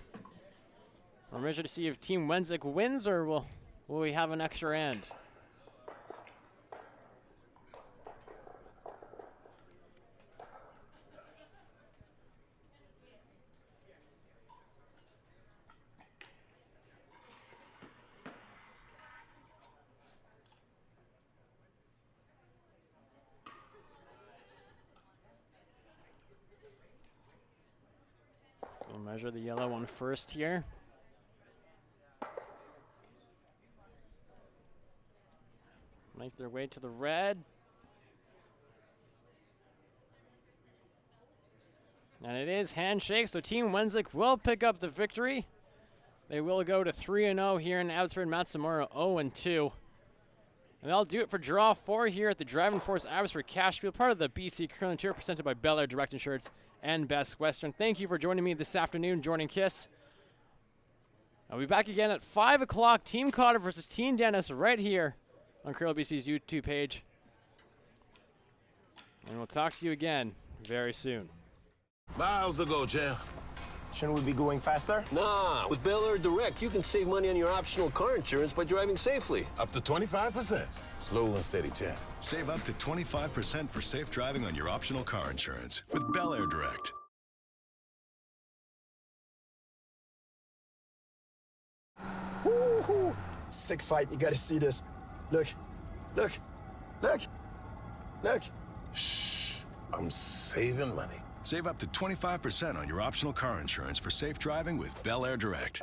measure to see if Team Wenzik wins, or will we have an extra end? We'll measure the yellow one first here. make their way to the red. And it is handshake, so Team Wenslick will pick up the victory. They will go to 3-0 here in Abbotsford. Matsumoto 0-2. And that'll do it for Draw 4 here at the Driving Force Abbotsford Cashspiel, part of the BC Curling Tour, presented by Bel Air Direct Insurance and Best Western. Thank you for joining me this afternoon, Jordan Kiss. I'll be back again at 5 o'clock, Team Cotter versus Team Dennis, right here on Curl BC's YouTube page. And we'll talk to you again very soon. Miles ago, champ. Shouldn't we be going faster? Nah, with Bel Air Direct, you can save money on your optional car insurance by driving safely. Up to 25%. Slow and steady, champ. Save up to 25% for safe driving on your optional car insurance with Bel Air Direct. Woo-hoo. Sick fight. You gotta see this. Look. Look. Look. Look. Shh. I'm saving money. Save up to 25% on your optional car insurance for safe driving with Bel Air Direct.